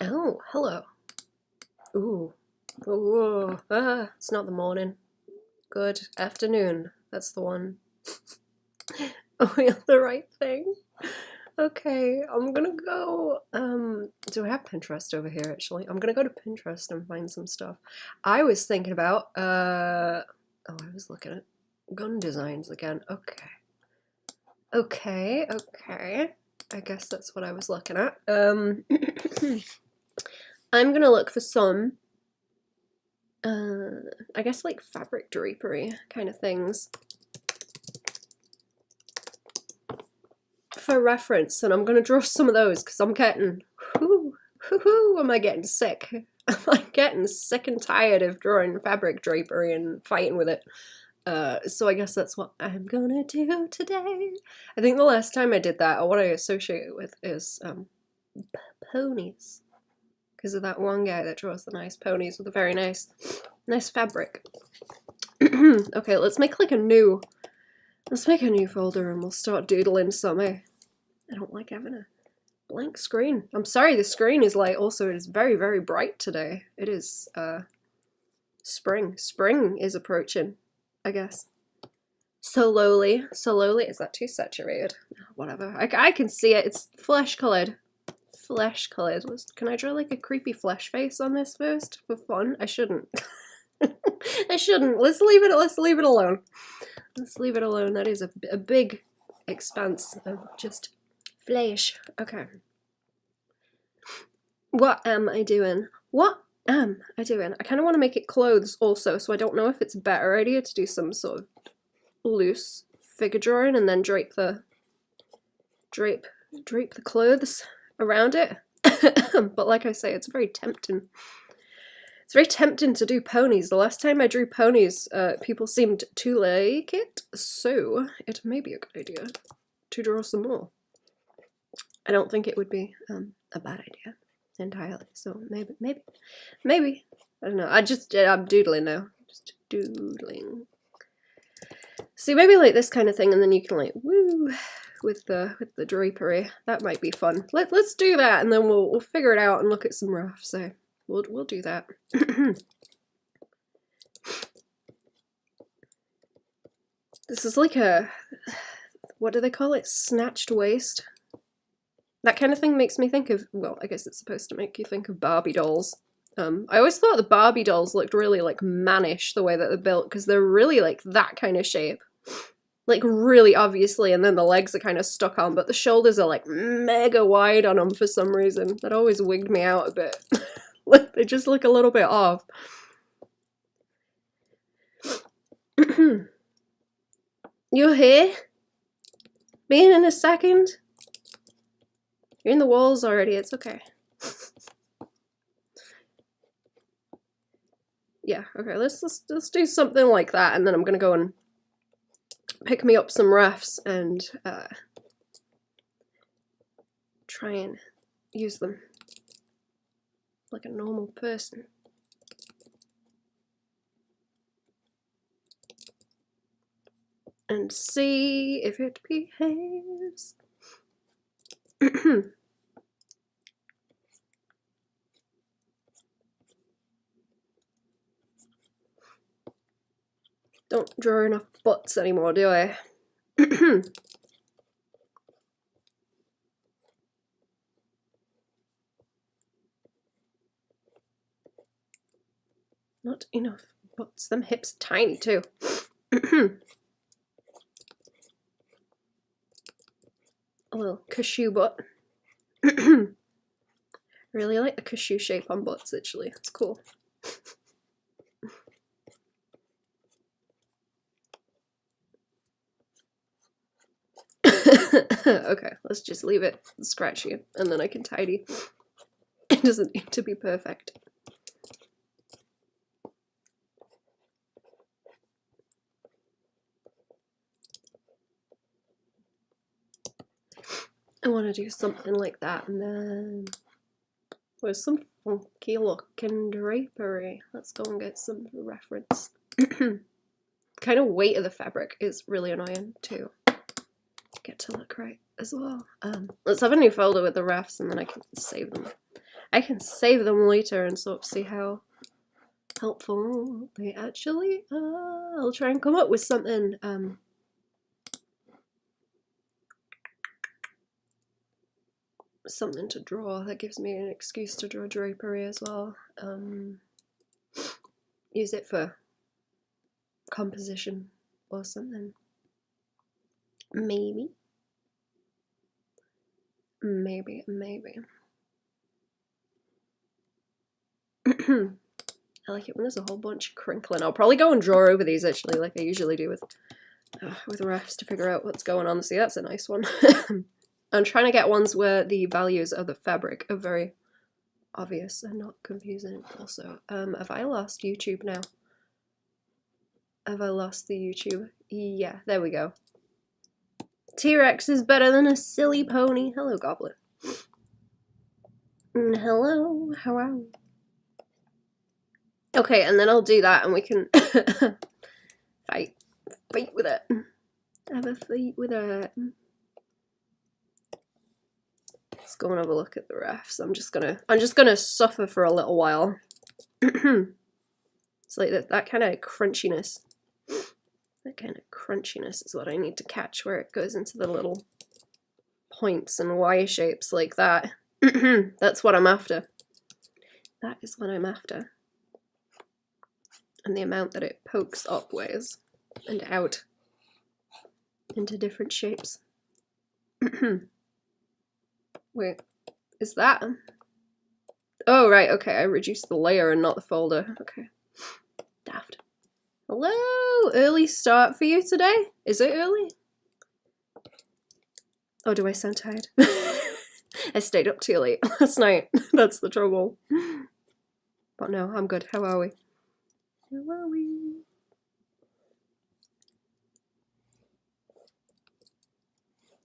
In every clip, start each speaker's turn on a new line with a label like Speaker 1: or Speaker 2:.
Speaker 1: Oh, hello. Ooh. Ooh. Ah, it's not the morning. Good afternoon. That's the one. Are we on the right thing? Okay, I'm gonna go, do I have Pinterest over here actually? I'm gonna go to Pinterest and find some stuff. I was thinking about, oh, I was looking at gun designs again. Okay. Okay. I guess that's what I was looking at. I'm gonna look for some I guess like fabric drapery kind of things for reference, and I'm gonna draw some of those because I'm getting, am I getting sick? Am I getting sick and tired of drawing fabric drapery and fighting with it? So I guess that's what I'm gonna do today. I think the last time I did that, or what I associate it with, is ponies. Because of that one guy that draws the nice ponies with a very nice fabric. Okay, let's make a new folder and we'll start doodling some. I don't like having a blank screen. I'm sorry, the screen is like, also it is very, very bright today. It is spring. Spring is approaching, I guess. Slowly. Is that too saturated? Whatever. I can see it. It's flesh colored. Can I draw like a creepy flesh face on this first for fun? I shouldn't. I shouldn't. Let's leave it alone. That is a big expanse of just flesh. Okay. What am I doing? I kind of want to make it clothes also, so I don't know if it's a better idea to do some sort of loose figure drawing and then drape the clothes around it. But like I say, it's very tempting. It's very tempting to do ponies. The last time I drew ponies, people seemed to like it, so it may be a good idea to draw some more. I don't think it would be a bad idea entirely, so maybe. I don't know, I'm doodling now. Just doodling. See, maybe like this kind of thing, and then you can like, woo, with the drapery. That might be fun. Let's do that, and then we'll figure it out and look at some rough. So we'll do that. This is like a, what do they call it? Snatched waist. That kind of thing makes me think of, well, I guess it's supposed to make you think of Barbie dolls. I always thought the Barbie dolls looked really like mannish the way that they're built, because they're really like that kind of shape. Like really obviously, and then the legs are kind of stuck on, but the shoulders are like mega wide on them for some reason. That always wigged me out a bit. They just look a little bit off. You're here? Being in a second? You're in the walls already, it's okay. Yeah, okay, let's do something like that, and then I'm gonna go and pick me up some rafts and try and use them like a normal person. And see if it behaves. Don't draw enough butts anymore, do I? Not enough butts. Them hips are tiny too. A little cashew butt. Really like the cashew shape on butts, actually. It's cool. Okay, let's just leave it scratchy, and then I can tidy. It doesn't need to be perfect. I want to do something like that, and then with some funky looking drapery. Let's go and get some reference. Kind of weight of the fabric is really annoying to get to look right as well. Let's have a new folder with the refs, and then I can save them. I can save them later and sort of see how helpful they actually are. I'll try and come up with something something to draw that gives me an excuse to draw drapery as well. Use it for composition or something. Maybe. Maybe. I like it when there's a whole bunch of crinkling. I'll probably go and draw over these actually, like I usually do with refs to figure out what's going on. See, that's a nice one. I'm trying to get ones where the values of the fabric are very obvious and not confusing. Also, have I lost YouTube now? Have I lost the YouTube? Yeah, there we go. T-Rex is better than a silly pony. Hello, Goblet. Hello, how are you? Okay, and then I'll do that and we can fight with it. Have a fight with it. Let's go and have a look at the refs. I'm just gonna suffer for a little while. It's like that kind of crunchiness. That kind of crunchiness is what I need to catch, where it goes into the little points and Y shapes like that. That's what I'm after. That is what I'm after. And the amount that it pokes up ways and out into different shapes. Wait, is that? Oh, right, okay, I reduced the layer and not the folder. Okay. Daft. Hello! Early start for you today? Is it early? Oh, do I sound tired? I stayed up too late last night. That's the trouble. But no, I'm good. How are we? How are we?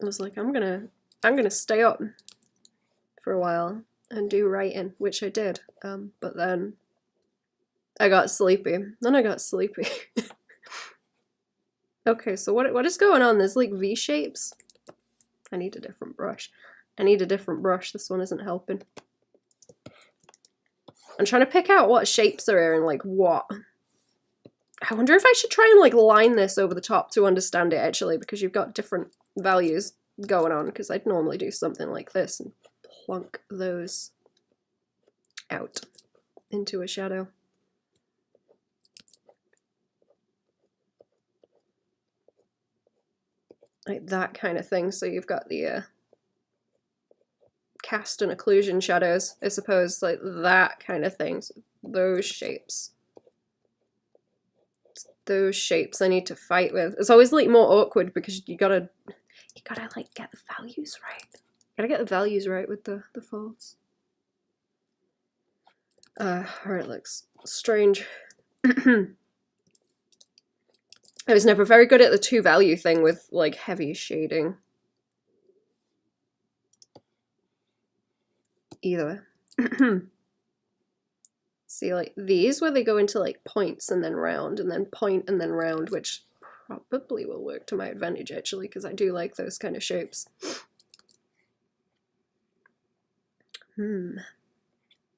Speaker 1: I was like, I'm gonna stay up for a while and do writing, which I did. But then I got sleepy. Okay, so what is going on? There's like V shapes. I need a different brush. This one isn't helping. I'm trying to pick out what shapes are here and like what. I wonder if I should try and like line this over the top to understand it actually, because you've got different values going on, because I'd normally do something like this and plunk those out into a shadow. Like that kind of thing. So you've got the cast and occlusion shadows, I suppose, like that kind of thing. So those shapes. Those shapes I need to fight with. It's always like more awkward because you gotta like get the values right. Gotta get the values right with the folds. Alright, looks strange. I was never very good at the two value thing with like heavy shading either. See, like these where they go into like points and then round and then point and then round, which probably will work to my advantage actually, because I do like those kind of shapes.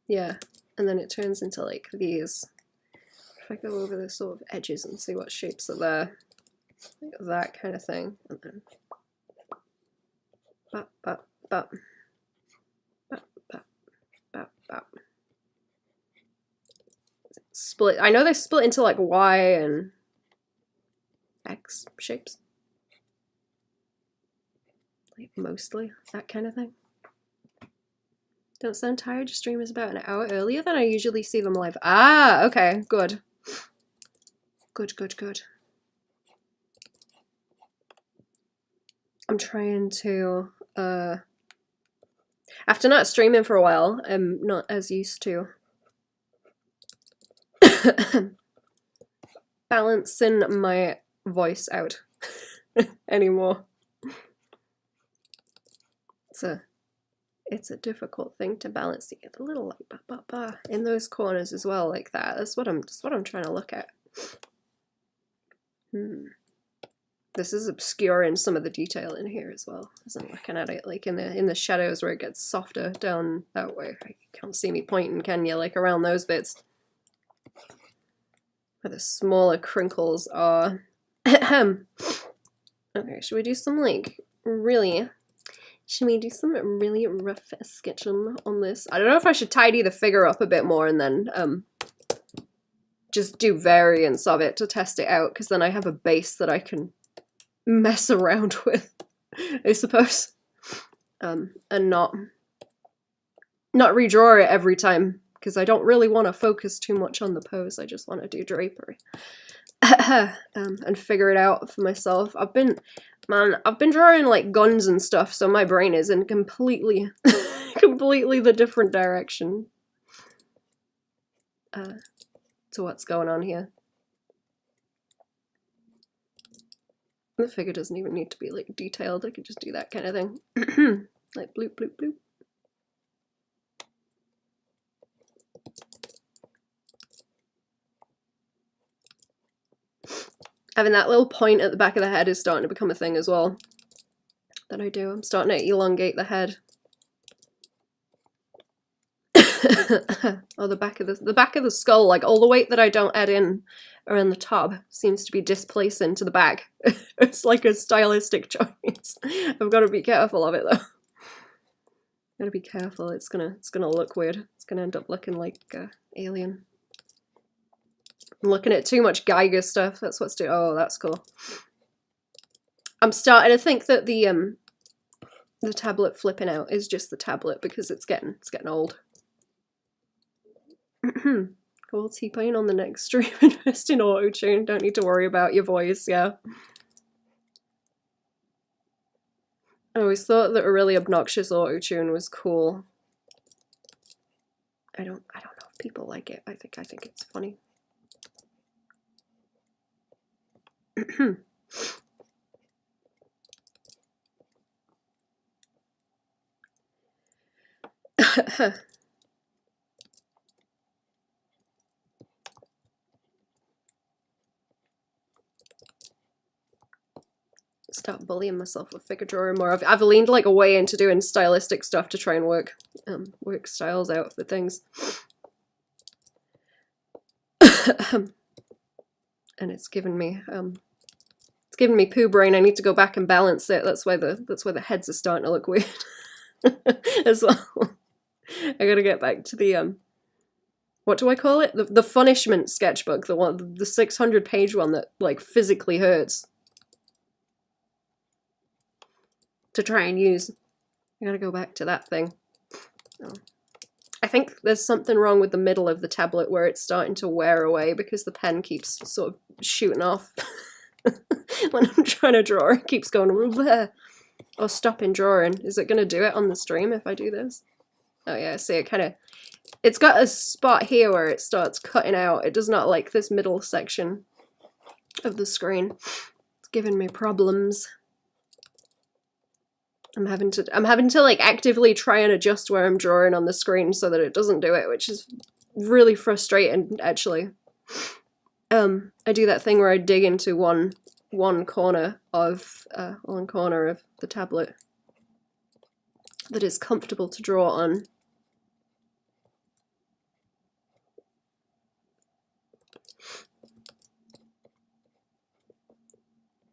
Speaker 1: Yeah, and then it turns into like these. If I go over the sort of edges and see what shapes are there, like that kind of thing, and then bop, bop, bop, bop, bop, bop, bop. Split. I know they split into like Y and X shapes, like mostly that kind of thing. Don't sound tired. Your stream is about an hour earlier than I usually see them live. Ah, okay, good. Good. I'm trying to, after not streaming for a while, I'm not as used to balancing my voice out anymore. It's a difficult thing to balance. You get the little like ba ba ba in those corners as well, like that. That's what I'm trying to look at. This is obscuring some of the detail in here as well, as I'm looking at it, like in the shadows where it gets softer down that way. You can't see me pointing, can you? Like around those bits. Where the smaller crinkles are. Okay, should we do some like really... Should we do some really rough sketching on this? I don't know if I should tidy the figure up a bit more and then just do variants of it to test it out, because then I have a base that I can mess around with, I suppose, and not redraw it every time, because I don't really want to focus too much on the pose. I just want to do drapery and figure it out for myself. I've been drawing like guns and stuff, so my brain is in completely the different direction to what's going on here. The figure doesn't even need to be like detailed. I could just do that kind of thing. Like bloop, bloop, bloop. Having that little point at the back of the head is starting to become a thing as well. That I do. I'm starting to elongate the head. Oh, the back of the skull, like all the weight that I don't add in around the top seems to be displacing to the back. It's like a stylistic choice. I've got to be careful of it though. Gotta be careful. It's gonna look weird. It's gonna end up looking like Alien. I'm looking at too much Geiger stuff. That's what's doing. Oh, that's cool. I'm starting to think that the tablet flipping out is just the tablet because it's getting old. Cool, T-Pain on the next stream. Invest in auto-tune. Don't need to worry about your voice, yeah. I always thought that a really obnoxious auto-tune was cool. I don't know if people like it. I think it's funny. Start bullying myself with figure drawing more. I've leaned like away into doing stylistic stuff to try and work styles out for things. And it's given me poo brain. I need to go back and balance it. That's why the heads are starting to look weird as well. I gotta get back to the what do I call it? The punishment sketchbook, the 600-page one that like physically hurts to try and use. I gotta go back to that thing. Oh. I think there's something wrong with the middle of the tablet where it's starting to wear away because the pen keeps sort of shooting off. When I'm trying to draw, it keeps going or stopping drawing. Is it going to do it on the stream if I do this? Oh yeah, see it's got a spot here where it starts cutting out. It does not like this middle section of the screen. It's giving me problems. I'm having to like actively try and adjust where I'm drawing on the screen so that it doesn't do it, which is really frustrating actually. I do that thing where I dig into one corner of the tablet that is comfortable to draw on.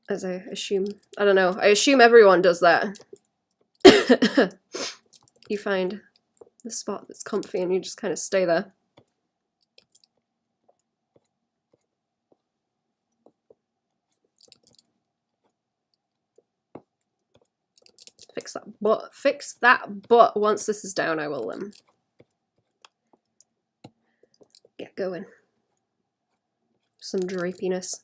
Speaker 1: As I assume, I don't know, I assume everyone does that. You find the spot that's comfy and you just kind of stay there. Fix that butt. Once this is down, I will get going. Some drapiness.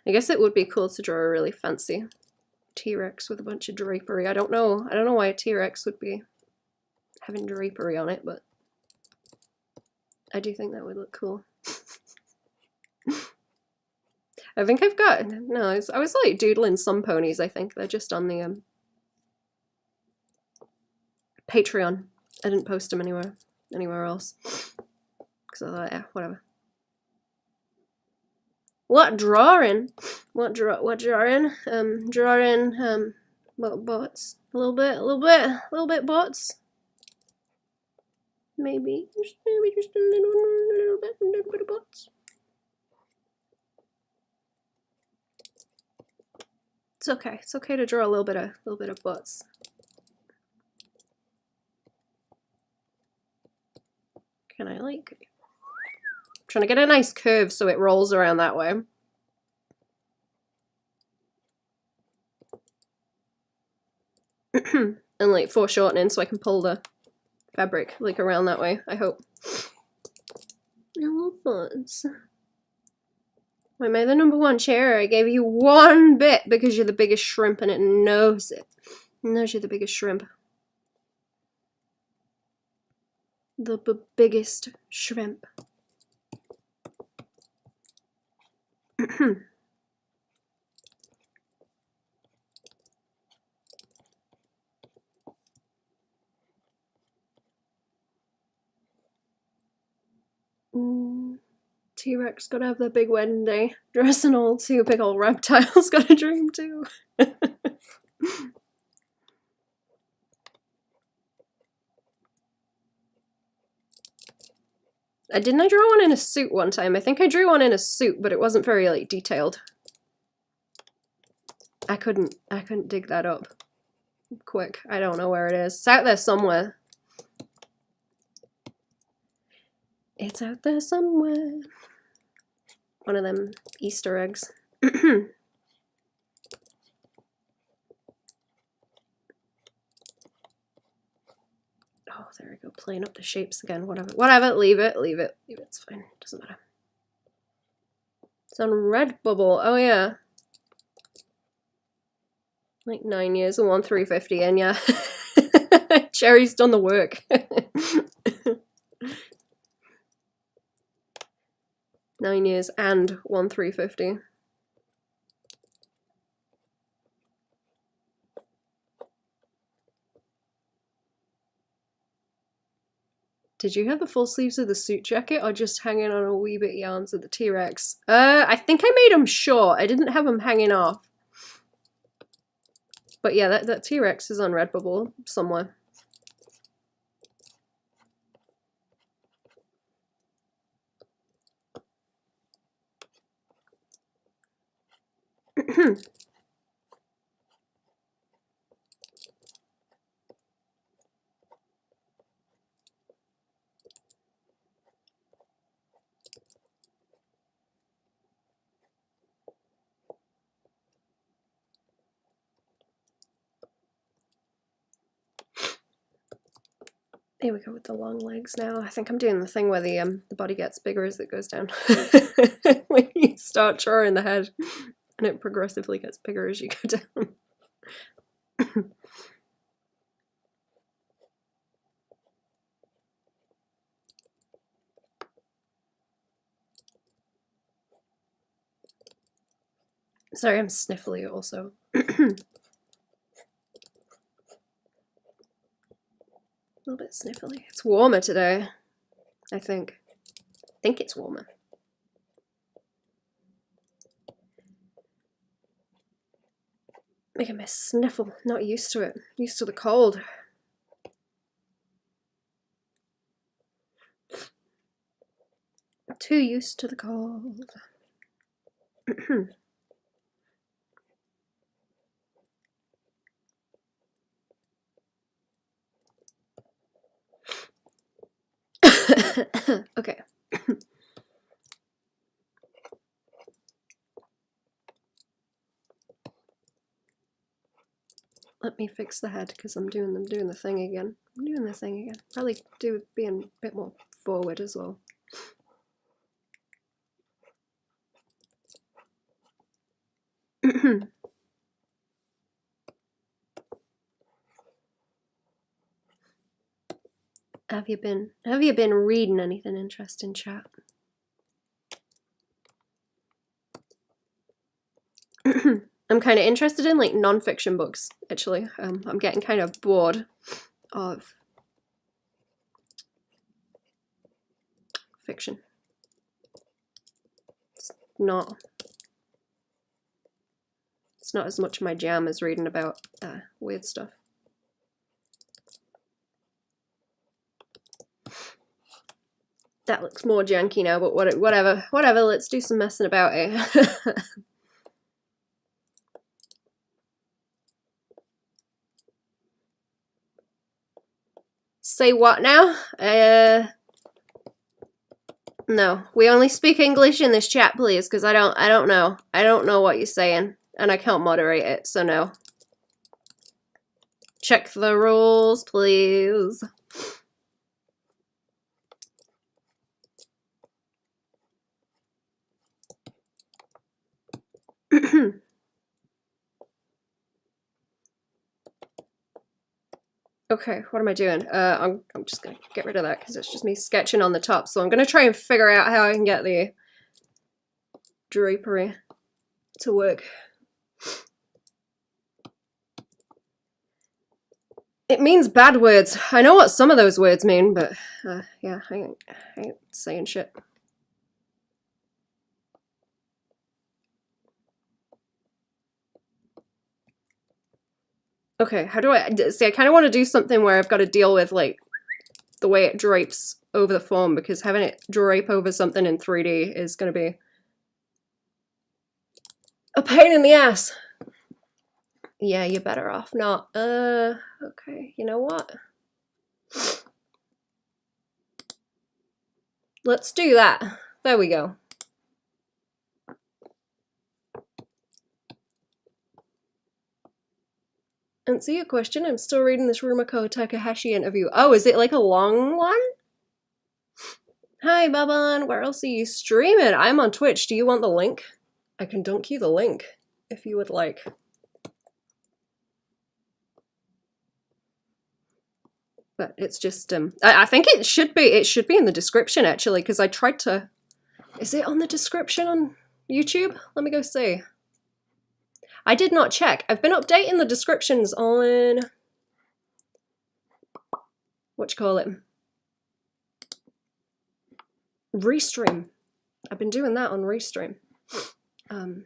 Speaker 1: I guess it would be cool to draw a really fancy T-Rex with a bunch of drapery. I don't know why a T-Rex would be having drapery on it, but I do think that would look cool. I think I've got, no, I was like doodling some ponies, I think. They're just on the Patreon. I didn't post them anywhere else. Because I thought, yeah, whatever. What drawing? What drawing? Drawing what bots? A little bit bots. Maybe just a little bit of bots. It's okay. It's okay to draw a little bit of bots. Can I like? I'm trying to get a nice curve so it rolls around that way. And like foreshortening so I can pull the fabric like around that way, I hope. Little buds. Why am I the #1 chair? I gave you 1 bit because you're the biggest shrimp and it knows it. It knows you're the biggest shrimp. The biggest shrimp. T-Rex gotta have the big wedding day. Dressing all 2 big old reptiles got a dream too. Didn't I draw one in a suit one time? I think I drew one in a suit, but it wasn't very like detailed. I couldn't dig that up quick. I don't know where it is. It's out there somewhere. It's out there somewhere. One of them Easter eggs. Oh, there we go. Playing up the shapes again. Whatever. Leave it. It's fine. Doesn't matter. It's on Redbubble. Oh yeah. Like 9 years and 1/350 in, yeah. Cherry's done the work. 9 years and 1/350. Did you have the full sleeves of the suit jacket or just hanging on a wee bit yarns of the T-Rex? I think I made them short. I didn't have them hanging off. But yeah, that T-Rex is on Redbubble somewhere. Here we go with the long legs now. I think I'm doing the thing where the body gets bigger as it goes down. When you start drawing the head, and it progressively gets bigger as you go down. Sorry, I'm sniffly also. A little bit sniffly. It's warmer today, I think. I think it's warmer. Making me sniffle. Not used to it. Used to the cold. Too used to the cold. Okay. Let me fix the head because I'm doing the thing again. I'm doing the thing again. Probably do being a bit more forward as well. Have you been reading anything interesting, chat? I'm kind of interested in like non-fiction books, actually. I'm getting kind of bored of fiction. It's not It's not as much my jam as reading about weird stuff. That looks more janky now, but whatever, let's do some messing about it. Say what now? No, we only speak English in this chat, please, because I don't know what you're saying, and I can't moderate it, so no. Check the rules, please. Okay, what am I doing? I'm just gonna get rid of that because it's just me sketching on the top. So I'm gonna try and figure out how I can get the drapery to work. It means bad words. I know what some of those words mean, but yeah, I ain't saying shit. Okay, how do I see? I kind of want to do something where I've got to deal with like the way it drapes over the form, because having it drape over something in 3D is going to be a pain in the ass. Yeah, you're better off not. Okay, you know what? Let's do that. There we go. Answer your question. I'm still reading this Rumiko Takahashi interview. Oh, is it like a long one? Hi, Baban. Where else are you streaming? I'm on Twitch. Do you want the link? I can dunk you the link if you would like. But it's just I think it should be in the description actually, because I tried to. Is it on the description on YouTube? Let me go see. I did not check. I've been updating the descriptions on Restream. I've been doing that on Restream. But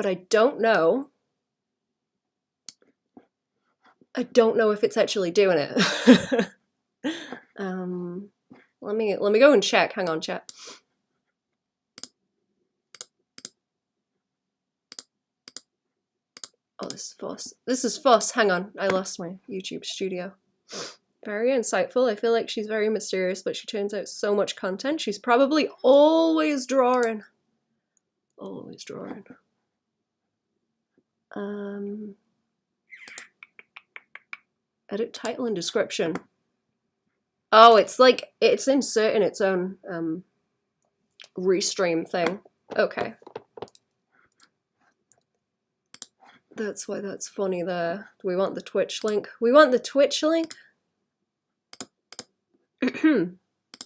Speaker 1: I don't know. I don't know if it's actually doing it. Let me go and check. Hang on, chat. Oh, this is Fuss. This is Fuss. Hang on, I lost my YouTube studio. Very insightful. I feel like she's very mysterious, but she turns out so much content. She's probably always drawing. Always drawing. Edit title and description. Oh, it's like, it's inserting its own restream thing. Okay. That's why that's funny there. Do we want the Twitch link? We want the Twitch link?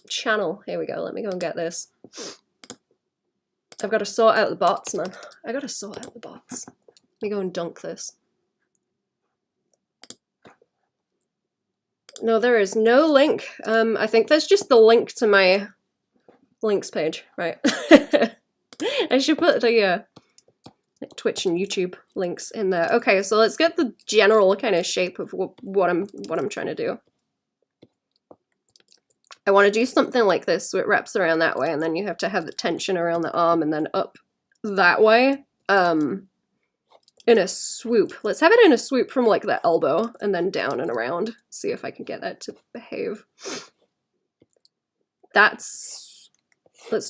Speaker 1: Channel. Here we go. Let me go and get this. I've got to sort out the bots, man. I got to sort out the bots. Let me go and dunk this. No, there is no link. I think there's just the link to my links page, right? I should put the Twitch and YouTube links in there. Okay, so let's get the general kind of shape of what I'm trying to do. I want to do something like this, so it wraps around that way, and then you have to have the tension around the arm and then up that way. In a swoop. Let's have it in a swoop from like the elbow and then down and around. See if I can get that to behave. Let's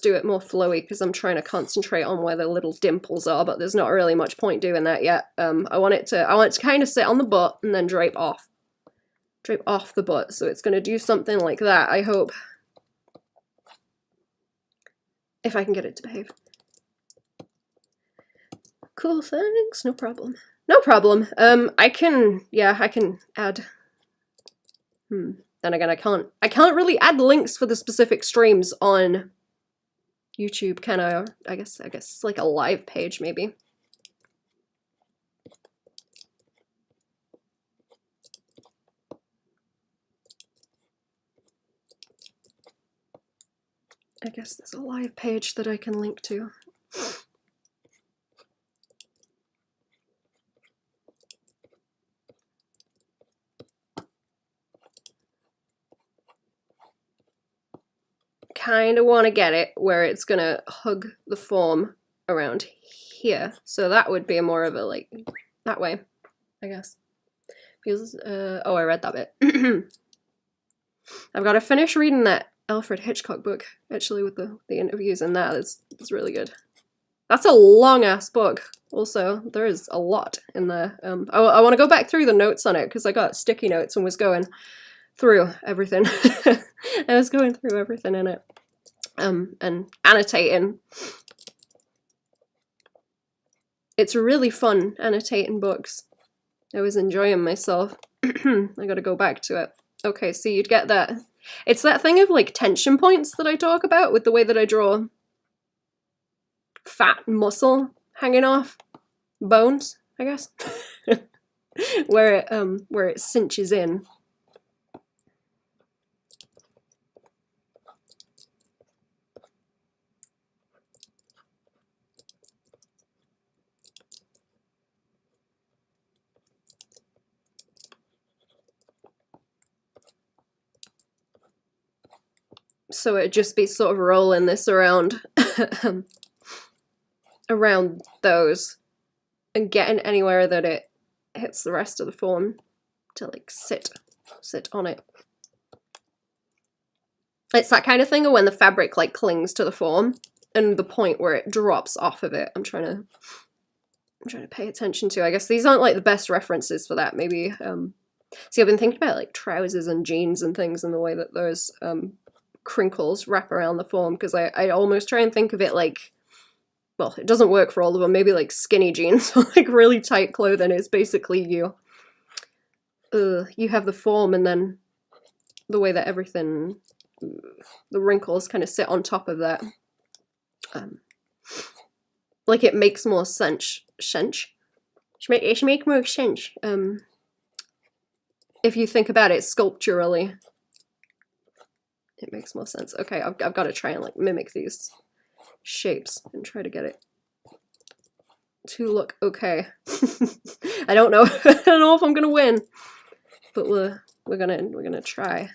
Speaker 1: do it more flowy because I'm trying to concentrate on where the little dimples are, but there's not really much point doing that yet. I want it to kind of sit on the butt and then drape off the butt. So it's going to do something like that, I hope. If I can get it to behave. Cool, thanks. No problem. No problem. I can add. Then again, I can't really add links for the specific streams on YouTube, can I? I guess it's like a live page, maybe. I guess there's a live page that I can link to. kind of want to get it where it's going to hug the form around here. So that would be more of a, like, that way, I guess. Feels, oh, I read that bit. I've got to finish reading that Alfred Hitchcock book, actually, with the interviews and that. It's really good. That's a long-ass book. Also, there is a lot in there. I want to go back through the notes on it, because I got sticky notes and was going through everything. I was going through everything in it. And annotating. It's really fun, annotating books. I was enjoying myself. I gotta go back to it. Okay, so you'd get that. It's that thing of, like, tension points that I talk about with the way that I draw fat muscle hanging off bones, I guess. where it cinches in. So it'd just be sort of rolling this around around those and getting anywhere that it hits the rest of the form to, like, sit on it. It's that kind of thing of when the fabric, like, clings to the form and the point where it drops off of it. I'm trying to pay attention to. I guess these aren't, like, the best references for that. Maybe see, I've been thinking about, like, trousers and jeans and things and the way that those crinkles wrap around the form, because I almost try and think of it like, well, it doesn't work for all of them, maybe like skinny jeans or like really tight clothing is basically you have the form and then the way that everything, the wrinkles kind of sit on top of that. Like, it makes more sense. It makes more sense. If you think about it sculpturally, it makes more sense. Okay, I've got to try and, like, mimic these shapes and try to get it to look okay. I don't know. I don't know if I'm gonna win, but we're gonna try.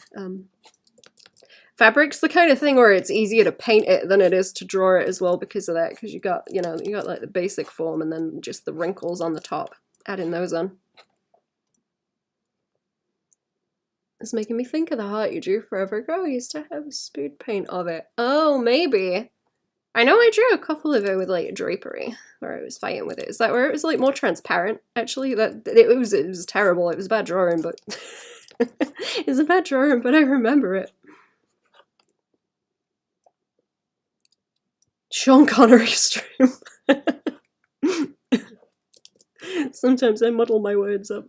Speaker 1: Fabric's the kind of thing where it's easier to paint it than it is to draw it as well because of that. Because you got like the basic form and then just the wrinkles on the top. Adding those on. It's making me think of the heart you drew forever ago. I used to have a spoon paint of it. Oh, maybe. I know I drew a couple of it with, like, drapery, where I was fighting with it. Is that where it was, like, more transparent, actually? That it was terrible. It was a bad drawing, but it was a bad drawing, but I remember it. Sean Connery stream. Sometimes I muddle my words up.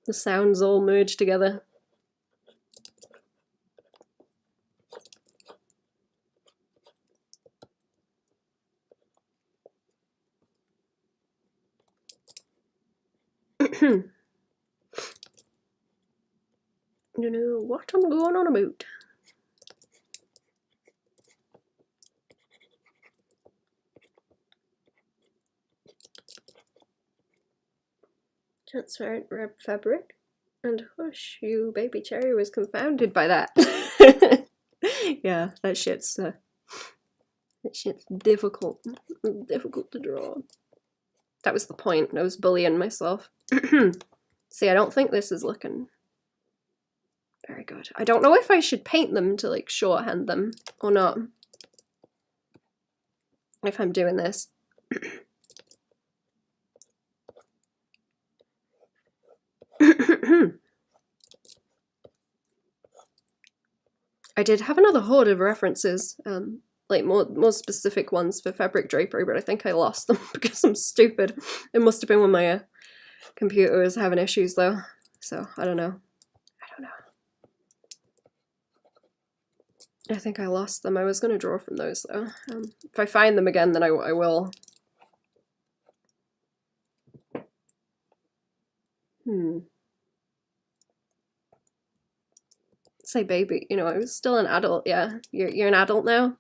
Speaker 1: The sounds all merge together. I don't know what I'm going on about. Transparent red fabric and hush, you baby cherry was confounded by that. Yeah, that shit's difficult to draw. That was the point. I was bullying myself. See, I don't think this is looking very good. I don't know if I should paint them to, like, shorthand them or not. If I'm doing this. I did have another horde of references, like more specific ones for fabric drapery, but I think I lost them because I'm stupid. It must have been when my computer was having issues though, so I don't know. I think I lost them. I was going to draw from those though. If I find them again, then I will. Say baby, you know, I was still an adult, yeah. You're an adult now?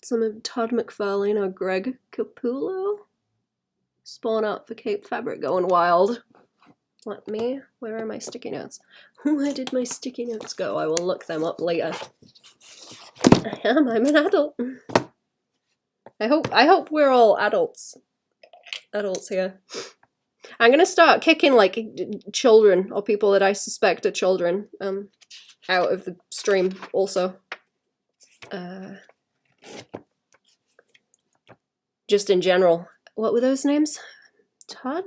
Speaker 1: Some of Todd McFarlane or Greg Capullo? spawn up for Cape Fabric going wild. Where are my sticky notes? Where did my sticky notes go? I will look them up later. I'm an adult. I hope we're all adults here. I'm gonna start kicking like children or people that I suspect are children out of the stream also. Just in general. What were those names? Todd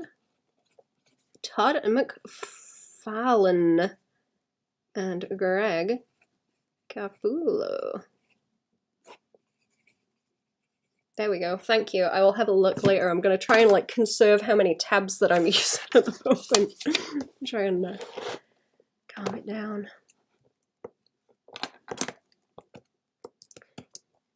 Speaker 1: McFarlane and Greg Capulo. There we go. Thank you. I will have a look later. I'm going to try and like conserve how many tabs that I'm using at the moment. Try and calm it down.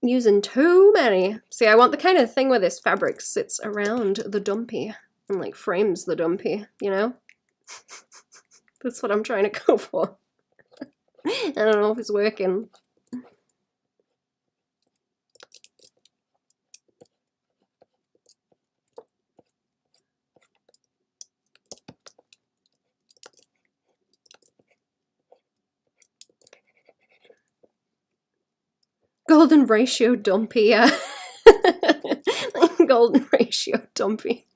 Speaker 1: Using too many. See, I want the kind of thing where this fabric sits around the dumpy and like frames the dumpy, you know? That's what I'm trying to go for. I don't know if it's working. Golden ratio dumpy, yeah. Golden ratio dumpy.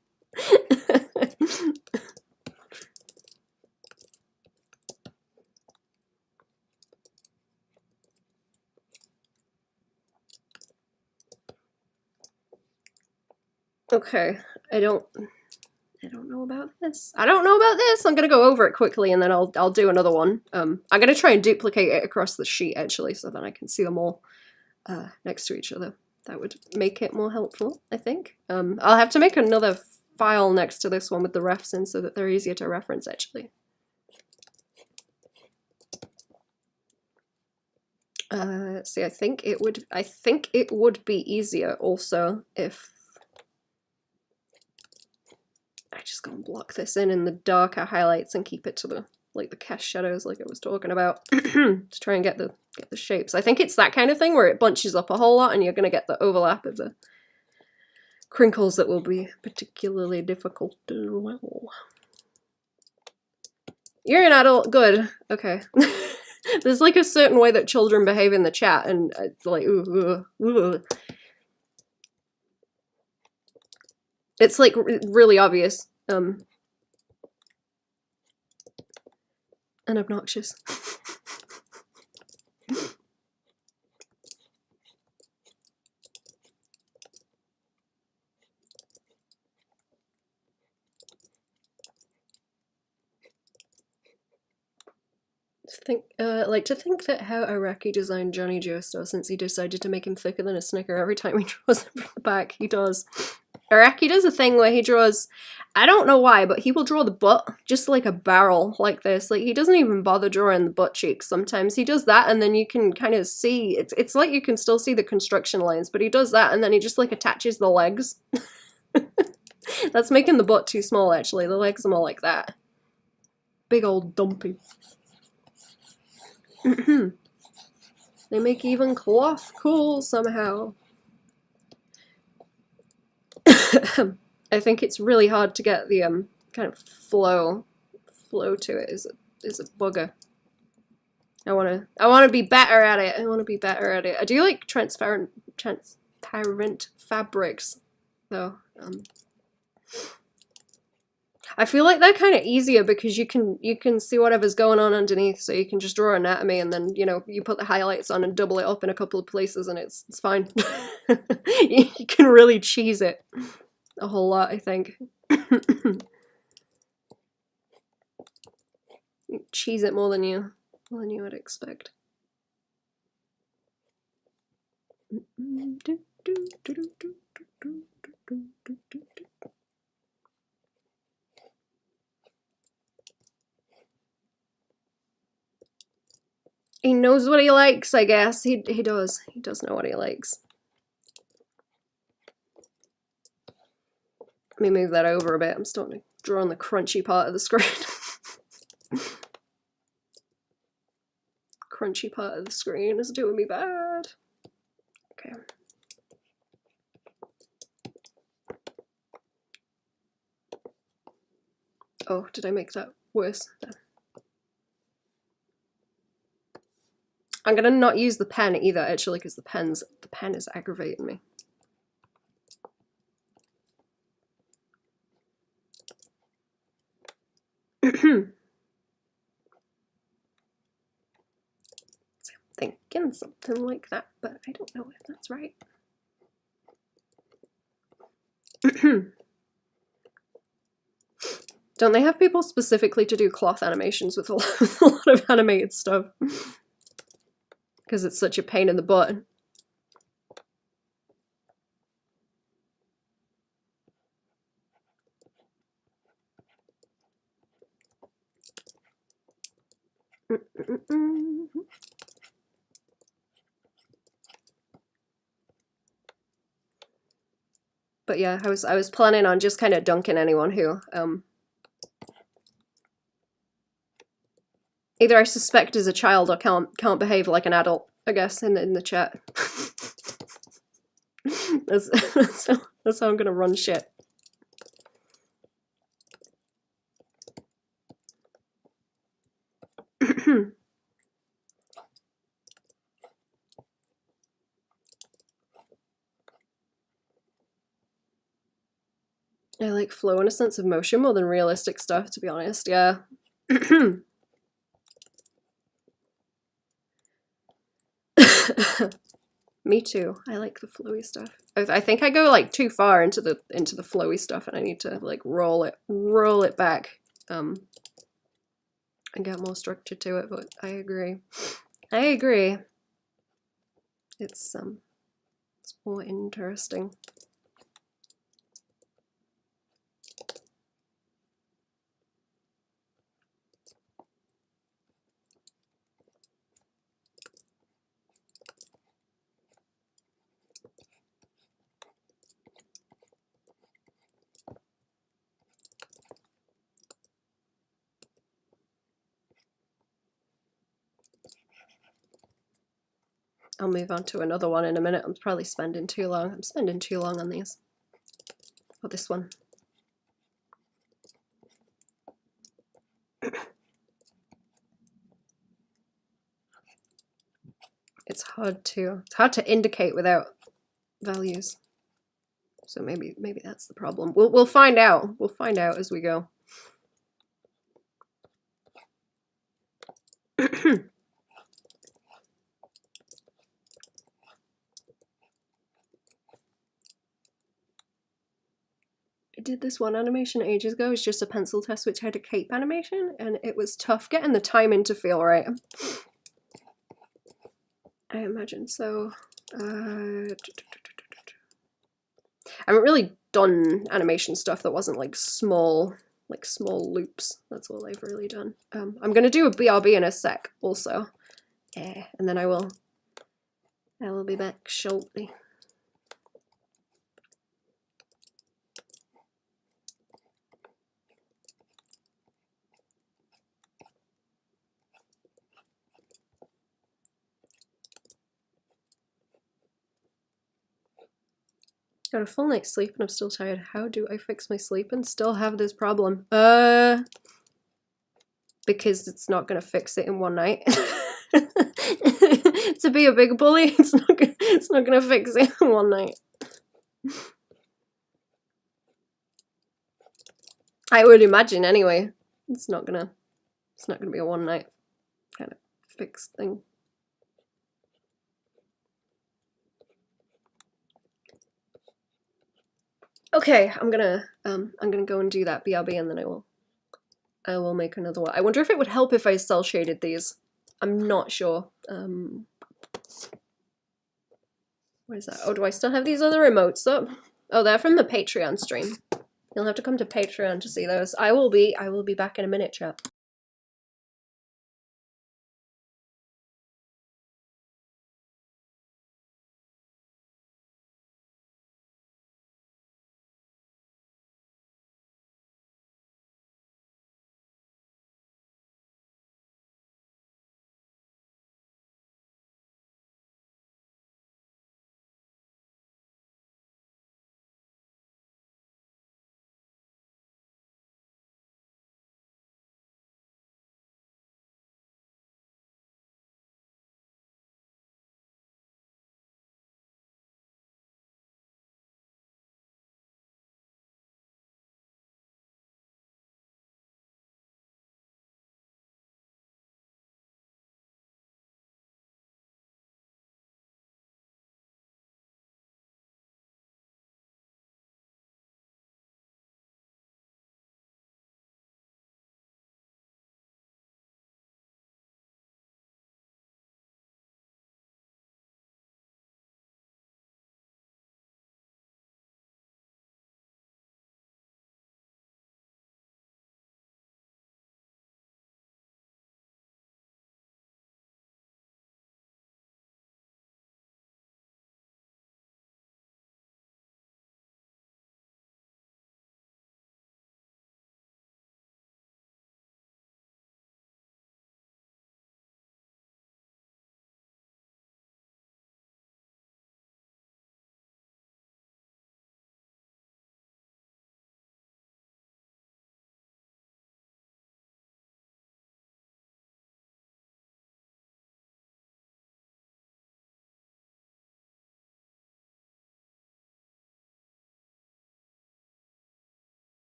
Speaker 1: Okay, I don't know about this. I don't know about this. I'm gonna go over it quickly and then I'll do another one. I'm gonna try and duplicate it across the sheet actually, so then I can see them all next to each other. That would make it more helpful, I think. I'll have to make another file next to this one with the refs in so that they're easier to reference actually. See, I think it would be easier also if I just go and block this in the darker highlights and keep it to the the cast shadows like I was talking about to try and get the shapes. I think it's that kind of thing where it bunches up a whole lot and you're going to get the overlap of the crinkles that will be particularly difficult as well. You're an adult, good. Okay. There's like a certain way that children behave in the chat and like ooh. It's like really obvious and obnoxious. To think that how Araki designed Johnny Joestar since he decided to make him thicker than a Snicker every time he draws him from the back. He does. Araki does a thing where he draws, I don't know why, but he will draw the butt just like a barrel like this. Like he doesn't even bother drawing the butt cheeks sometimes. He does that and then you can kind of see, it's like you can still see the construction lines, but he does that and then he just like attaches the legs. That's making the butt too small actually. The legs are more like that. Big old dumpy. They make even cloth cool somehow. I think it's really hard to get the kind of flow to it is a bugger. I wanna be better at it. I do like transparent fabrics though. I feel like they're kind of easier because you can see whatever's going on underneath, so you can just draw anatomy and then, you know, you put the highlights on and double it up in a couple of places and it's fine. You can really cheese it a whole lot, I think. Cheese it more than you would expect. He knows what he likes, I guess. He does. He does know what he likes. Let me move that over a bit. I'm starting to draw on the crunchy part of the screen. Crunchy part of the screen is doing me bad. Okay. Oh, did I make that worse? No. I'm gonna not use the pen either, actually, because the pen is aggravating me. Thinking something like that, but I don't know if that's right. Don't they have people specifically to do cloth animations with a lot of animated stuff? Because it's such a pain in the butt. But yeah, I was planning on just kind of dunking anyone who either I suspect is a child or can't behave like an adult, I guess, in the chat. that's how I'm gonna run shit. I like flow and a sense of motion more than realistic stuff, to be honest, yeah. Me too. I like the flowy stuff. I think I go like too far into the flowy stuff, and I need to like roll it back, and get more structure to it. But I agree. It's more interesting. I'll move on to another one in a minute. I'm probably spending too long. I'm spending too long on these. Oh, this one. It's hard to indicate without values. So maybe that's the problem. We'll find out. We'll find out as we go. I did this one animation ages ago. It was just a pencil test which had a cape animation, and it was tough getting the timing to feel right. I imagine so. I haven't really done animation stuff that wasn't like small loops. That's all I've really done. I'm gonna do a BRB in a sec also, and then I will be back shortly. Got a full night's sleep and I'm still tired. How do I fix my sleep and still have this problem? Because it's not gonna fix it in one night. To be a big bully, it's not gonna fix it in one night. I would imagine anyway. It's not gonna be a one night kind of fix thing. Okay, I'm gonna go and do that BRB, and then I will make another one. I wonder if it would help if I cell shaded these. I'm not sure. What is that? Oh, do I still have these other emotes up? Oh, they're from the Patreon stream. You'll have to come to Patreon to see those. I will be back in a minute, chat.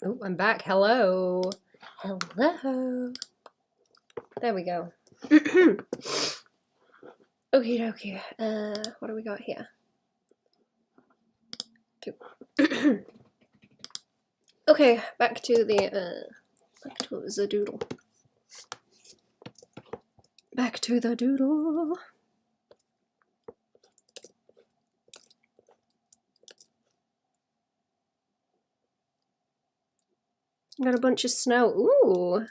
Speaker 1: Oh, I'm back. Hello. Hello. There we go. Okie dokie. What do we got here? Okay, back to the doodle. Back to the doodle. Got a bunch of snow. Ooh.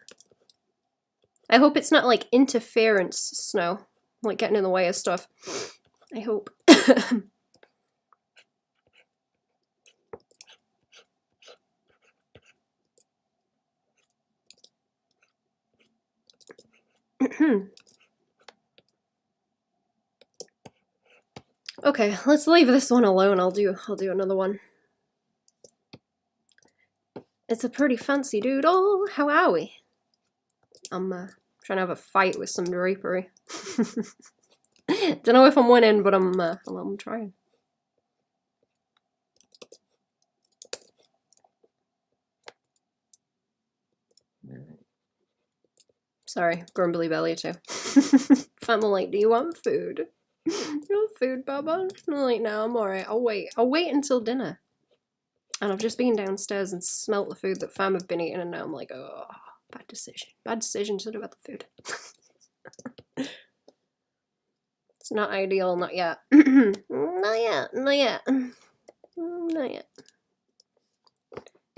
Speaker 1: I hope it's not like interference snow, like getting in the way of stuff. I hope. Okay, let's leave this one alone. I'll do another one. It's a pretty fancy doodle. How are we? I'm trying to have a fight with some drapery. Don't know if I'm winning, but I'm trying. Sorry, grumbly belly too. Family, do you want food? You want food, Baban? I'm like, no, I'm alright. I'll wait. I'll wait until dinner. And I've just been downstairs and smelt the food that Fam have been eating, and now I'm like, oh, bad decision. Bad decision to do about the food. It's not ideal, not yet. Not yet, not yet. Not yet.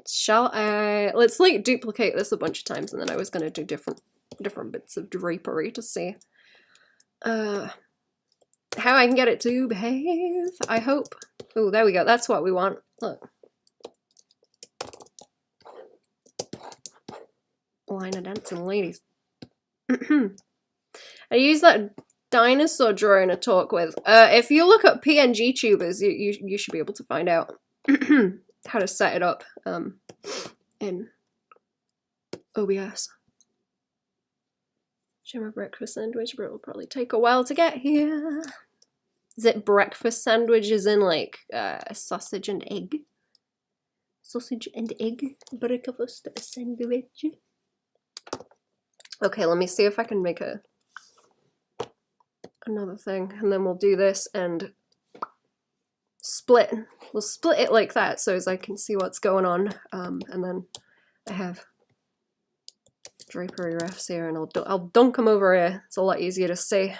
Speaker 1: Shall I... Let's, like, duplicate this a bunch of times, and then I was going to do different bits of drapery to see how I can get it to behave, I hope. Oh, there we go. That's what we want. Look. Line of dancing ladies. I use that dinosaur drawing to talk with. If you look up PNG tubers, you should be able to find out how to set it up in OBS. Share my breakfast sandwich, but it'll probably take a while to get here. Is it breakfast sandwiches in like sausage and egg? Sausage and egg breakfast sandwich. Okay, let me see if I can make another thing, and then we'll do this and split. We'll split it like that so as I can see what's going on, and then I have drapery refs here, and I'll dunk them over here. It's a lot easier to see.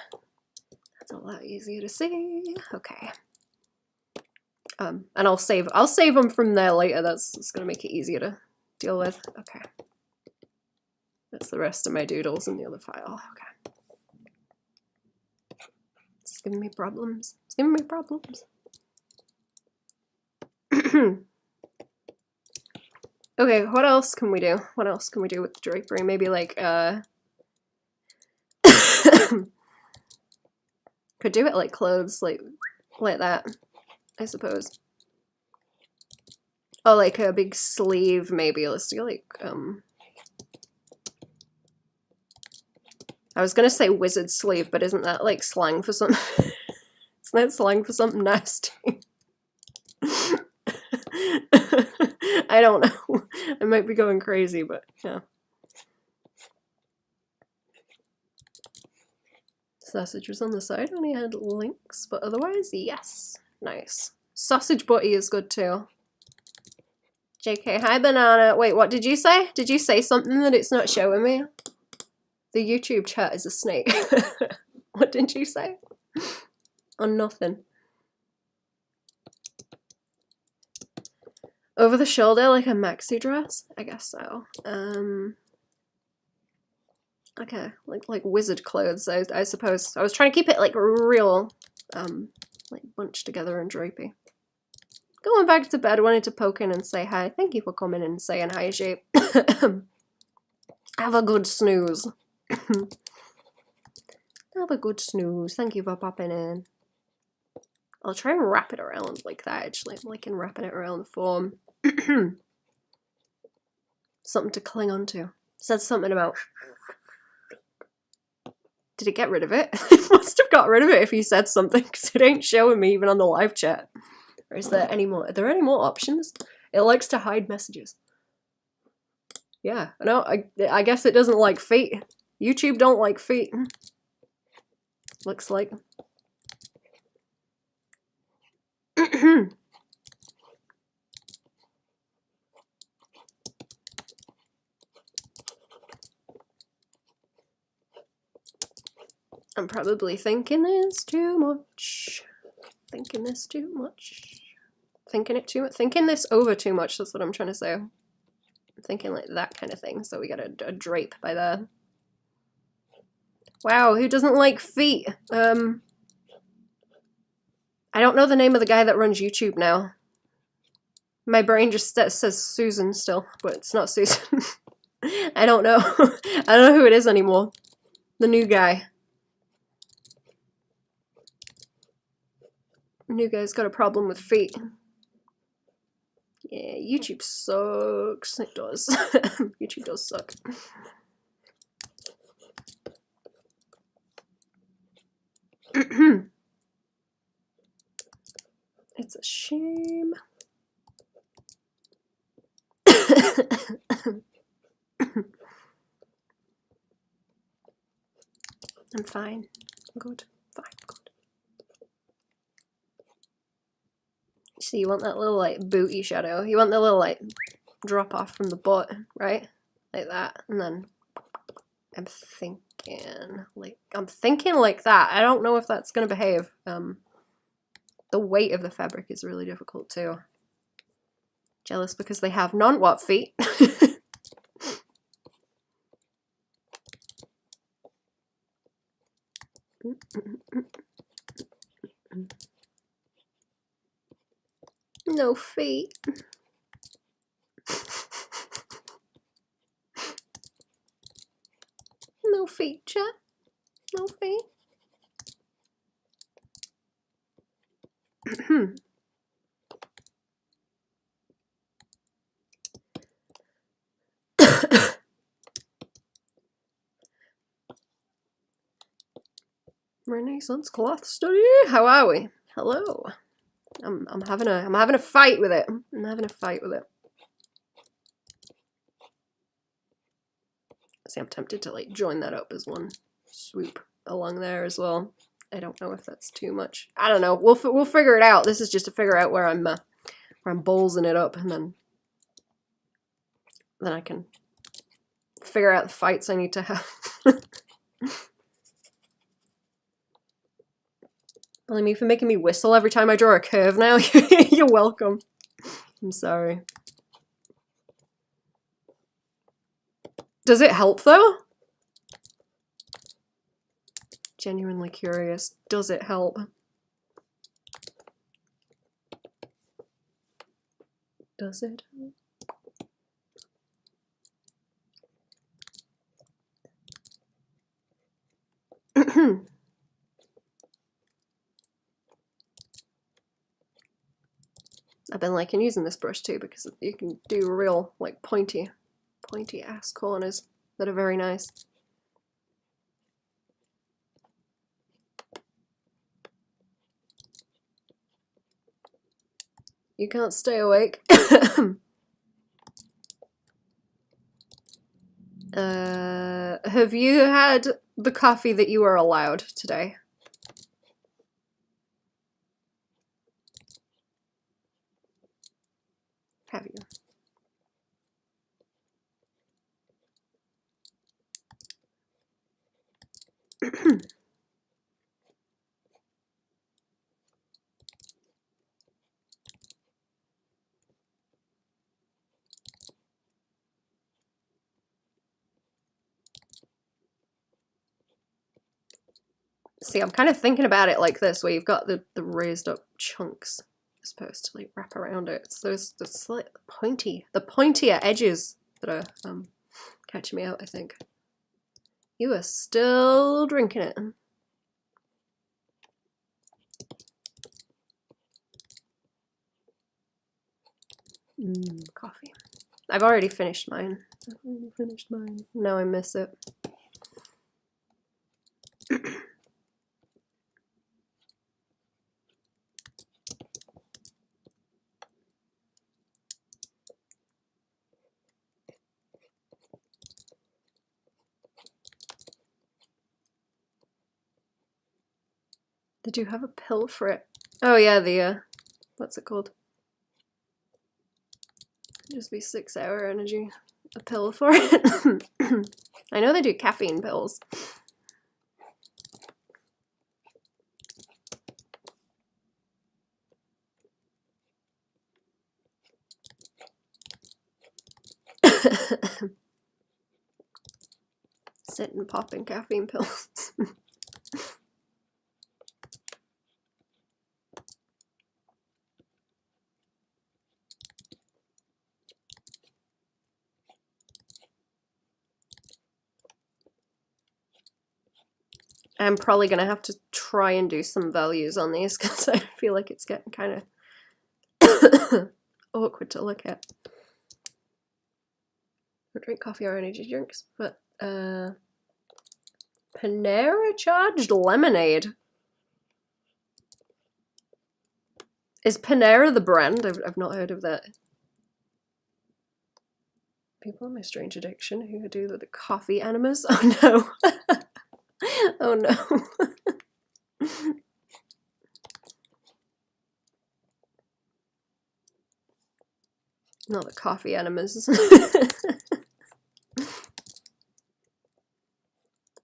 Speaker 1: That's a lot easier to see. Okay. And I'll save them from there later. That's gonna make it easier to deal with. Okay. That's the rest of my doodles in the other file. Okay. It's giving me problems. It's giving me problems. Okay, what else can we do? What else can we do with the drapery? Maybe like, could do it like clothes, like that, I suppose. Oh, like a big sleeve, maybe. Let's do like, I was gonna say wizard sleeve, but isn't that like slang for something? Isn't that slang for something nasty? I don't know. I might be going crazy, but yeah. Sausage was on the side, only had links, but otherwise, yes. Nice. Sausage butty is good too. JK, hi banana. Wait, what did you say? Did you say something that it's not showing me? The YouTube chat is a snake. What did you say? Or nothing. Over the shoulder, like a maxi dress? I guess so. Okay, like wizard clothes, I suppose. I was trying to keep it like real, like bunched together and drapey. Going back to bed, wanted to poke in and say hi. Thank you for coming in and saying hi, Shape. Have a good snooze. Have a good snooze. Thank you for popping in. I'll try and wrap it around like that, actually. I'm liking wrapping it around the form. Something to cling on to. Said something about... Did it get rid of it? It must have got rid of it if you said something, because it ain't showing me even on the live chat. Or is there any more? Are there any more options? It likes to hide messages. Yeah, no, I guess it doesn't like feet. YouTube don't like feet. Looks like. I'm probably thinking this too much. Thinking this too much. Thinking it too much. Thinking this over too much, that's what I'm trying to say. I'm thinking like that kind of thing, so we got a drape by there. Wow, who doesn't like feet? I don't know the name of the guy that runs YouTube now. My brain just says Susan still, but it's not Susan. I don't know. I don't know who it is anymore. The new guy. The new guy's got a problem with feet. Yeah, YouTube sucks. It does. YouTube does suck. It's a shame. I'm fine. Good. Fine. Good. So you want that little like booty shadow. You want the little like drop off from the butt, right? Like that. And then I'm thinking like that. I don't know if that's gonna behave. The weight of the fabric is really difficult too. Jealous because they have non-what feet. No feet. No feet, chat. No feet. Renaissance cloth study. How are we? Hello. I'm having a fight with it. I'm having a fight with it. See, I'm tempted to like join that up as one swoop along there as well. I don't know if that's too much. I don't know. We'll figure it out. This is just to figure out where I'm bowlsing it up, and then I can figure out the fights I need to have. Only me for making me whistle every time I draw a curve now. You're welcome. I'm sorry. Does it help though? Genuinely curious. Does it help? Does it? I've been liking using this brush too because you can do real like pointy ass corners that are very nice. You can't stay awake. Have you had the coffee that you were allowed today? Have you? See, I'm kind of thinking about it like this, where you've got the raised up chunks as opposed to like wrap around it. It's those the slight pointier edges that are catching me out, I think. You are still drinking it. Coffee. I've already finished mine. Now I miss it. They do have a pill for it. Oh yeah, the what's it called? Just be 6-hour energy. A pill for it. I know they do caffeine pills. Sitting popping caffeine pills. I'm probably gonna have to try and do some values on these because I feel like it's getting kind of awkward to look at. I drink coffee or energy drinks, but Panera charged lemonade. Is Panera the brand? I've not heard of that. People on my strange addiction who do the coffee enemas. Oh no. Oh no. Not the coffee enemas.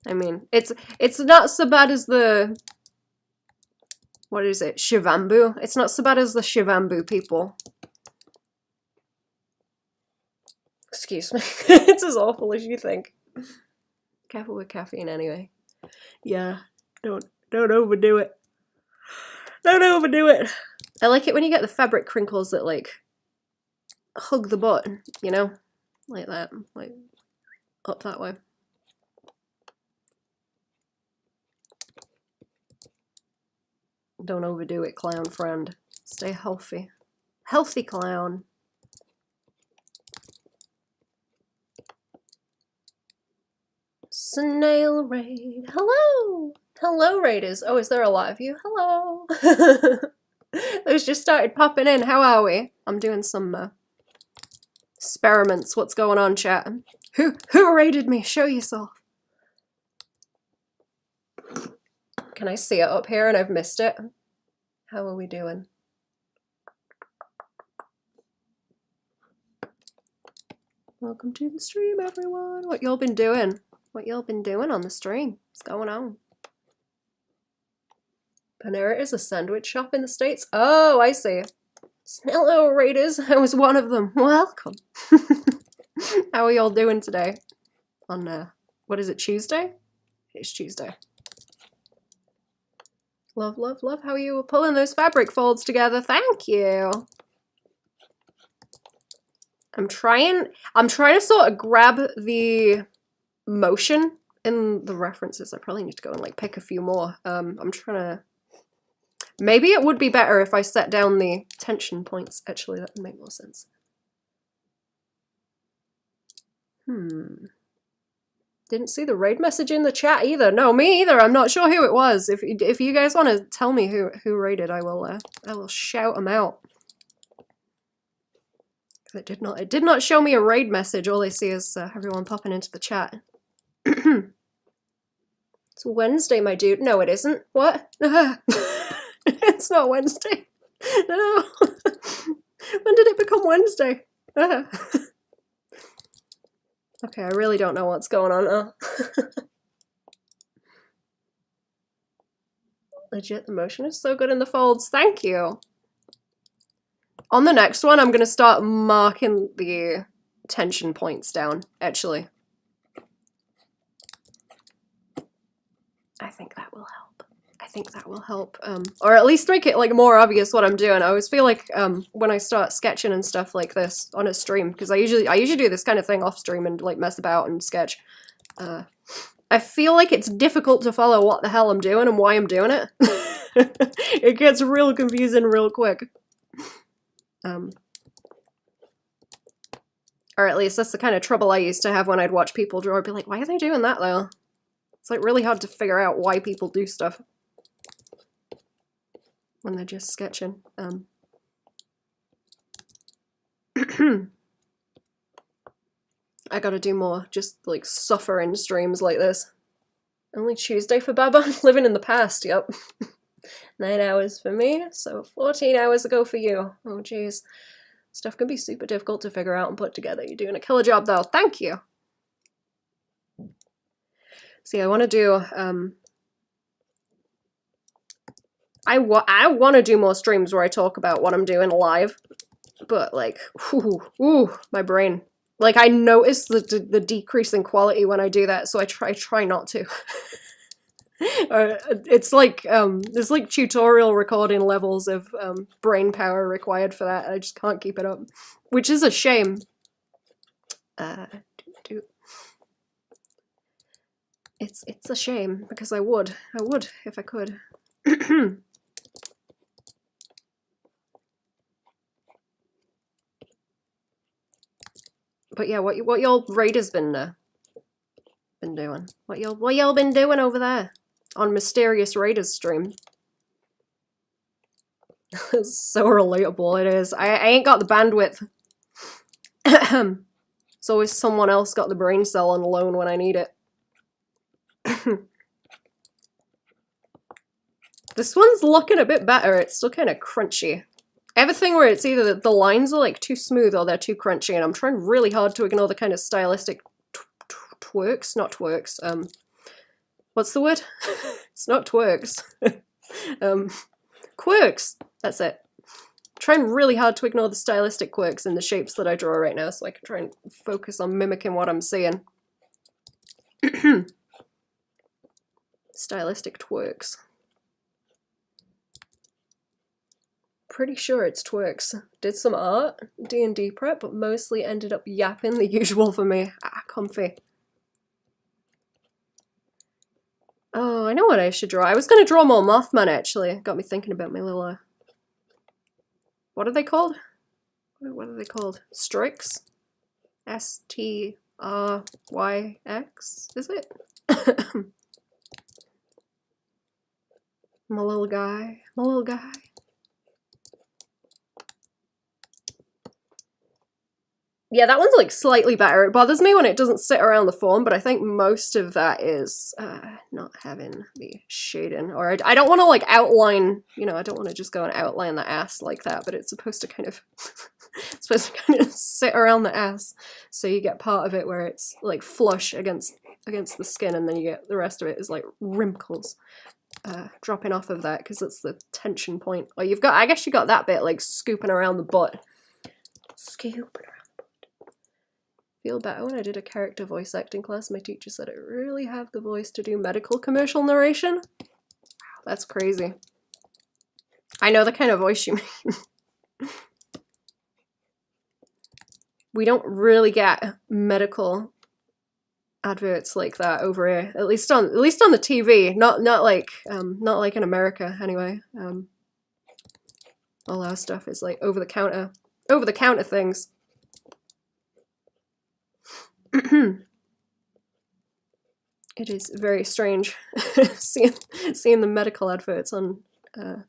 Speaker 1: I mean, it's not so bad as the, what is it, Shivambu? It's not so bad as the Shivambu people. Excuse me. It's as awful as you think. Careful with caffeine anyway. Yeah, don't overdo it. Don't overdo it. I like it when you get the fabric crinkles that like hug the butt, you know? Like that, like up that way. Don't overdo it, clown friend. Stay healthy. Healthy clown. Snail raid. Hello! Hello, raiders. Oh, is there a lot of you? Hello! Those just started popping in. How are we? I'm doing some experiments. What's going on, chat? Who raided me? Show yourself. Can I see it up here and I've missed it? How are we doing? Welcome to the stream, everyone. What y'all been doing? What y'all been doing on the stream? What's going on? Panera is a sandwich shop in the States? Oh, I see. Hello, raiders. I was one of them. Welcome. How are y'all doing today? On, what is it, Tuesday? It's Tuesday. Love, love, love how you were pulling those fabric folds together. Thank you. I'm trying to sort of grab the motion in the references. I probably need to go and like pick a few more. I'm trying to, maybe it would be better if I set down the tension points. Actually, that would make more sense. Didn't see the raid message in the chat either. No, me either. I'm not sure who it was. If you guys want to tell me who raided, I will shout them out. It did not show me a raid message. All I see is everyone popping into the chat. It's Wednesday, my dude. No, it isn't. What? It's not Wednesday. No. When did it become Wednesday? Okay, I really don't know what's going on now. Legit, the motion is so good in the folds. Thank you. On the next one, I'm going to start marking the tension points down, actually. I think that will help. I think that will help. Or at least make it like more obvious what I'm doing. I always feel like when I start sketching and stuff like this on a stream, because I usually do this kind of thing off stream and like mess about and sketch. I feel like it's difficult to follow what the hell I'm doing and why I'm doing it. It gets real confusing real quick. Or at least that's the kind of trouble I used to have when I'd watch people draw. I'd be like, why are they doing that though? It's like really hard to figure out why people do stuff when they're just sketching. I gotta do more just like suffering streams like this. Only Tuesday for Baban? Living in the past, yep. 9 hours for me, so 14 hours ago for you. Oh jeez. Stuff can be super difficult to figure out and put together. You're doing a killer job though. Thank you! See, I want to do, I want to do more streams where I talk about what I'm doing live, but like, ooh, my brain. Like, I notice the decrease in quality when I do that, so I try not to. It's like there's like tutorial recording levels of brain power required for that. I just can't keep it up, which is a shame. It's a shame because I would if I could. But yeah, what y'all raiders been doing? What y'all been doing over there on Mysterious Raiders stream? It's so relatable, it is. I ain't got the bandwidth. It's always someone else got the brain cell on loan when I need it. This one's looking a bit better. It's still kind of crunchy. Everything where it's either the lines are like too smooth or they're too crunchy, and I'm trying really hard to ignore the kind of stylistic twerks, not twerks. What's the word? It's not twerks. Quirks. That's it. I'm trying really hard to ignore the stylistic quirks in the shapes that I draw right now, so I can try and focus on mimicking what I'm seeing. Stylistic twerks. Pretty sure it's twerks. Did some art, D&D prep, but mostly ended up yapping, the usual for me. Ah, comfy. Oh, I know what I should draw. I was going to draw more Mothman, actually. Got me thinking about my little... what are they called? What are they called? Strix? S-T-R-Y-X, is it? My little guy. My little guy. Yeah, that one's like slightly better. It bothers me when it doesn't sit around the form, but I think most of that is not having the shading. Or I don't want to like outline, you know, I don't want to just go and outline the ass like that, but it's supposed to kind of sit around the ass, so you get part of it where it's like flush against the skin, and then you get the rest of it is like wrinkles dropping off of that, because that's the tension point. Or you've got, I guess you got that bit like scooping around the butt. Scooping around. Feel better when I did a character voice acting class. My teacher said I really have the voice to do medical commercial narration. Wow, that's crazy. I know the kind of voice you mean. We don't really get medical adverts like that over here, at least on the TV. Not like in America anyway. All our stuff is like over the counter things. It is very strange seeing the medical adverts on like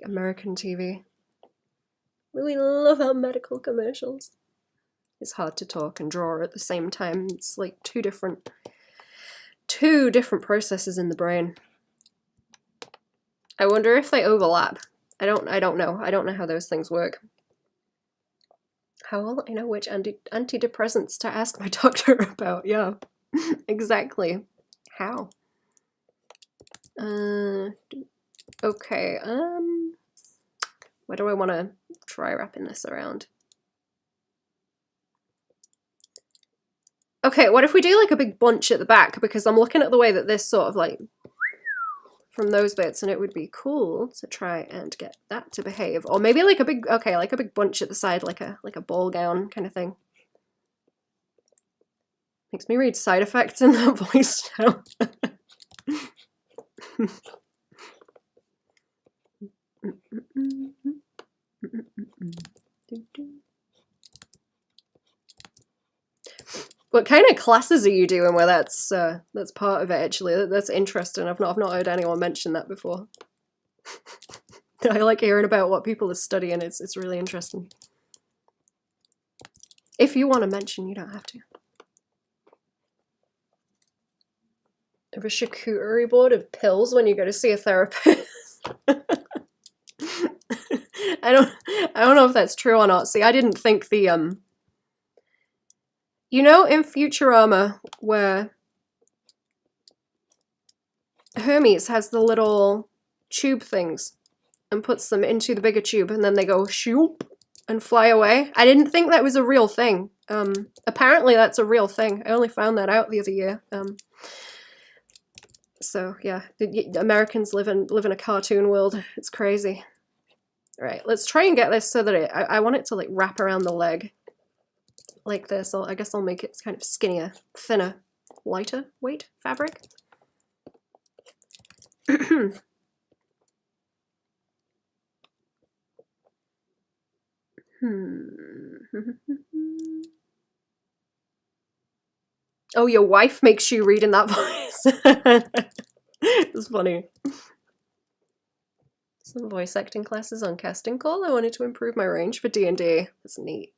Speaker 1: American TV. We love our medical commercials. It's hard to talk and draw at the same time. It's like two different processes in the brain. I wonder if they overlap. I don't know. I don't know how those things work. How will I know which antidepressants to ask my doctor about? Yeah, exactly. How? Okay, where do I want to try wrapping this around? Okay, what if we do like a big bunch at the back? Because I'm looking at the way that this sort of like from those bits, and it would be cool to try and get that to behave. Or maybe like a big, okay, like a big bunch at the side, like a ball gown kind of thing. Makes me read side effects in that voice now. What kind of classes are you doing where that's part of it, actually? That's interesting. I've not heard anyone mention that before. I like hearing about what people are studying. It's really interesting. If you want to mention, you don't have to. Of a charcuterie board of pills when you go to see a therapist. I don't know if that's true or not. See, I didn't think the you know in Futurama where Hermes has the little tube things and puts them into the bigger tube and then they go shoop and fly away. I didn't think that was a real thing. Apparently that's a real thing. I only found that out the other year. So yeah, the Americans live in a cartoon world. It's crazy. All right, let's try and get this so that I want it to like wrap around the leg like this. I guess I'll make it kind of skinnier, thinner, lighter weight fabric. Oh, your wife makes you read in that voice. It's funny. Some voice acting classes on casting call. I wanted to improve my range for D&D. That's neat.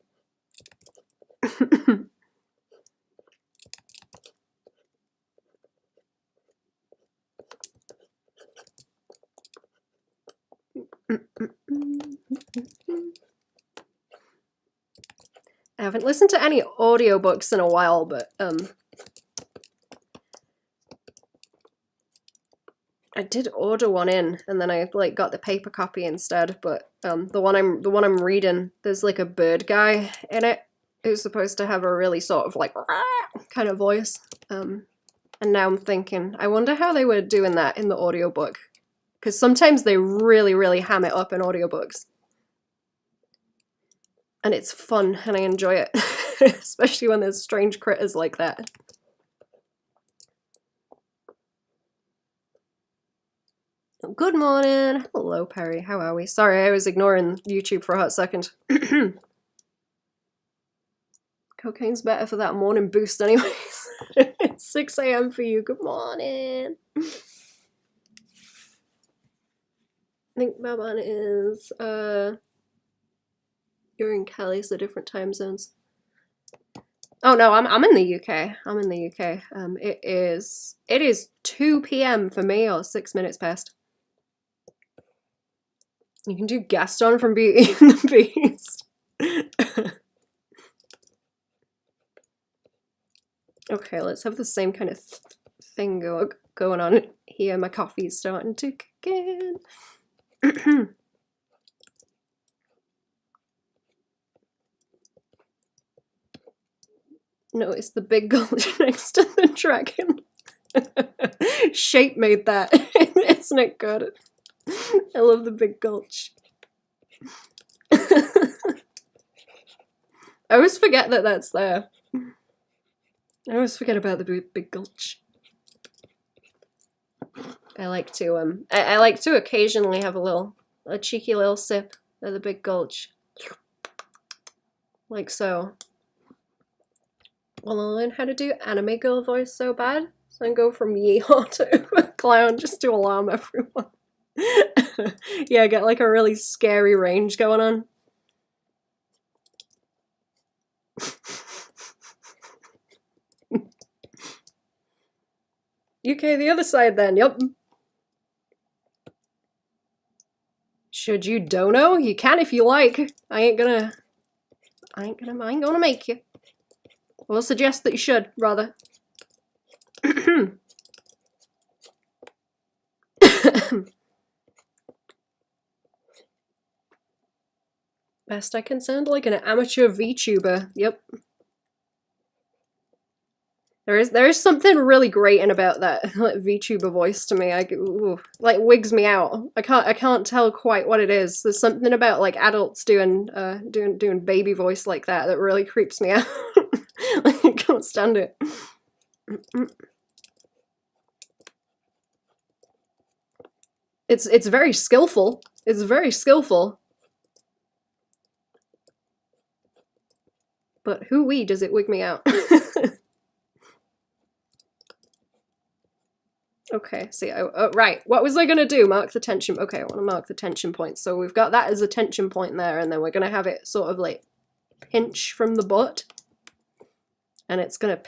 Speaker 1: I haven't listened to any audiobooks in a while, but I did order one in, and then I like got the paper copy instead. But the one I'm reading, there's like a bird guy in it who's supposed to have a really sort of like kind of voice. And now I'm thinking, I wonder how they were doing that in the audiobook, because sometimes they really ham it up in audiobooks. And it's fun, and I enjoy it, especially when there's strange critters like that. Good morning. Hello, Perry. How are we? Sorry, I was ignoring YouTube for a hot second. Cocaine's better for that morning boost anyways. It's 6 AM for you. Good morning. I think Baban is, you're in Cali, so different time zones. Oh no, I'm in the UK. I'm in the UK. It is 2 PM for me, or 6 minutes past. You can do Gaston from Beauty and the Beast. Okay, let's have the same kind of thing going on here. My coffee's starting to kick in. Notice the big gulch next to the dragon. Shape made that. Isn't it good? I love the big gulch. I always forget that that's there. I always forget about the big gulch. I like to I like to occasionally have a cheeky little sip of the big gulch. Like so. Well, I learn how to do anime girl voice so bad, so I can go from yeehaw to a clown just to alarm everyone. Yeah, get like a really scary range going on. UK the other side then, yep. Should you dono? You can if you like. I ain't gonna make you. We'll suggest that you should, rather. Best I can sound like an amateur VTuber. Yep. There is something really grating about that like, VTuber voice to me. Like wigs me out. I can't tell quite what it is. There's something about like adults doing baby voice like that really creeps me out. Like, I can't stand it. It's very skillful. It's very skillful. But hoo-wee does it wig me out. Okay, see, right, what was I gonna do? Mark the tension, okay, I wanna mark the tension point. So we've got that as a tension point there, and then we're gonna have it sort of like pinch from the butt. and it's gonna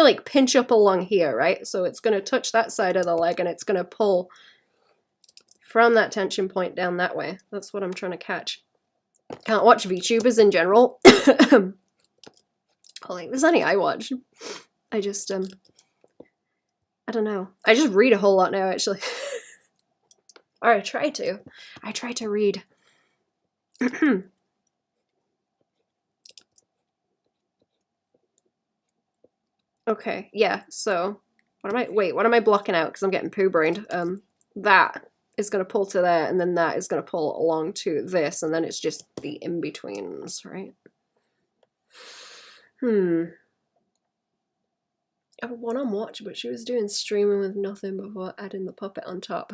Speaker 1: like pinch up along here, right? So it's gonna touch that side of the leg and it's gonna pull from that tension point down that way. That's what I'm trying to catch. Can't watch VTubers in general. I think there's any I watch. I just I don't know. I just read a whole lot now, actually. Or I try to. I try to read. Okay, yeah, so what am I blocking out? Because I'm getting poo-brained. That is going to pull to there, and then that is going to pull along to this, and then it's just the in-betweens, right? I have one on watch, but she was doing streaming with nothing before adding the puppet on top.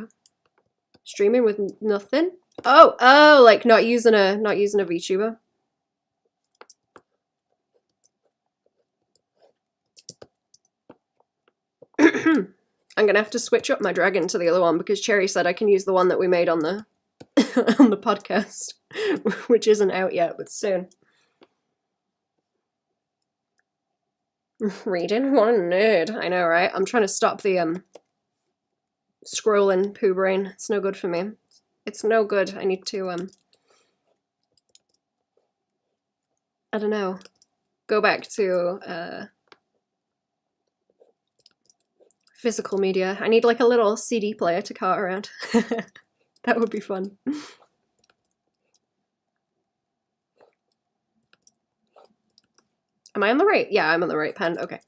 Speaker 1: Streaming with nothing? Oh, like not using a VTuber. I'm gonna have to switch up my dragon to the other one because Cherry said I can use the one that we made on the on the podcast, which isn't out yet, but soon. Reading? What a nerd. I know, right? I'm trying to stop the scrolling poo brain. It's no good for me. It's no good. I need to I don't know. Go back to physical media. I need like a little CD player to cart around. That would be fun. Am I on the right? Yeah, I'm on the right pen. Okay.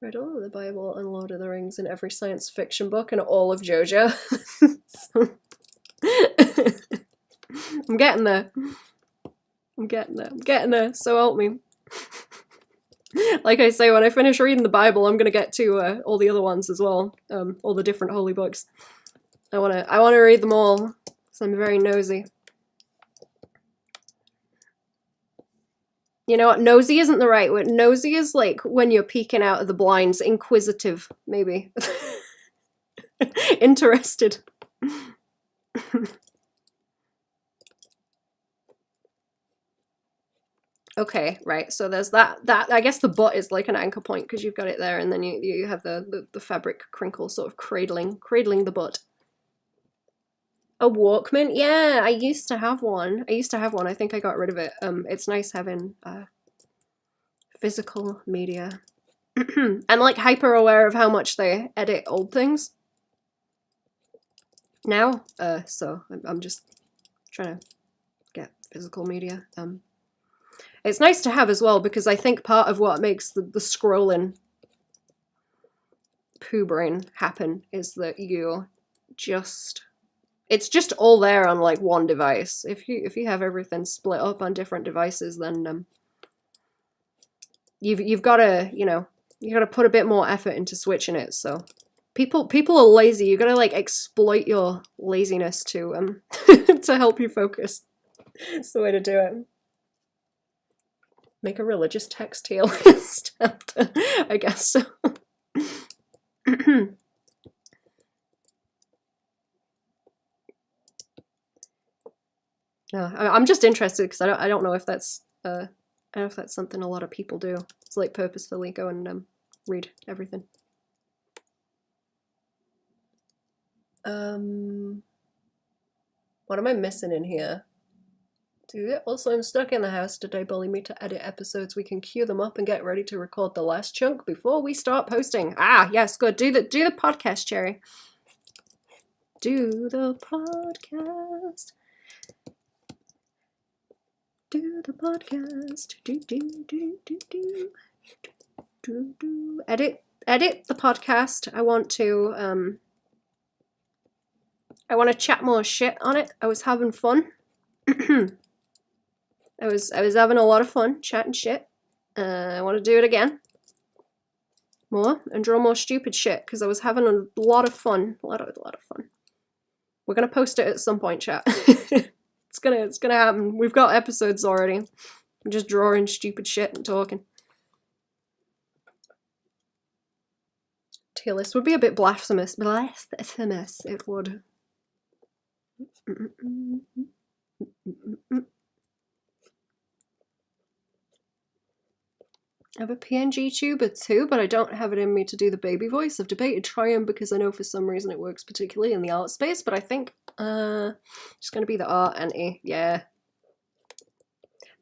Speaker 1: Read all of the Bible and Lord of the Rings and every science fiction book and all of JoJo. I'm getting there. I'm getting there. So help me. Like I say, when I finish reading the Bible, I'm gonna get to all the other ones as well. All the different holy books. I wanna read them all, because I'm very nosy. You know what? Nosy isn't the right word. Nosy is like when you're peeking out of the blinds. Inquisitive, maybe. Interested. Okay, right. So there's that. I guess the butt is like an anchor point because you've got it there, and then you have the fabric crinkle sort of cradling the butt. A Walkman? Yeah, I used to have one. I think I got rid of it. It's nice having physical media. I'm like hyper aware of how much they edit old things now. So I'm just trying to get physical media. It's nice to have as well because I think part of what makes the scrolling poo brain happen is that it's just all there on like one device. If you have everything split up on different devices, then you've got to, you got to put a bit more effort into switching it. So people are lazy. You got to like exploit your laziness to to help you focus. It's the way to do it. Make a religious text here list after, I guess so. No, I'm just interested because I don't know if that's something a lot of people do. It's like purposefully go and read everything. What am I missing in here? Also, I'm stuck in the house. Did they bully me to edit episodes? We can queue them up and get ready to record the last chunk before we start posting. Ah, yes, good. Do the podcast, Cherry. Do the podcast. Do the podcast. Do. Edit the podcast. I want to chat more shit on it. I was having fun. I was having a lot of fun chatting shit. I want to do it again. More and draw more stupid shit because I was having a lot of fun. A lot of fun. We're gonna post it at some point, chat. It's gonna happen. We've got episodes already. I'm just drawing stupid shit and talking. tier list would be a bit blasphemous. Blasphemous, it would. I have a PNG tuber too, but I don't have it in me to do the baby voice. I've debated trying because I know for some reason it works particularly in the art space, but I think it's going to be the art anti. Yeah.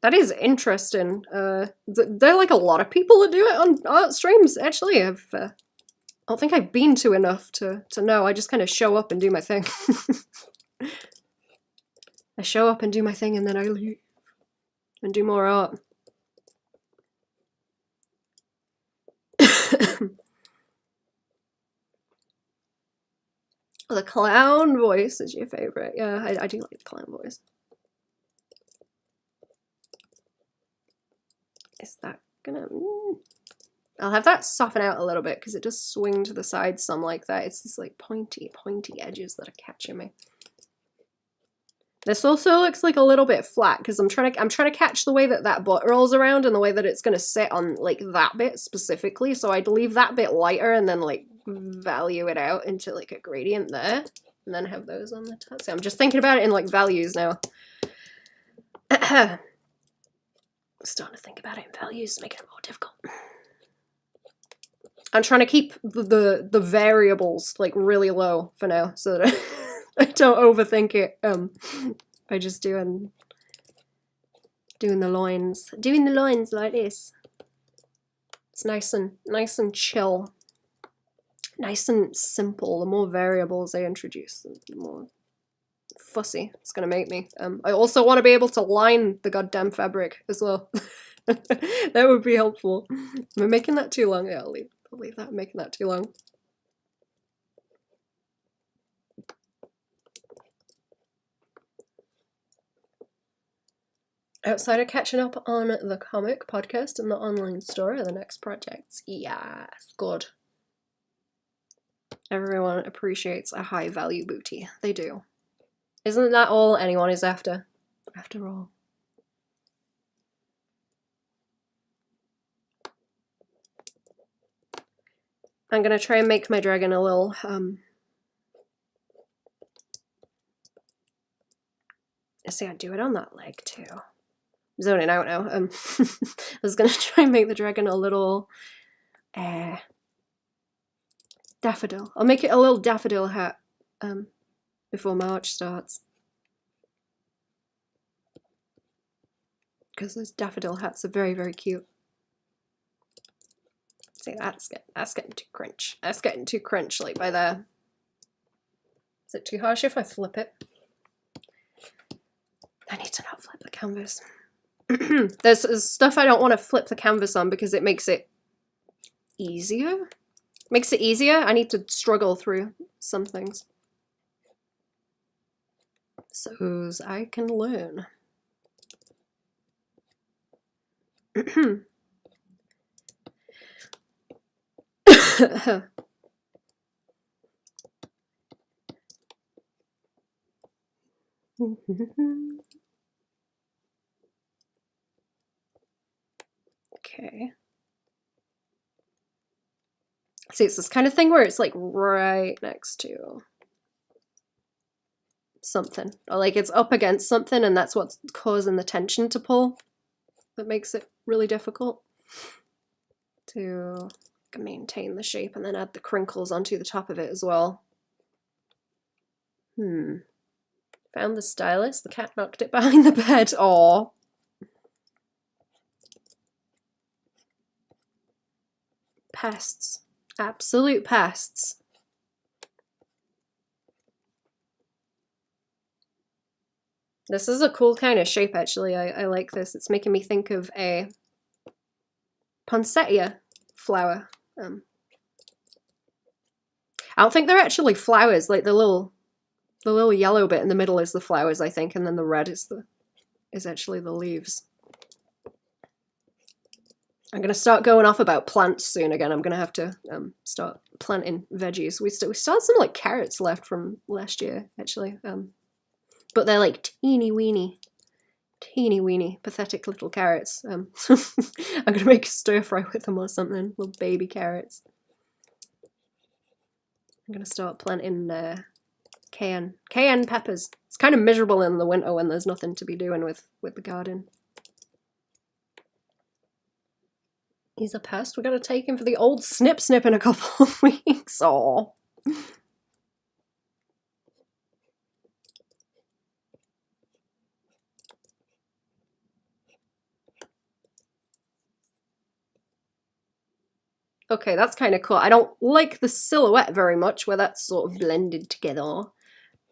Speaker 1: That is interesting. There are like a lot of people that do it on art streams, actually. I don't think I've been to enough to know. I just kind of show up and do my thing. I show up and do my thing and then I leave and do more art. The clown voice is your favorite. Yeah, I do like the clown voice. Is that gonna... I'll have that soften out a little bit because it does swing to the side some like that. It's this like pointy edges that are catching me. This also looks like a little bit flat because I'm trying to catch the way that that butt rolls around and the way that it's gonna sit on like that bit specifically. So I'd leave that bit lighter and then like value it out into like a gradient there, and then have those on the top. So I'm just thinking about it in like values now. Starting to think about it in values, making it more difficult. I'm trying to keep the variables like really low for now, so that I don't overthink it. By just doing the lines like this. It's nice and chill, nice and simple. The more variables I introduce, the more fussy it's gonna make me. I also want to be able to line the goddamn fabric as well. That would be helpful. Am I making that too long? Yeah, I'll leave that. I'm making that too long. Outside of catching up on the comic podcast and the online store are the next projects. Yes, good. Everyone appreciates a high value booty. They do. Isn't that all anyone is after? After all. I'm gonna try and make my dragon a little see, I do it on that leg too. I'm zoning out now. I was gonna try and make the dragon a little daffodil. I'll make it a little daffodil hat before March starts. Because those daffodil hats are very, very cute. See, that's getting too crunch. That's getting too crunch, like by there. Is it too harsh if I flip it? I need to not flip the canvas. There's stuff I don't want to flip the canvas on because it makes it easier. Makes it easier. I need to struggle through some things. So I can learn. Okay. See, it's this kind of thing where it's like right next to something, or like it's up against something, and that's what's causing the tension to pull. That makes it really difficult to maintain the shape and then add the crinkles onto the top of it as well. Found the stylus. The cat knocked it behind the bed. Aww. Pests. Absolute pests. This is a cool kind of shape, actually. I like this. It's making me think of a poinsettia flower. I don't think they're actually flowers. Like the little yellow bit in the middle is the flowers, I think, and then the red is actually the leaves. I'm gonna start going off about plants soon again. I'm gonna have to start planting veggies. We still have some like carrots left from last year, actually. But they're like teeny weeny, pathetic little carrots. I'm gonna make a stir fry with them or something. Little baby carrots. I'm gonna start planting cayenne peppers. It's kind of miserable in the winter when there's nothing to be doing with the garden. He's a pest. We're gonna take him for the old snip in a couple of weeks. Aww. Okay, that's kind of cool. I don't like the silhouette very much where that's sort of blended together.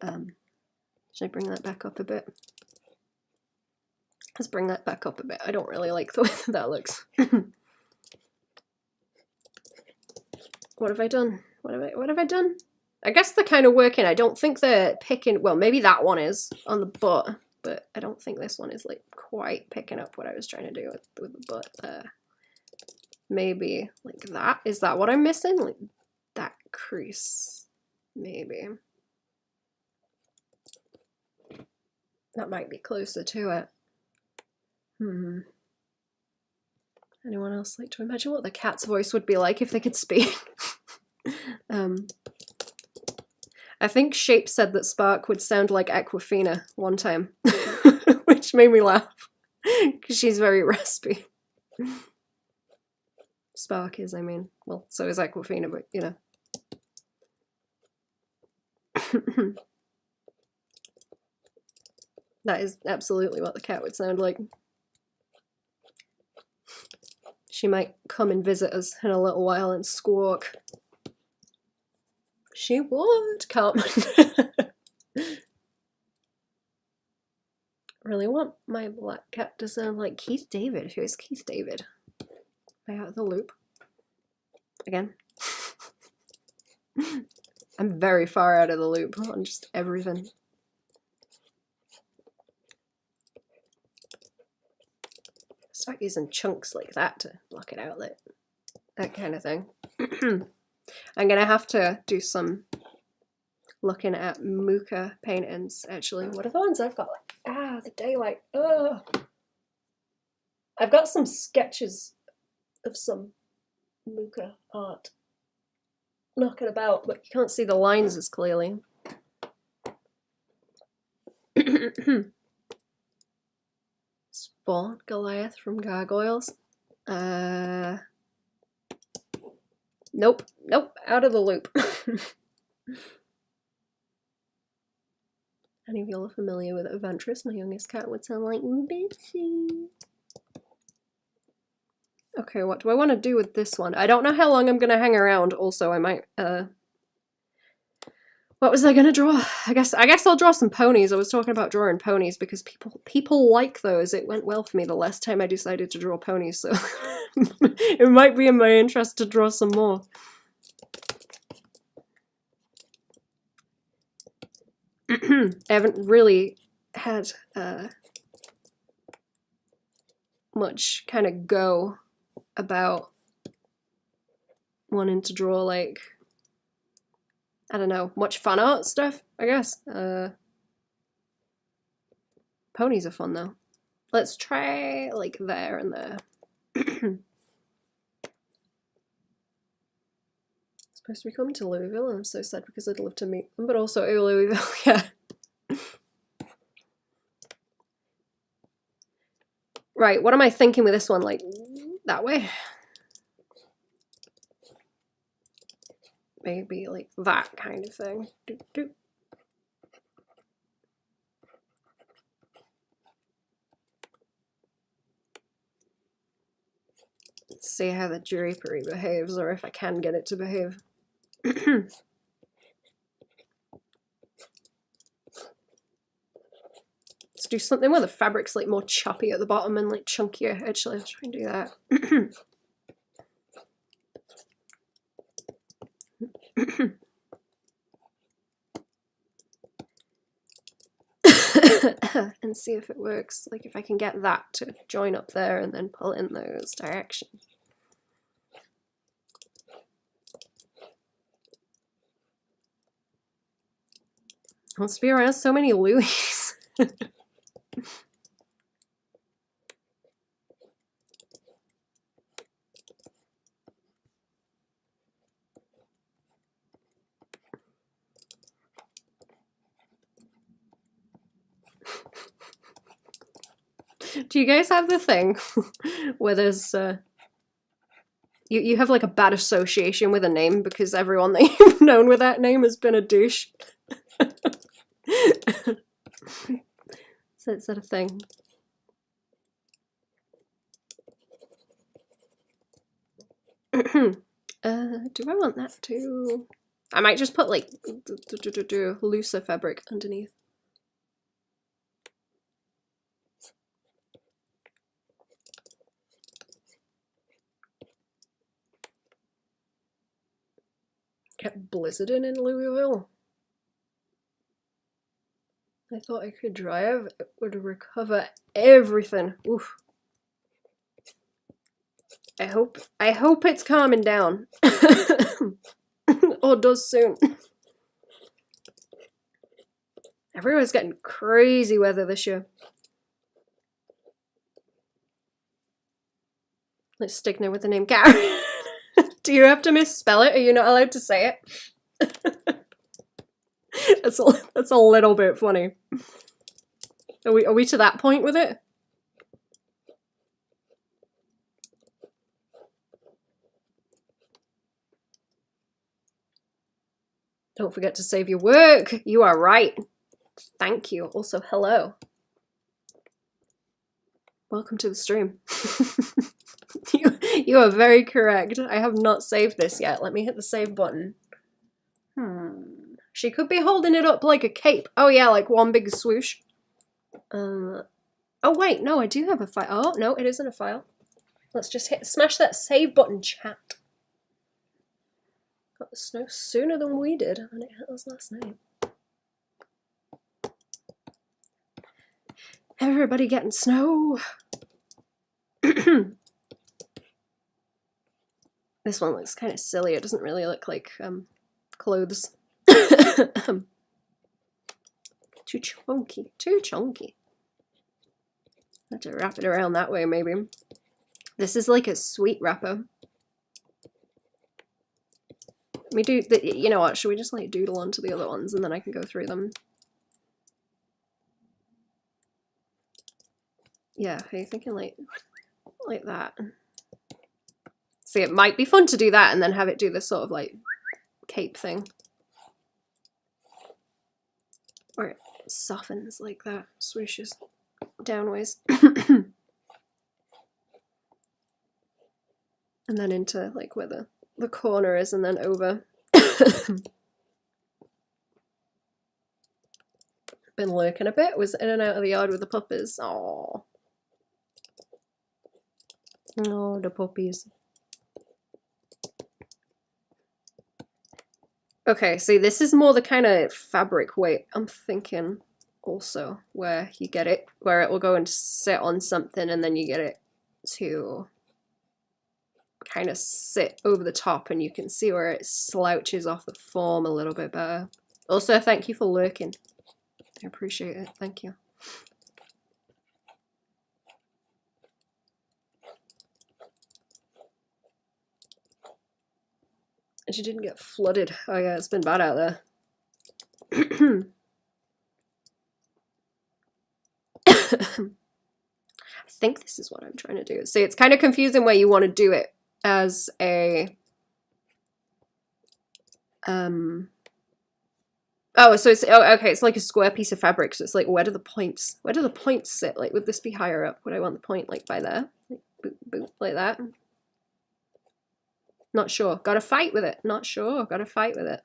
Speaker 1: Should I bring that back up a bit? Let's bring that back up a bit. I don't really like the way that looks. What have I done? What have I done? I guess they're kind of working. I don't think they're picking... Well, maybe that one is on the butt, but I don't think this one is like quite picking up what I was trying to do with the butt there. Maybe like that. Is that what I'm missing? Like that crease. Maybe. That might be closer to it. Anyone else like to imagine what the cat's voice would be like if they could speak? I think Shape said that Spark would sound like Aquafina one time, which made me laugh because she's very raspy. Spark is, I mean, well, so is Aquafina, but you know. That is absolutely what the cat would sound like. She might come and visit us in a little while and squawk. She would come. Really want my black cat to sound like Keith David. Who is Keith David? Am I out of the loop? Again? I'm very far out of the loop on just everything. Start using chunks like that to block it out, like that kind of thing. I'm gonna have to do some looking at Muka paintings, actually. What are the ones I've got? The daylight. Ugh. I've got some sketches of some Muka art knocking about, but you can't see the lines as clearly. Spawn Goliath from Gargoyles. Nope, out of the loop. Any of y'all are familiar with Eventris? My youngest cat would sound like Bitsy. Okay, what do I want to do with this one? I don't know how long I'm gonna hang around. Also, I might, what was I gonna draw? I guess I'll draw some ponies. I was talking about drawing ponies because people like those. It went well for me the last time I decided to draw ponies, so it might be in my interest to draw some more. I haven't really had much kind of go about wanting to draw, like, I don't know, much fan art stuff, I guess. Ponies are fun though. Let's try like there and there. Supposed to be coming to Louisville, and I'm so sad because I'd love to meet them, but also, oh, Louisville, yeah. Right, what am I thinking with this one? Like, that way? Maybe like that kind of thing. Doop, doop. Let's see how the drapery behaves, or if I can get it to behave. Let's do something where the fabric's like more choppy at the bottom and like chunkier. Actually, let's try and do that. And see if it works. Like if I can get that to join up there and then pull in those directions. Wants to be around so many Louis. Do you guys have the thing where there's you have like a bad association with a name because everyone that you've known with that name has been a douche? So it's that a thing? Do I want that too? I might just put like looser fabric underneath. Get blizzarding in Louisville. I thought I could drive. It would recover everything. Oof. I hope it's calming down. Or does soon. Everyone's getting crazy weather this year. Let's stick now with the name Gary. Do you have to misspell it? Are you not allowed to say it? That's a little bit funny. Are we to that point with it? Don't forget to save your work. You are right. Thank you. Also, hello. Welcome to the stream. You are very correct. I have not saved this yet. Let me hit the save button. She could be holding it up like a cape. Oh yeah, like one big swoosh. Oh wait, no, I do have a file. Oh no, it isn't a file. Let's just smash that save button, chat. Got the snow sooner than we did, and it hit us last night. Everybody getting snow. This one looks kind of silly. It doesn't really look like clothes. Too chunky. Too chunky. I have to wrap it around that way, maybe. This is like a sweet wrapper. We do, you know what, should we just like doodle onto the other ones and then I can go through them? Yeah, are you thinking like that? See, it might be fun to do that and then have it do this sort of like cape thing. Or it softens like that, swooshes downwards. And then into like where the corner is and then over. Been lurking a bit, was in and out of the yard with the puppies. Aww. Oh, the puppies. Okay, see, this is more the kind of fabric weight I'm thinking also, where you get it, where it will go and sit on something and then you get it to kind of sit over the top and you can see where it slouches off the form a little bit better. Also, thank you for lurking. I appreciate it. Thank you. And she didn't get flooded. Oh yeah, it's been bad out there. I think this is what I'm trying to do. See, it's kind of confusing where you want to do it as a oh, so it's okay, it's like a square piece of fabric, so it's like where do the points sit? Like, would this be higher up? Would I want the point like by there? Like boop, boop, like that? Not sure. Gotta fight with it. Not sure. Gotta fight with it.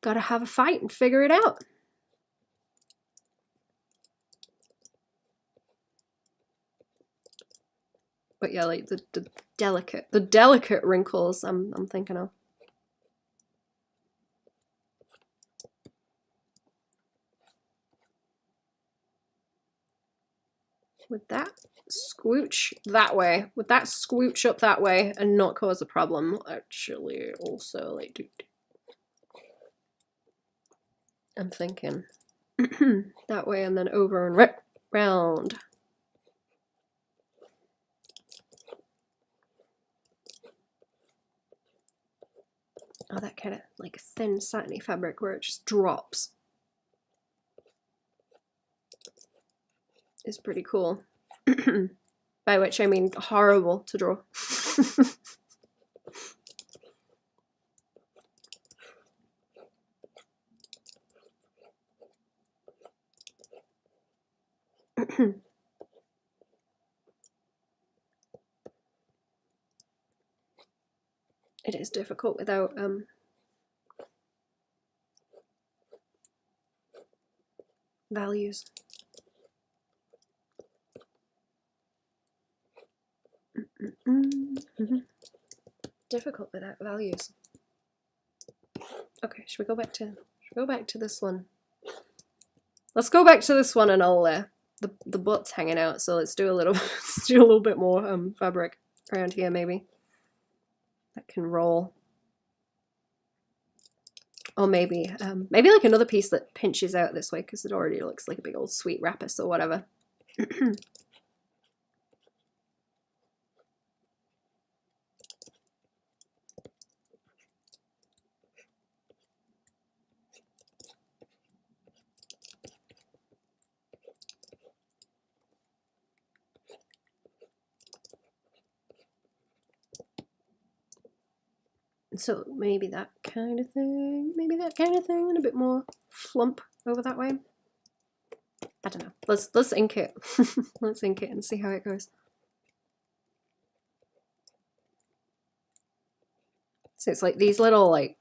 Speaker 1: Gotta have a fight and figure it out. But yeah, like the delicate wrinkles I'm thinking of. Would that squooch that way? Would that squooch up that way and not cause a problem? Actually, also, like, I'm thinking that way and then over and round. Oh, that kind of like thin satiny fabric where it just drops. is pretty cool. By which I mean horrible to draw. It is difficult without values. Difficult without values. Okay, should we go back to this one? Let's go back to this one, and I'll the butt's hanging out, so let's do a little let's do a little bit more fabric around here, maybe. That can roll. Or maybe maybe like another piece that pinches out this way, because it already looks like a big old sweet wrapper, so whatever. So maybe that kind of thing, and a bit more flump over that way. I don't know. Let's ink it. Let's ink it and see how it goes. So it's like these little, like,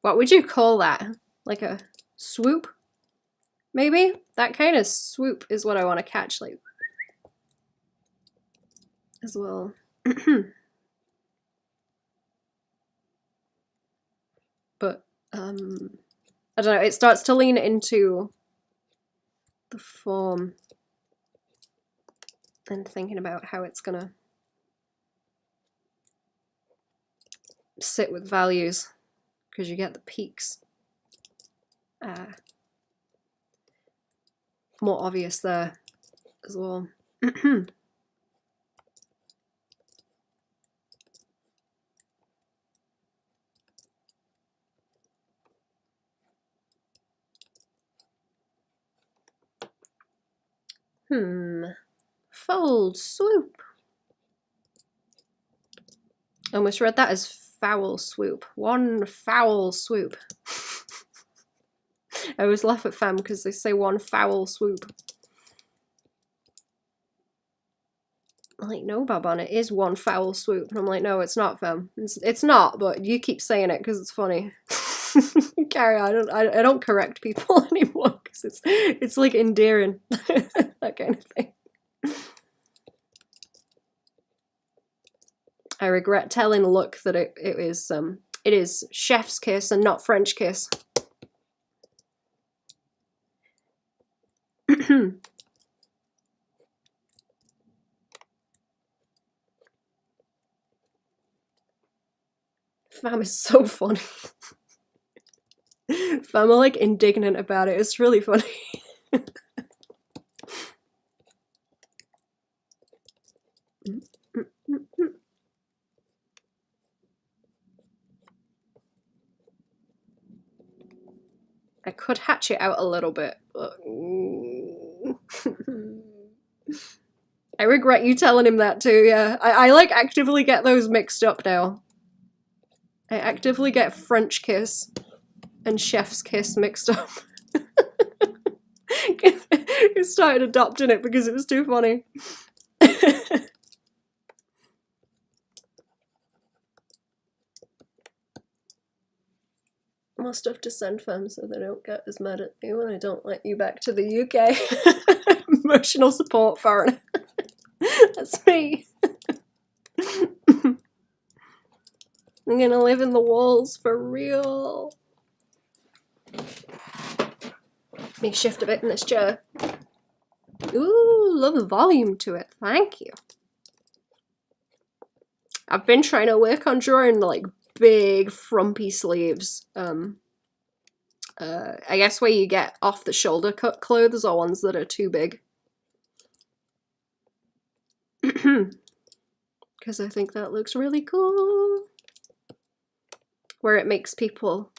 Speaker 1: what would you call that? Like a swoop? Maybe? That kind of swoop is what I want to catch, like, as well. But I don't know, it starts to lean into the form and thinking about how it's gonna sit with values, because you get the peaks more obvious there as well. Fold swoop. I almost read that as foul swoop. One foul swoop. I always laugh at fam because they say one foul swoop. I'm like, no, Baban, it is one foul swoop. And I'm like, no, it's not, fam. It's not, but you keep saying it because it's funny. Carry on. I don't correct people anymore because it's like endearing. That kind of thing. I regret telling Luck that it is chef's kiss and not French kiss. Fam is so funny. Fam are like indignant about it. It's really funny. I could hatch it out a little bit, but I regret you telling him that too, yeah. I like actively get those mixed up now. I actively get French kiss and chef's kiss mixed up. I started adopting it because it was too funny. More stuff to send fam so they don't get as mad at me when I don't let you back to the UK. Emotional support foreigner. That's me. I'm gonna live in the walls for real. Let me shift a bit in this chair. Ooh, love the volume to it. Thank you. I've been trying to work on drawing like big frumpy sleeves. I guess where you get off the shoulder cut clothes are ones that are too big. Because I think that looks really cool. Where it makes people,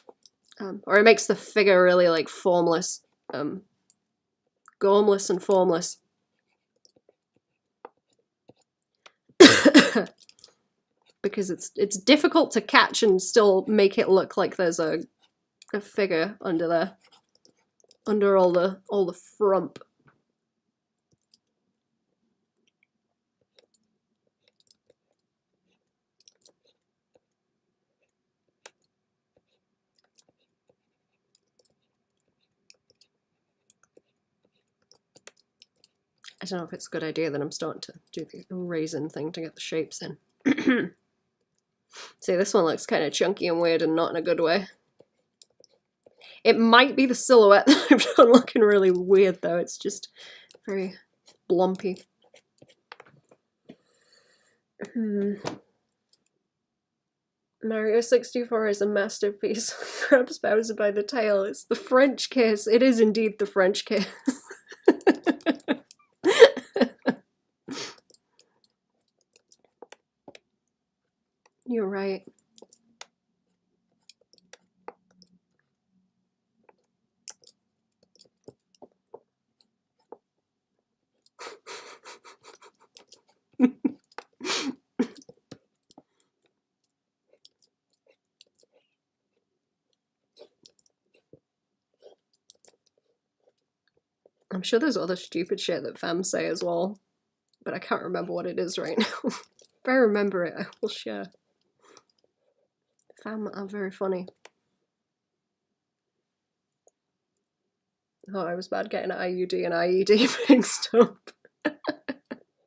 Speaker 1: or it makes the figure really like formless. Gormless and formless. because it's difficult to catch and still make it look like there's a figure under there, under all the frump. I don't know if it's a good idea that I'm starting to do the raisin thing to get the shapes in. See, this one looks kind of chunky and weird and not in a good way. It might be the silhouette that I've done looking really weird though, it's just very blumpy. Mario 64 is a masterpiece. Grabs Bowser by the tail. It's the French kiss. It is indeed the French kiss. You're right. I'm sure there's other stupid shit that fams say as well, but I can't remember what it is right now. If I remember it, I will share. Fam are very funny. Oh, I was bad getting IUD and IED mixed up.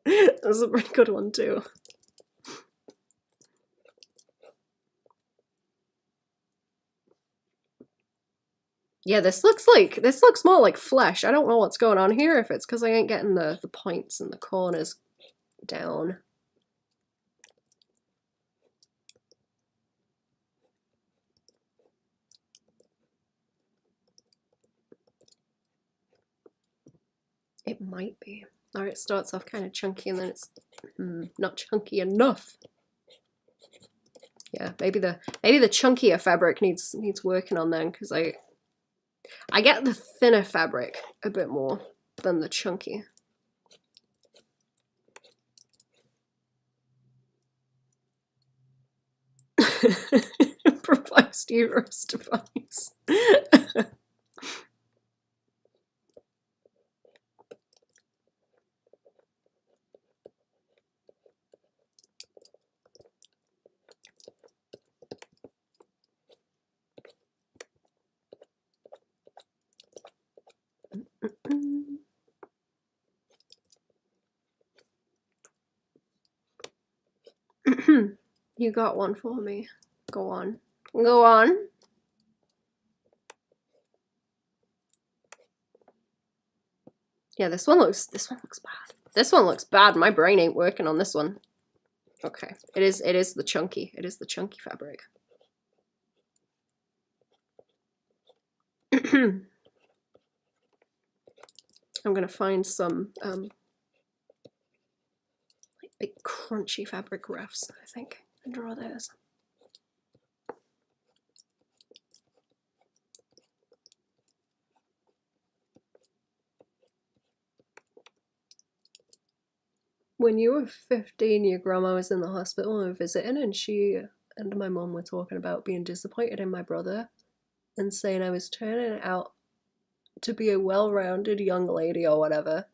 Speaker 1: That's a pretty good one too. Yeah, this looks more like flesh. I don't know what's going on here, if it's because I ain't getting the points and the corners down. It might be. Or it starts off kind of chunky and then it's not chunky enough. Yeah, maybe the chunkier fabric needs working on then, because I get the thinner fabric a bit more than the chunky. Proposed uterus device. You got one for me. Go on. Go on. Yeah, this one looks bad. This one looks bad. My brain ain't working on this one. Okay. It is the chunky. It is the chunky fabric. I'm gonna find some like big crunchy fabric roughs, I think, and draw those. When you were 15, your grandma was in the hospital and visiting, and she and my mum were talking about being disappointed in my brother and saying I was turning out to be a well-rounded young lady or whatever.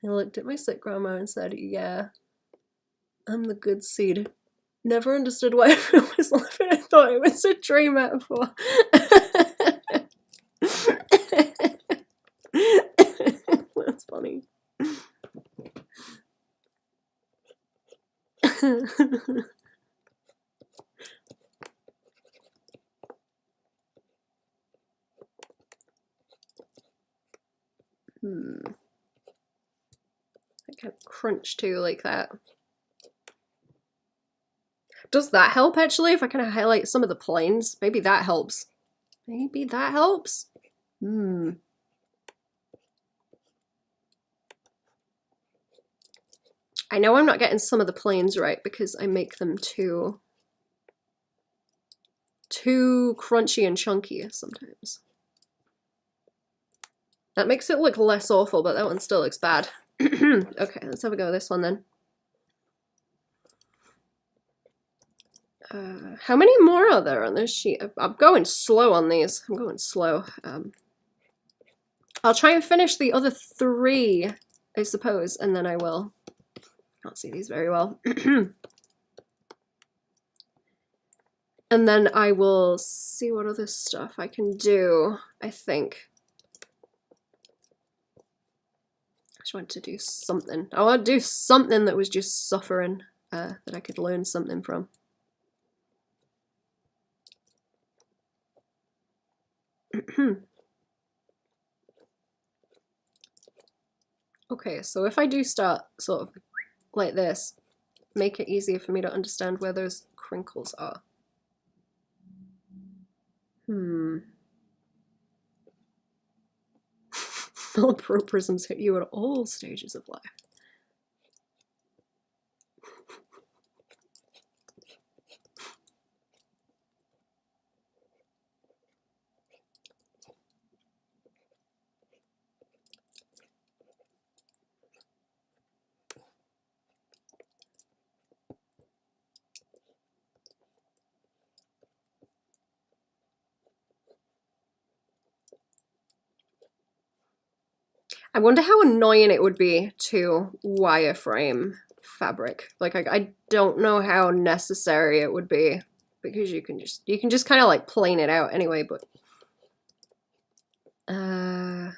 Speaker 1: I looked at my sick grandma and said, yeah, I'm the good seed. Never understood why everyone was laughing. I thought it was a dream metaphor. That's funny. I kind of crunch too, like that. Does that help actually? If I kind of highlight some of the planes, maybe that helps. Maybe that helps. I know I'm not getting some of the planes right because I make them too crunchy and chunky sometimes. That makes it look less awful, but that one still looks bad. Okay, let's have a go with this one then. How many more are there on this sheet? I'm going slow on these. I'm going slow. I'll try and finish the other 3, I suppose, and then I will. Can't see these very well. And then I will see what other stuff I can do, I think. I just want to do something. I want to do something that was just suffering, that I could learn something from. Okay, so if I do start sort of like this, make it easier for me to understand where those crinkles are. Malapropisms hit you at all stages of life. I wonder how annoying it would be to wireframe fabric. Like, I don't know how necessary it would be, because you can just kind of like plane it out anyway, but or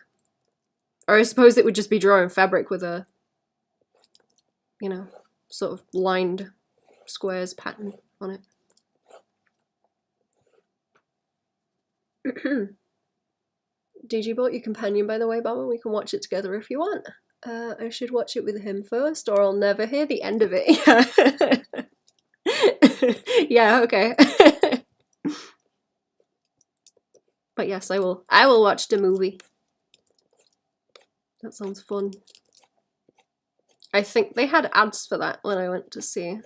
Speaker 1: I suppose it would just be drawing fabric with a, you know, sort of lined squares pattern on it. DG bought your companion, by the way, Baban. We can watch it together if you want. I should watch it with him first, or I'll never hear the end of it. Yeah, okay. But yes, I will watch the movie. That sounds fun. I think they had ads for that when I went to see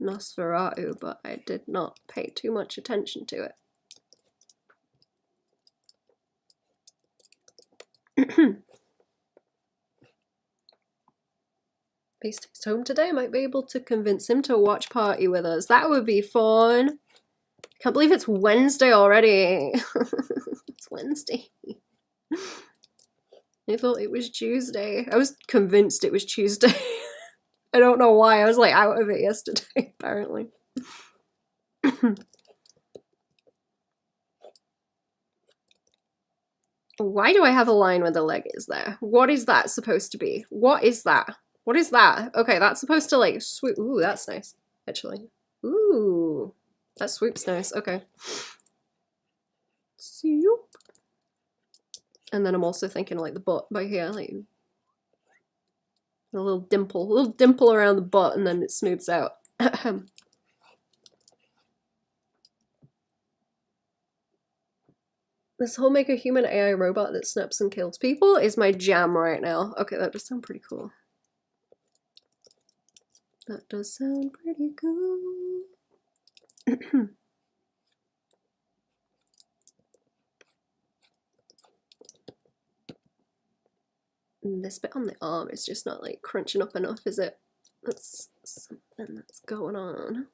Speaker 1: Nosferatu, but I did not pay too much attention to it. Beast is home today. I might be able to convince him to watch party with us. That would be fun. Can't believe it's Wednesday already. It's Wednesday. I thought it was Tuesday. I was convinced it was Tuesday. I don't know why. I was like out of it yesterday, apparently. Why do I have a line where the leg is there? What is that supposed to be? What is that? What is that? Okay, that's supposed to like swoop. Ooh, that's nice, actually. Ooh, that swoop's nice. Okay. Swoop. And then I'm also thinking like the butt by here, like a little dimple around the butt, and then it smooths out. This whole make a human AI robot that snaps and kills people is my jam right now. Okay, that does sound pretty cool. That does sound pretty cool. This bit on the arm is just not like crunching up enough, is it? That's something that's going on.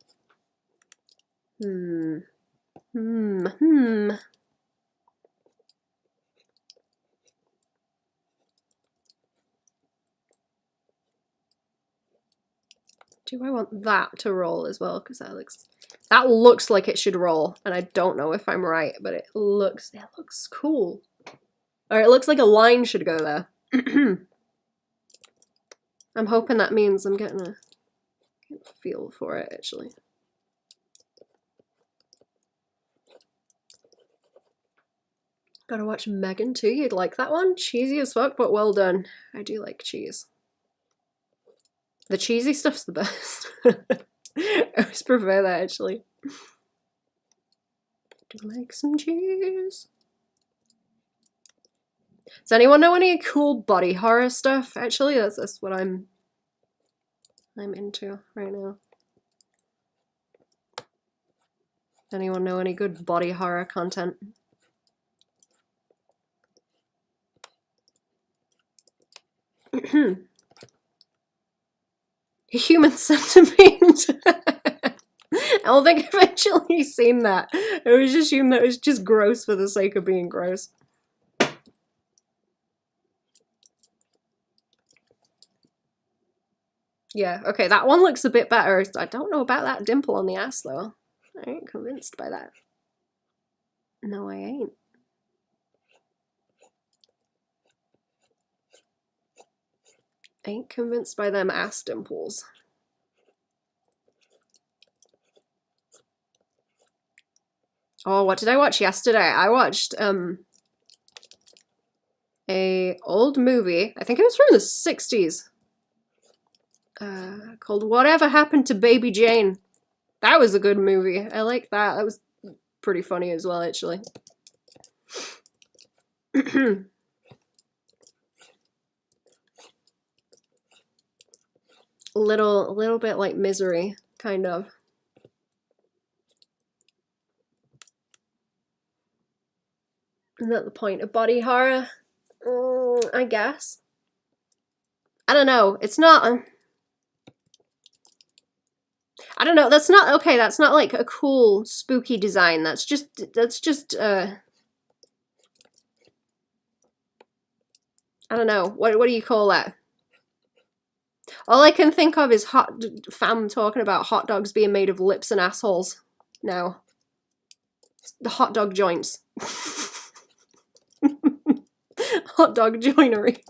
Speaker 1: Do I want that to roll as well? Because that looks like it should roll, and I don't know if I'm right, but it looks cool. Or it looks like a line should go there. I'm hoping that means I'm getting a feel for it, actually. Gotta watch Megan too. You'd like that one? Cheesy as fuck, but well done. I do like cheese. The cheesy stuff's the best. I always prefer that, actually. Do like some cheese. Does anyone know any cool body horror stuff? Actually, that's what I'm into right now. Anyone know any good body horror content? Human centipede. don't think I've actually seen that. I always assumed that it was just gross for the sake of being gross. Yeah, okay, that one looks a bit better. I don't know about that dimple on the ass, though. I ain't convinced by that. No, I ain't. I ain't convinced by them ass dimples. Oh, what did I watch yesterday? I watched, a old movie. I think it was from the 60s. Called Whatever Happened to Baby Jane. That was a good movie. I like that. That was pretty funny as well, actually. little bit like Misery, kind of. Isn't that the point of body horror? I guess. I don't know. It's not. I don't know. That's not okay. That's not like a cool, spooky design. That's just. I don't know. What do you call that? All I can think of is fam talking about hot dogs being made of lips and assholes. Now, the hot dog joints. Hot dog joinery.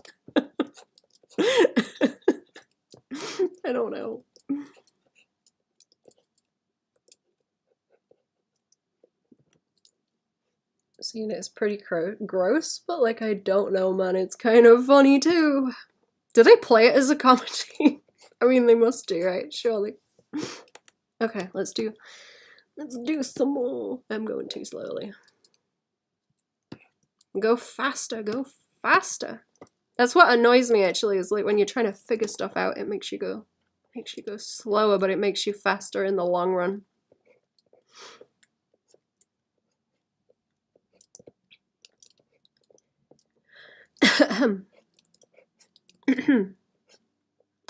Speaker 1: I don't know. Seeing it is pretty gross, but like, I don't know, man. It's kind of funny too. Do they play it as a comedy? I mean, they must do, right? Surely. Okay, let's do some more. I'm going too slowly. Go faster, go faster. That's what annoys me, actually, is like when you're trying to figure stuff out, it makes you go slower, but it makes you faster in the long run.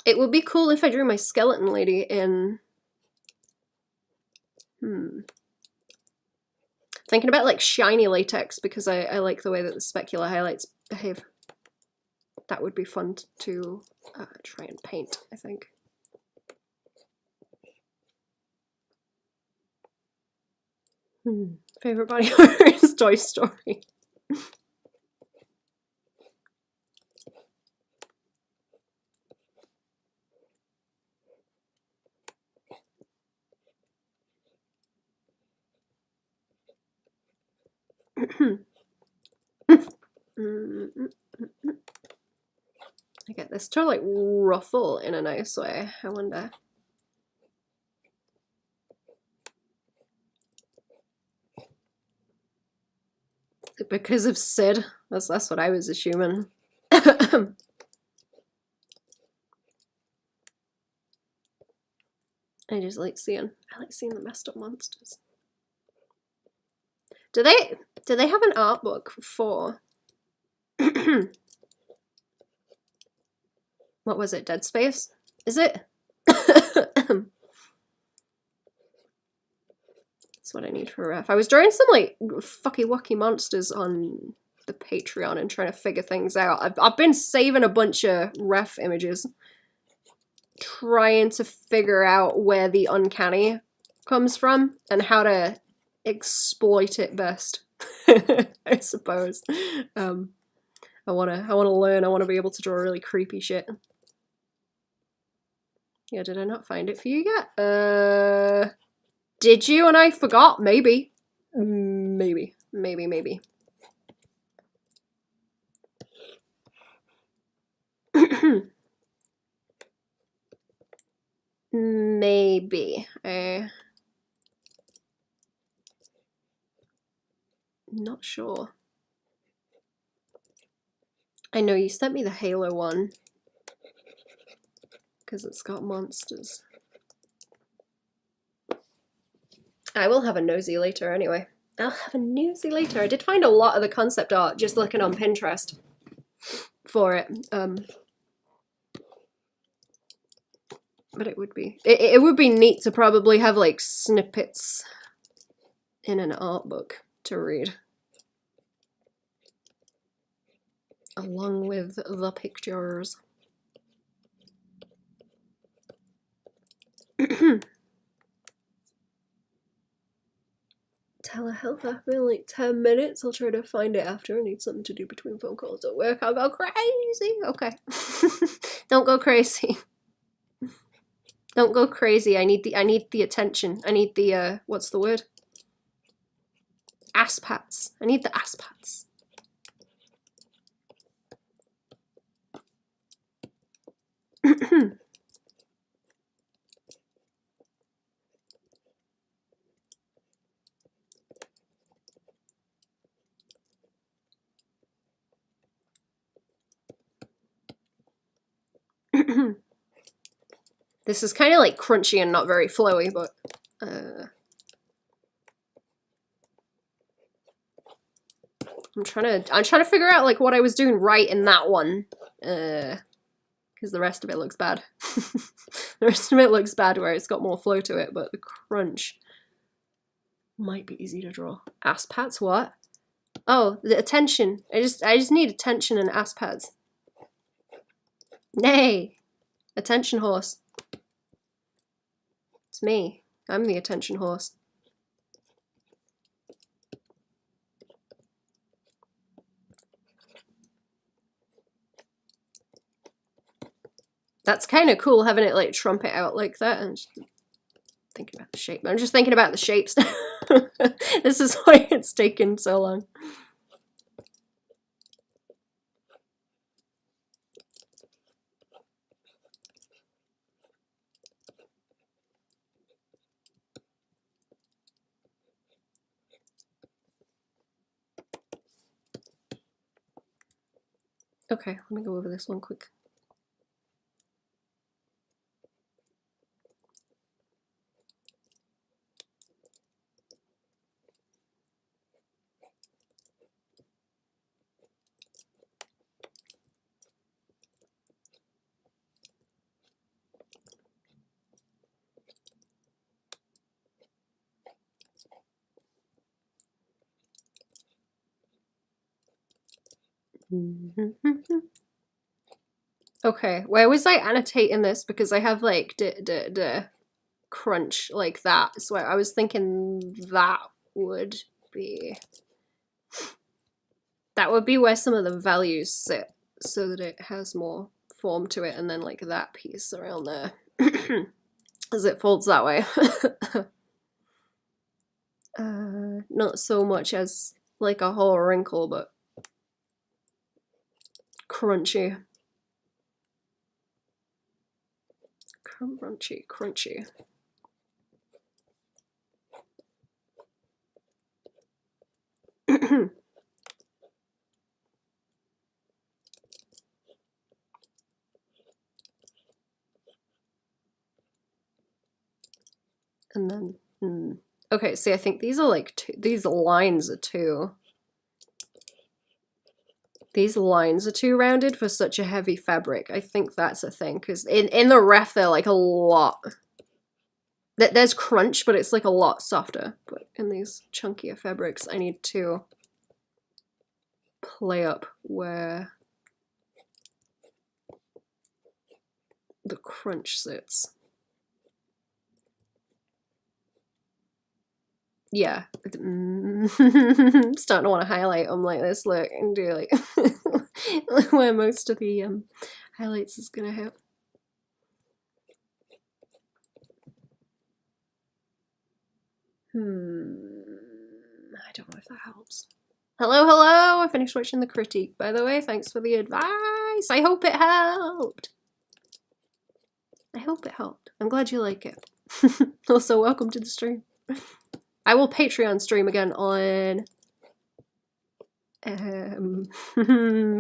Speaker 1: It would be cool if I drew my skeleton lady in... Thinking about like shiny latex because I like the way that the specular highlights behave. That would be fun to try and paint, I think. Favorite body horror is Toy Story. I get this to like ruffle in a nice way, I wonder. Is it because of Sid? That's what I was assuming. I just like seeing the messed up monsters. Do they have an art book for what was it, Dead Space? Is it? That's what I need for a ref. I was drawing some like fucky wucky monsters on the Patreon and trying to figure things out. I've been saving a bunch of ref images, trying to figure out where the uncanny comes from and how to exploit it best. I suppose. I wanna learn. I wanna be able to draw really creepy shit. Yeah, did I not find it for you yet? Did you and I forgot? Maybe. Maybe. Maybe. Maybe. Not sure. I know you sent me the Halo one because it's got monsters. I will have a nosy later anyway. I'll have a nosy later. I did find a lot of the concept art just looking on Pinterest for it. But it would be neat to probably have like snippets in an art book to read along with the pictures. Telehealth app in like 10 minutes. I'll try to find it after. I need something to do between phone calls at work. I'll go crazy. Okay. Don't go crazy. Don't go crazy. I need the attention. I need the what's the word? Ass pats. I need the ass pats. This is kind of like crunchy and not very flowy, but I'm trying to figure out like what I was doing right in that one, because the rest of it looks bad. The rest of it looks bad where it's got more flow to it, but the crunch might be easy to draw. Ass pads, what? Oh, the attention. I just need attention and ass pads. Nay, attention horse. It's me. I'm the attention horse. That's kind of cool having it like trumpet out like that and just thinking about the shape. I'm just thinking about the shapes. This is why it's taken so long. Okay, let me go over this one quick. Okay, where was I annotating this? Because I have like crunch like that. So I was thinking that would be where some of the values sit, so that it has more form to it, and then like that piece around there as it folds that way. Not so much as like a whole wrinkle, but crunchy. Crunchy, crunchy. And then, okay, see, I think these are like two, these lines are too. These lines are too rounded for such a heavy fabric. I think that's a thing, because in the ref they're like a lot. There's crunch, but it's like a lot softer. But in these chunkier fabrics, I need to play up where the crunch sits. Yeah. I'm starting to want to highlight them like this, look, and do like where most of the highlights is gonna have. I don't know if that helps. Hello, hello! I finished watching the critique, by the way. Thanks for the advice. I hope it helped. I hope it helped. I'm glad you like it. Also, welcome to the stream. I will Patreon stream again on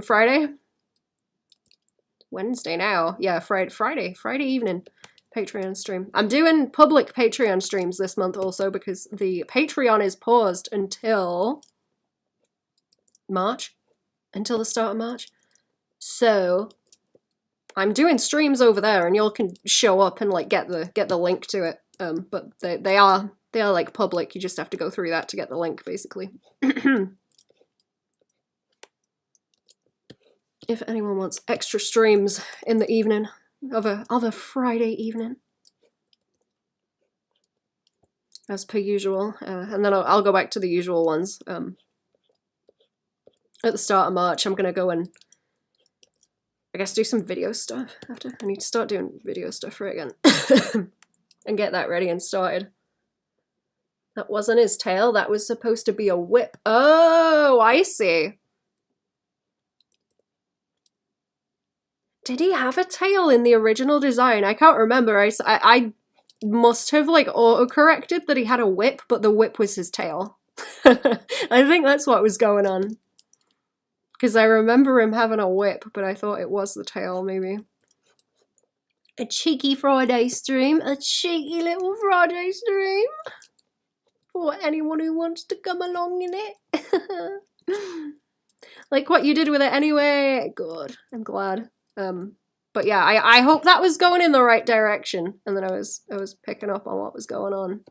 Speaker 1: Friday? Wednesday now. Yeah, Friday evening Patreon stream. I'm doing public Patreon streams this month also because the Patreon is paused until March. Until the start of March. So I'm doing streams over there, and y'all can show up and like get the link to it. But they are like public. You just have to go through that to get the link, basically. If anyone wants extra streams in the evening of a Friday evening, as per usual, and then I'll go back to the usual ones. At the start of March, I'm gonna go and I guess do some video stuff after. I need to start doing video stuff for it again. And get that ready and started. That wasn't his tail, that was supposed to be a whip. Oh, I see. Did he have a tail in the original design? I can't remember. I must have like auto-corrected that he had a whip, but the whip was his tail. I think that's what was going on. Because I remember him having a whip, but I thought it was the tail, maybe. A cheeky Friday stream. A cheeky little Friday stream. For anyone who wants to come along in it. Like what you did with it anyway. Good. I'm glad. But yeah, I hope that was going in the right direction. And then I was picking up on what was going on.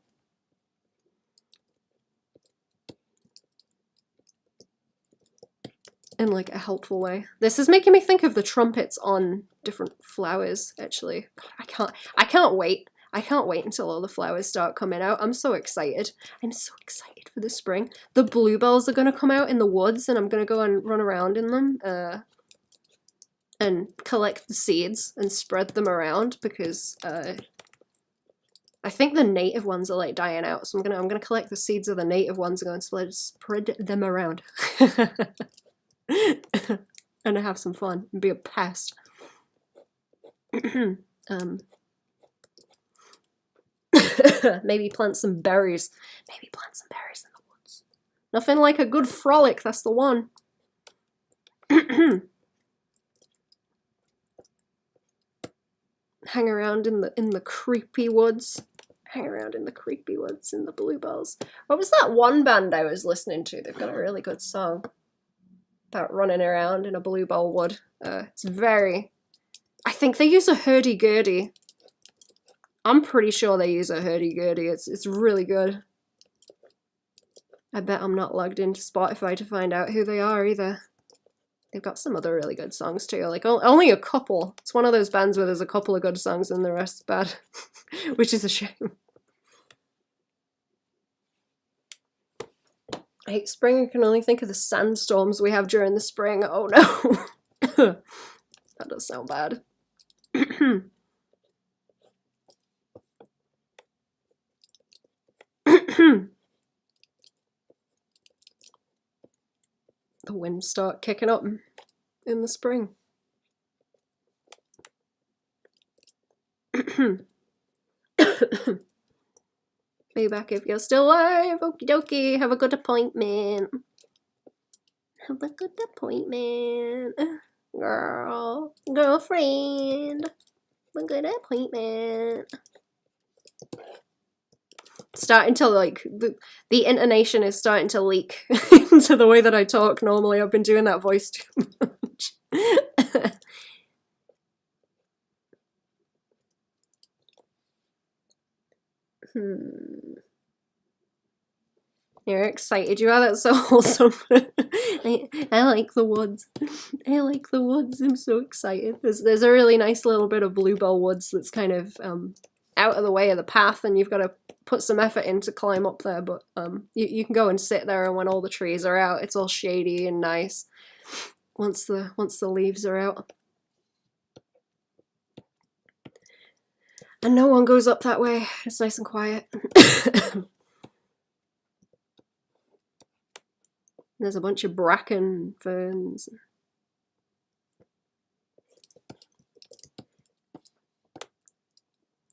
Speaker 1: In like a helpful way. This is making me think of the trumpets on different flowers, actually. God, I can't wait. I can't wait until all the flowers start coming out. I'm so excited. I'm so excited for the spring. The bluebells are gonna come out in the woods and I'm gonna go and run around in them and collect the seeds and spread them around because I think the native ones are like dying out, so I'm gonna collect the seeds of the native ones and go and spread them around. And have some fun and be a pest. Maybe plant some berries. Maybe plant some berries in the woods. Nothing like a good frolic, that's the one. Hang around in the creepy woods. Hang around in the creepy woods in the bluebells. What was that one band I was listening to? They've got a really good song about running around in a bluebell wood. It's very... I think they use a hurdy-gurdy. I'm pretty sure they use a hurdy-gurdy. It's really good. I bet I'm not logged into Spotify to find out who they are either. They've got some other really good songs too. Like only a couple. It's one of those bands where there's a couple of good songs and the rest bad. Which is a shame. I hate spring. I can only think of the sandstorms we have during the spring. Oh no. That does sound bad. The winds start kicking up in the spring. Be back if you're still alive. Okie dokie. Have a good appointment. Have a good appointment. Girlfriend. Have a good appointment. Starting to like the intonation is starting to leak into the way that I talk normally. I've been doing that voice too much. You're excited, you are. That's so wholesome. I like the woods. I like the woods. I'm so excited. There's a really nice little bit of bluebell woods that's kind of out of the way of the path, and you've got to put some effort in to climb up there, but you can go and sit there, and when all the trees are out, it's all shady and nice once the leaves are out. And no one goes up that way. It's nice and quiet. There's a bunch of bracken ferns.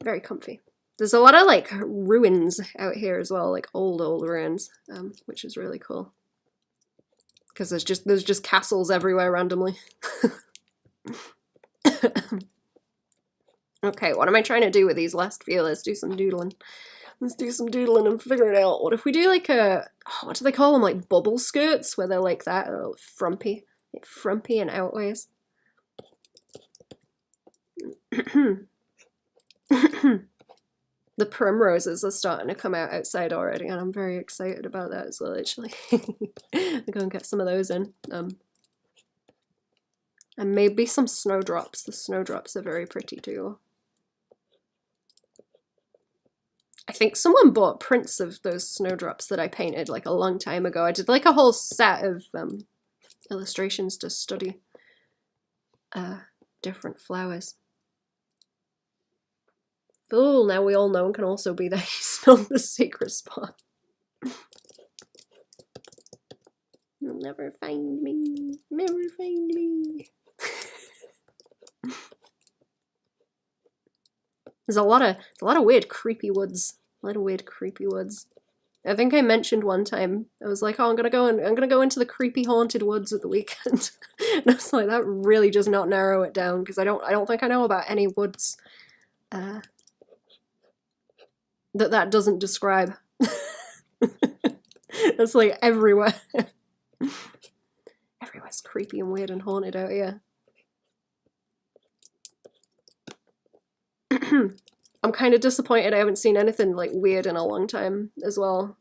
Speaker 1: Very comfy. There's a lot of like ruins out here as well, like old ruins, which is really cool. Because there's just castles everywhere randomly. Okay, what am I trying to do with these last few? Let's do some doodling. Let's do some doodling and figure it out. What if we do like a, what do they call them? Like bubble skirts, where they're like that, or frumpy. Like frumpy and outways. The primroses are starting to come out outside already, and I'm very excited about that as well, actually. I'll go and get some of those in. And maybe some snowdrops. The snowdrops are very pretty too. I think someone bought prints of those snowdrops that I painted like a long time ago. I did like a whole set of illustrations to study different flowers. Fool, now we all know and can also be there. You smelled the secret spot. You'll never find me. Never find me. There's a lot of weird creepy woods. A lot of weird creepy woods. I think I mentioned one time, I was like, oh, I'm gonna go into the creepy haunted woods at the weekend. And I was like, that really does not narrow it down, because I don't think I know about any woods that doesn't describe. It's like everywhere. Everywhere's creepy and weird and haunted out here. I'm kind of disappointed I haven't seen anything like weird in a long time as well.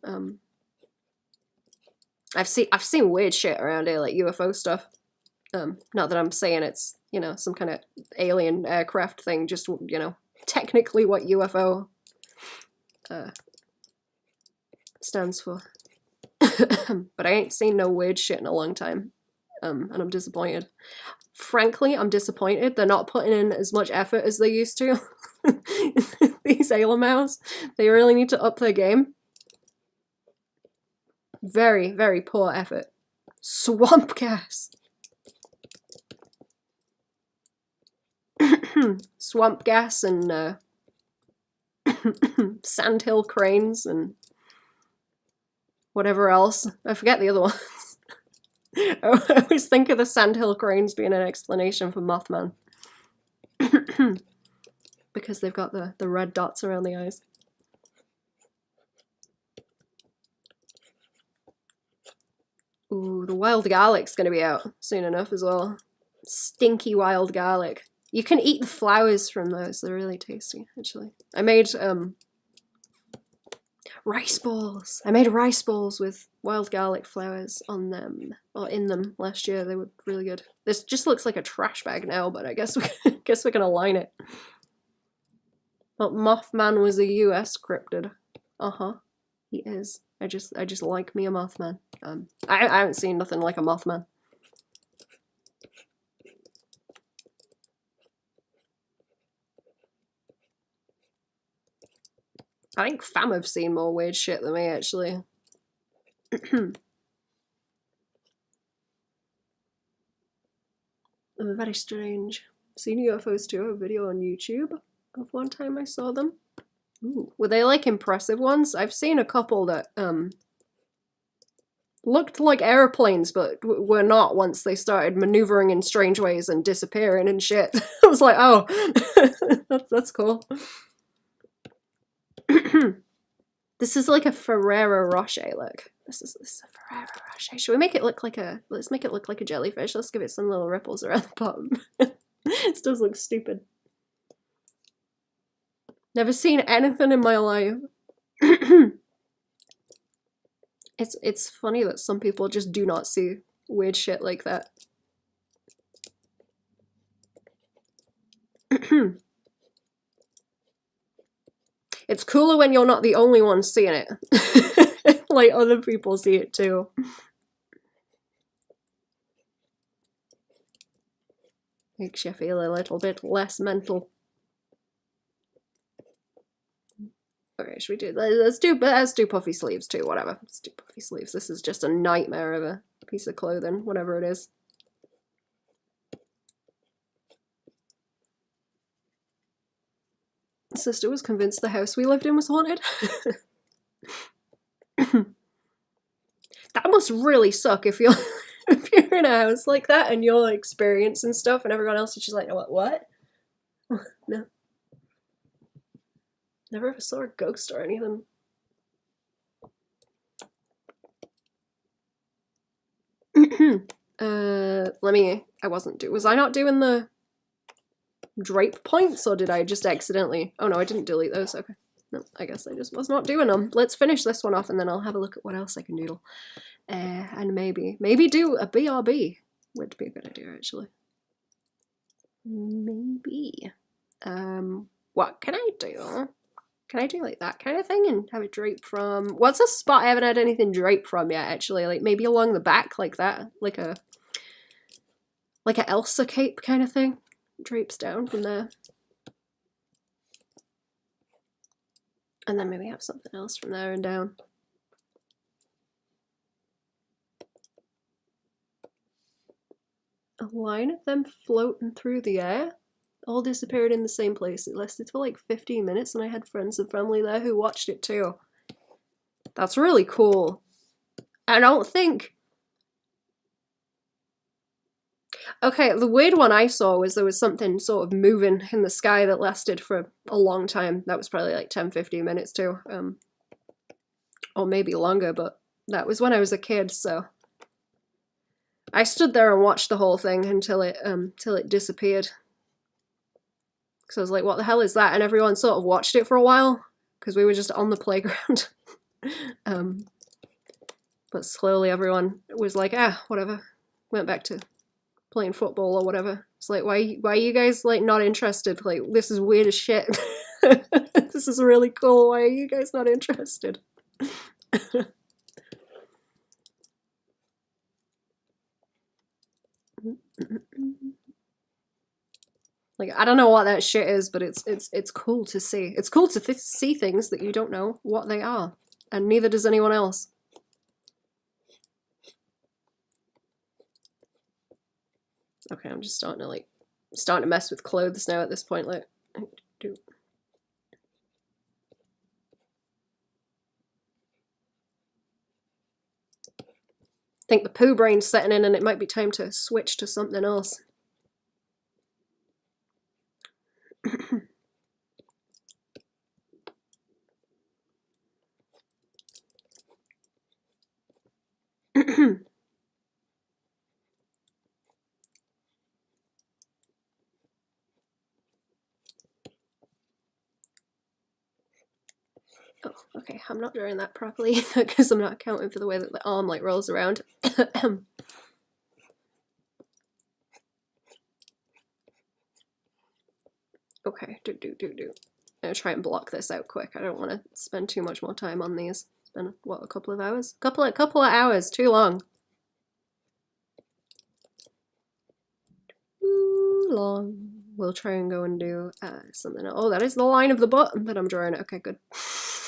Speaker 1: I've seen weird shit around here, like UFO stuff. Not that I'm saying it's, you know, some kind of alien aircraft thing, just, you know, technically what UFO stands for. But I ain't seen no weird shit in a long time. And I'm disappointed. Frankly, I'm disappointed they're not putting in as much effort as they used to. These Alamos, they really need to up their game. Very, very poor effort. Swamp gas. Swamp gas and sandhill cranes and whatever else. I forget the other ones. I always think of the sandhill cranes being an explanation for Mothman. Because they've got the red dots around the eyes. Ooh, the wild garlic's gonna be out soon enough as well. Stinky wild garlic. You can eat the flowers from those, they're really tasty, actually. I made rice balls. I made rice balls with wild garlic flowers on them, or in them last year. They were really good. This just looks like a trash bag now, but I guess we're gonna line it. But Mothman was a US cryptid. He is. I just like me a Mothman. I haven't seen nothing like a Mothman. I think fam have seen more weird shit than me, actually. Very strange. Seen UFOs too, a video on YouTube of one time I saw them. Ooh. Were they like impressive ones? I've seen a couple that looked like airplanes, but were not once they started maneuvering in strange ways and disappearing and shit. I was like, oh, that's cool. This is like a Ferrero Rocher look. This is a Ferrero Rocher. Should we make it look like let's make it look like a jellyfish. Let's give it some little ripples around the bottom. This does look stupid. Never seen anything in my life. It's funny that some people just do not see weird shit like that. It's cooler when you're not the only one seeing it. Like other people see it too. Makes you feel a little bit less mental. Okay, should we do? Let's do puffy sleeves too. Whatever. Let's do puffy sleeves. This is just a nightmare of a piece of clothing, whatever it is. Sister was convinced the house we lived in was haunted. That must really suck if you're in a house like that and you're experiencing stuff and everyone else is just like, what? No. Never ever saw a ghost or anything. Was I not doing the drape points, or did I just accidentally... Oh no, I didn't delete those, okay. No, I guess I just was not doing them. Let's finish this one off and then I'll have a look at what else I can doodle. And maybe do a BRB. Would be a good idea, actually. Maybe. What can I do? Can I do like that kind of thing and have it drape from... What's a spot I haven't had anything drape from yet, actually? Like maybe along the back like that. Like a Elsa cape kind of thing. Drapes down from there. And then maybe have something else from there and down. A line of them floating through the air. All disappeared in the same place. It lasted for like 15 minutes and I had friends and family there who watched it too. That's really cool. I don't think... Okay, the weird one I saw was there was something sort of moving in the sky that lasted for a long time. That was probably like 10-15 minutes too. Or maybe longer, but that was when I was a kid, so... I stood there and watched the whole thing until it disappeared. So I was like, what the hell is that? And everyone sort of watched it for a while, because we were just on the playground. But slowly everyone was like, whatever. Went back to playing football or whatever. It's like, why are you guys like not interested? Like, this is weird as shit. This is really cool. Why are you guys not interested? Like, I don't know what that shit is, but it's cool to see. It's cool to see things that you don't know what they are, and neither does anyone else. Okay, I'm just starting to mess with clothes now at this point. Like, I think the poo brain's setting in, and it might be time to switch to something else. Oh, okay, I'm not drawing that properly because I'm not accounting for the way that the arm like rolls around. Okay, I'm gonna try and block this out quick. I don't want to spend too much more time on these. It's been, what, a couple of hours? Couple of hours, too long. Too long. We'll try and go and do something else. Oh, that is the line of the butt that I'm drawing. Okay, good.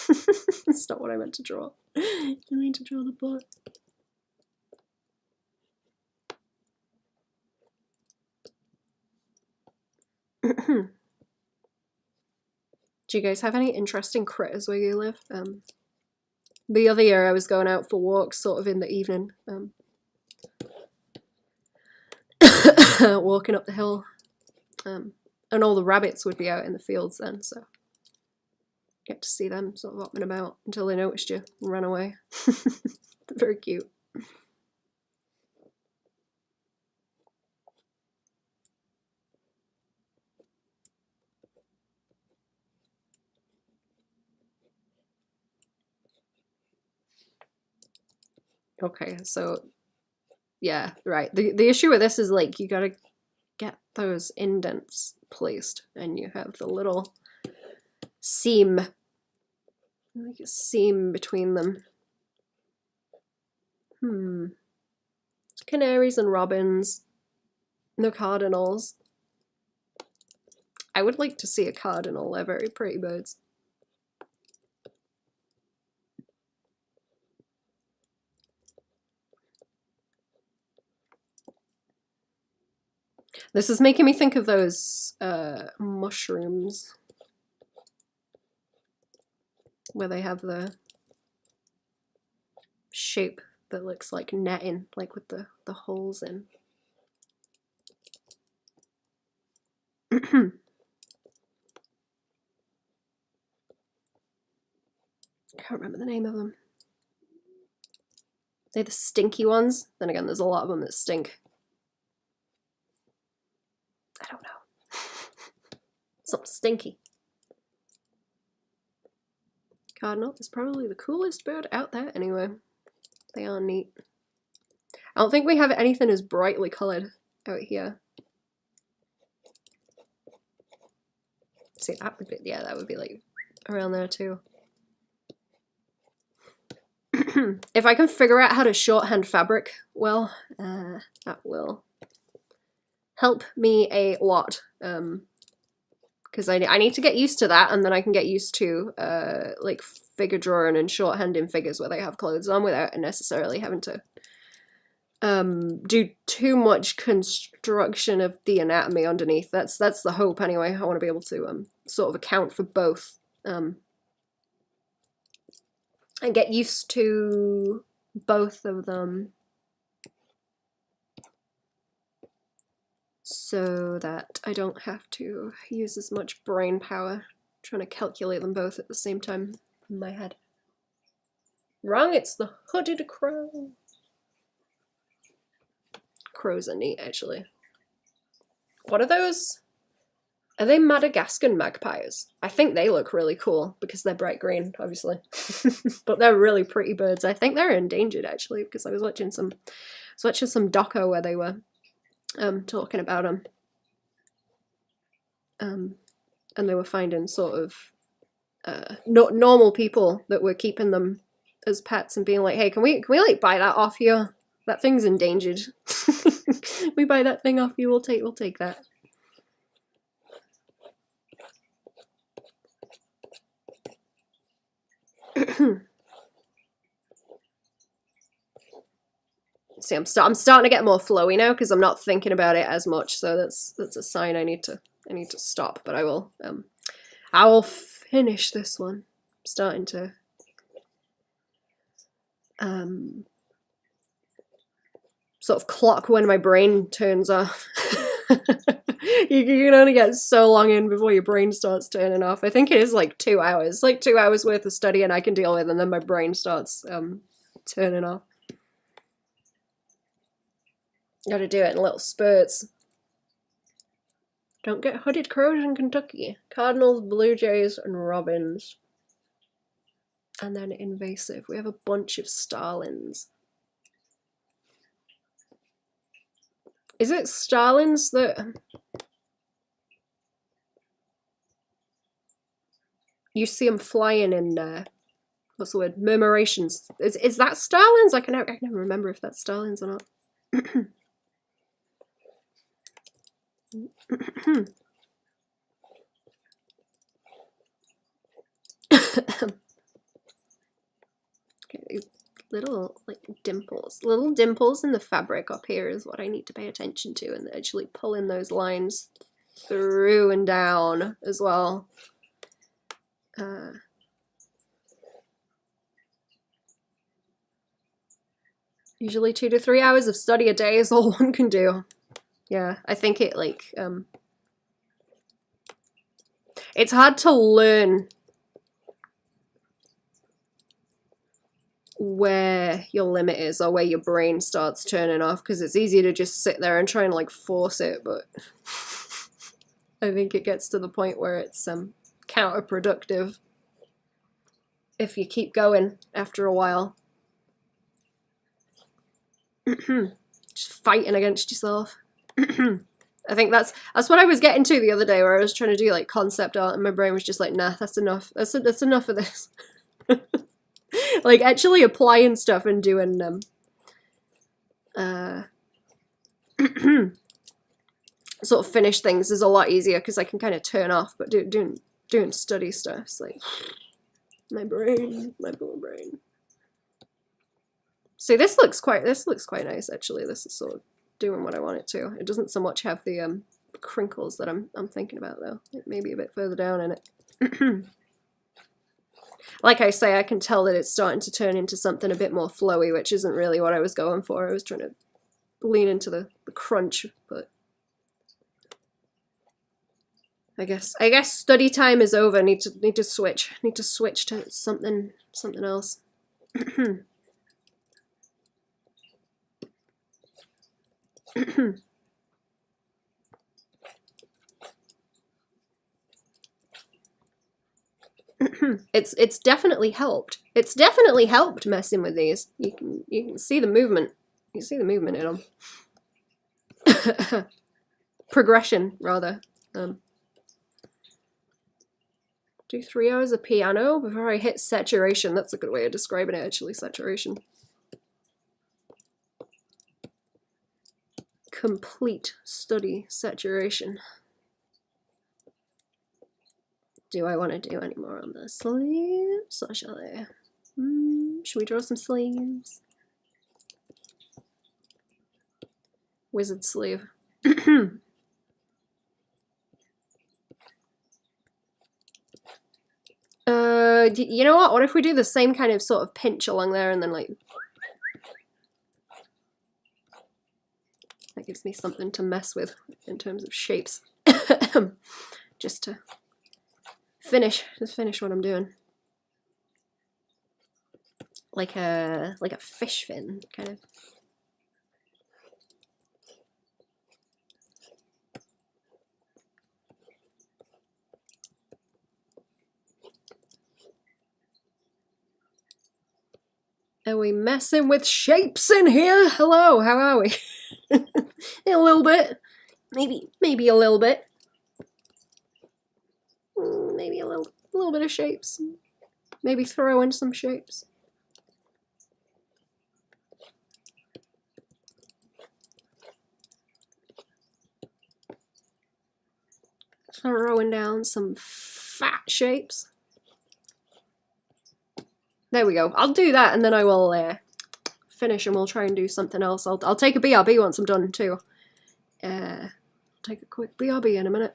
Speaker 1: That's not what I meant to draw. I meant to draw the butt. Do you guys have any interesting critters where you live? The other year I was going out for walks sort of in the evening. Walking up the hill. And all the rabbits would be out in the fields then, so get to see them sort of hopping about until they noticed you and ran away. Very cute. Okay, so yeah, right. The issue with this is like you gotta get those indents placed, and you have the little seam, like a seam between them. Canaries and robins, no cardinals. I would like to see a cardinal. They're very pretty birds. This is making me think of those mushrooms where they have the shape that looks like netting, like with the holes in. I can't remember the name of them. They're the stinky ones. Then again, there's a lot of them that stink. I don't know. Something stinky. Cardinal is probably the coolest bird out there anyway. They are neat. I don't think we have anything as brightly coloured out here. See, that would be, yeah, that would be like around there too. If I can figure out how to shorthand fabric well, that will help me a lot. Because I need to get used to that, and then I can get used to like figure drawing and shorthanding figures where they have clothes on without necessarily having to do too much construction of the anatomy underneath. That's the hope anyway. I want to be able to sort of account for both and get used to both of them so that I don't have to use as much brain power trying to calculate them both at the same time in my head. Wrong, it's the hooded crow. Crows are neat, actually. What are those? Are they Madagascan magpies? I think they look really cool because they're bright green, obviously. But they're really pretty birds. I think they're endangered, actually, because I was watching some doco where they were talking about them. And they were finding sort of normal people that were keeping them as pets and being like, hey, can we like buy that off you? That thing's endangered. We buy that thing off you, we'll take that. See, I'm starting to get more flowy now because I'm not thinking about it as much. So that's a sign I need to stop. But I will finish this one. I'm starting to sort of clock when my brain turns off. You can only get so long in before your brain starts turning off. I think it is like 2 hours, like 2 hours worth of study, and I can deal with, and then my brain starts turning off. Got to do it in little spurts. Don't get hooded crows in Kentucky. Cardinals, blue jays, and robins. And then invasive. We have a bunch of starlings. Is it starlings that you see them flying in? What's the word? Murmurations. Is that starlings? I can never remember if that's starlings or not. Okay, little like dimples. Little dimples in the fabric up here is what I need to pay attention to, and actually pulling those lines through and down as well. Usually 2 to 3 hours of study a day is all one can do. Yeah, I think it like it's hard to learn where your limit is or where your brain starts turning off, because it's easy to just sit there and try and like force it, but I think it gets to the point where it's counterproductive if you keep going after a while. Just fighting against yourself. I think that's what I was getting to the other day, where I was trying to do like concept art and my brain was just like, nah, that's enough. That's enough of this. Like actually applying stuff and doing sort of finish things is a lot easier because I can kind of turn off, but doing study stuff, it's like my poor brain. See, this looks quite nice actually. This is sort of doing what I want it to. It doesn't so much have the crinkles that I'm thinking about though. It may be a bit further down in it. Like I say, I can tell that it's starting to turn into something a bit more flowy, which isn't really what I was going for. I was trying to lean into the crunch, but I guess study time is over. Need to switch. Need to switch to something else. It's definitely helped. It's definitely helped messing with these. You can see the movement. You see the movement in them. Progression, rather. Do 3 hours of piano before I hit saturation. That's a good way of describing it, actually, saturation. Complete study saturation. Do I want to do any more on the sleeves, or shall I? Should we draw some sleeves? Wizard sleeve. You know what? What if we do the same kind of sort of pinch along there and then like... That gives me something to mess with in terms of shapes. Just to finish what I'm doing. Like a fish fin, kind of. Are we messing with shapes in here? Hello, how are we? A little bit. Maybe a little bit. Maybe a little bit of shapes. Maybe throw in some shapes. Throwing down some fat shapes. There we go. I'll do that and then I will finish and we'll try and do something else. I'll take a BRB once I'm done too. Take a quick BRB in a minute.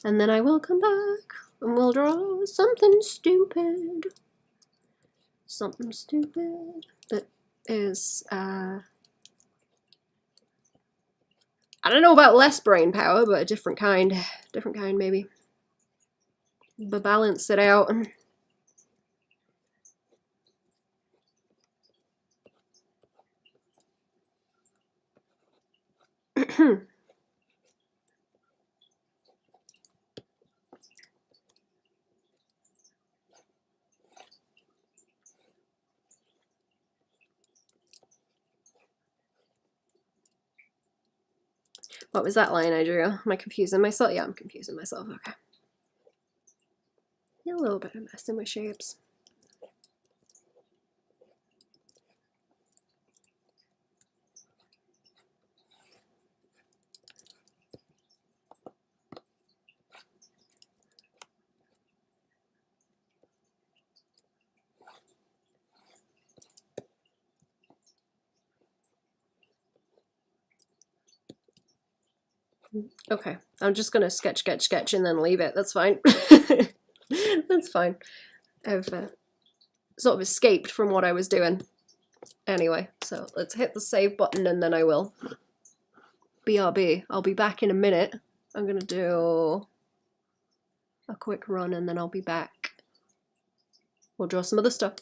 Speaker 1: And then I will come back and we'll draw something stupid. Something stupid that is, I don't know about less brain power, but a different kind. Different kind, maybe. But balance it out. What was that line I drew? Am I confusing myself? Yeah, I'm confusing myself. Okay. A little bit of messing with shapes. Okay, I'm just gonna sketch and then leave it. That's fine. That's fine. I've sort of escaped from what I was doing. Anyway, so let's hit the save button and then I will. BRB. I'll be back in a minute. I'm gonna do a quick run and then I'll be back. We'll draw some other stuff.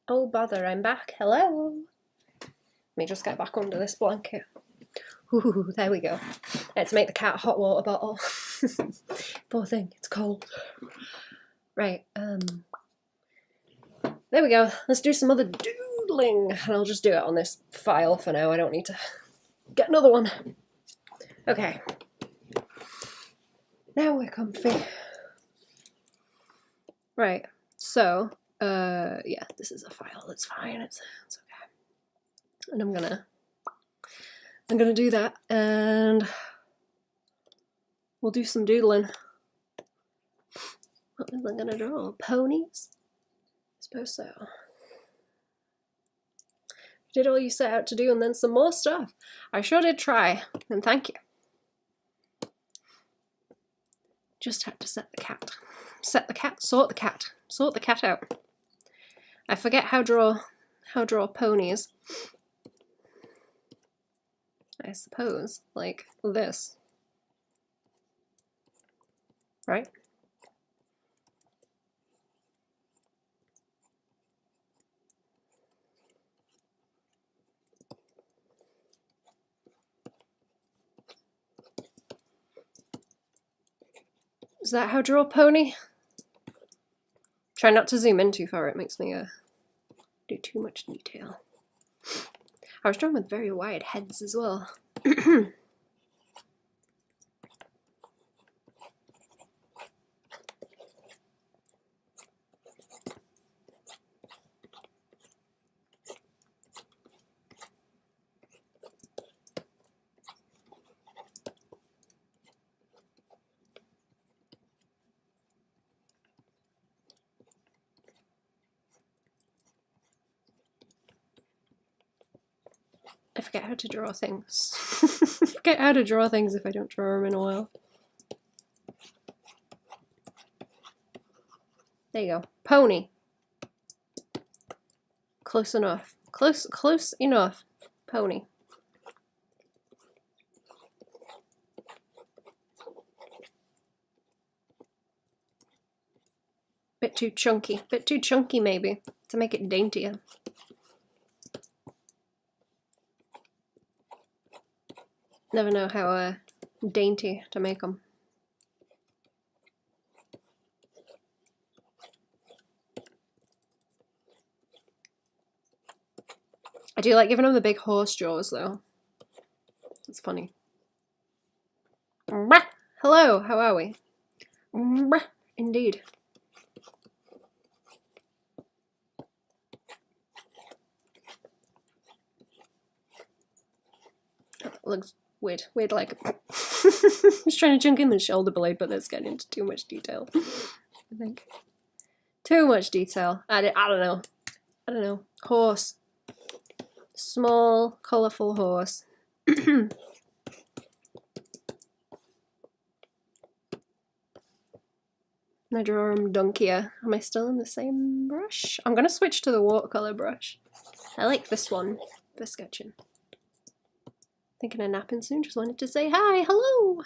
Speaker 1: Oh bother, I'm back. Hello. Let me just get back under this blanket. Ooh, there we go. I had to make the cat a hot water bottle. Poor thing, it's cold. Right, there we go. Let's do some other doodling. And I'll just do it on this file for now. I don't need to get another one. Okay. Now we're comfy. Right, so, yeah, this is a file. That's fine. It's okay. And I'm gonna do that, and we'll do some doodling. What was I gonna draw? Ponies? I suppose so. Did all you set out to do, and then some more stuff. I sure did try, and thank you. Just had to set the cat. Set the cat, sort the cat. Sort the cat out. I forget how draw ponies. I suppose, like this. Right? Is that how draw pony? Try not to zoom in too far, it makes me do too much detail. I was drawing with very wide heads as well. I forget how to draw things. I forget how to draw things if I don't draw them in a while. There you go. Pony. Close enough. Close enough. Pony. Bit too chunky. Bit too chunky maybe, to make it daintier. Never know how dainty to make them. I do like giving them the big horse jaws though. It's funny. Hello, how are we? Indeed. Looks weird. Weird like. I was trying to chunk in the shoulder blade, but that's getting into too much detail. I think. Too much detail. I don't know. I don't know. Horse. Small, colourful horse. I draw him dunkier. Am I still in the same brush? I'm gonna switch to the watercolour brush. I like this one for sketching. Thinking of napping soon, just wanted to say hi, hello!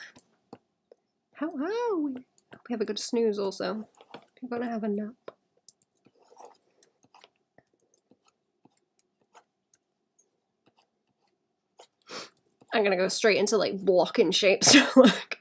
Speaker 1: How are we? Hope we have a good snooze also. You're gonna have a nap. I'm gonna go straight into like blocking shapes to look.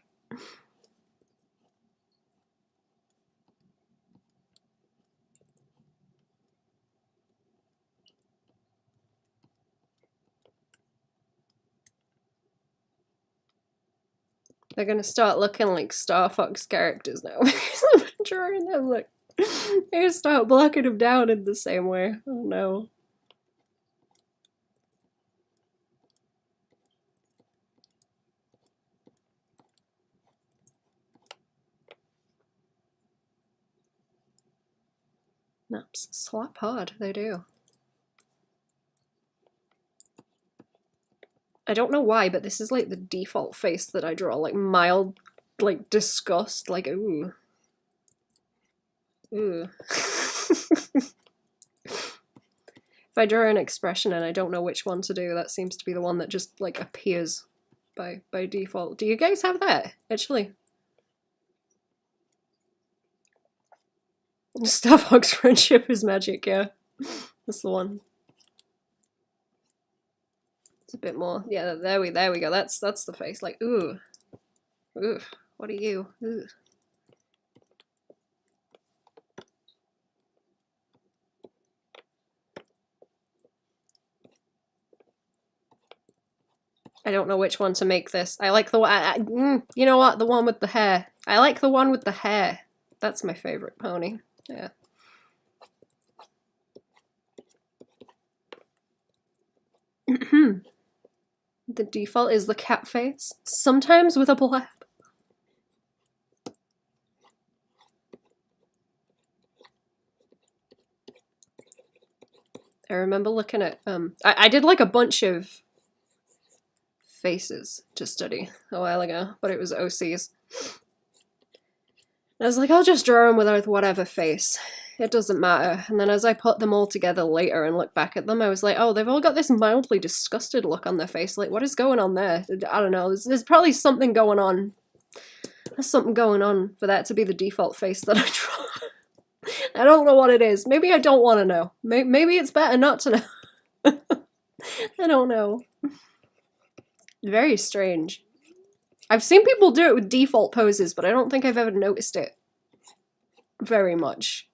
Speaker 1: They're gonna start looking like Star Fox characters now because I'm drawing them. Look, they're gonna start blocking them down in the same way. Oh no. Naps slap hard, they do. I don't know why, but this is like the default face that I draw, like mild, like disgust, like ooh. Ooh. If I draw an expression and I don't know which one to do, that seems to be the one that just like appears by default. Do you guys have that, actually? Star Fox friendship is magic, yeah. That's the one. It's a bit more. Yeah, there we go. That's the face. Like, ooh. Ooh. What are you? Ooh. I don't know which one to make this. I like the one. You know what? The one with the hair. I like the one with the hair. That's my favorite pony. Yeah. The default is the cat face, sometimes with a blab. I remember looking at I did like a bunch of faces to study a while ago, but it was OCs. I was like, I'll just draw them with whatever face. It doesn't matter. And then as I put them all together later and look back at them, I was like, oh, they've all got this mildly disgusted look on their face. Like, what is going on there? I don't know. There's probably something going on. There's something going on for that to be the default face that I draw. I don't know what it is. Maybe I don't want to know. Maybe it's better not to know. I don't know. Very strange. I've seen people do it with default poses, but I don't think I've ever noticed it very much.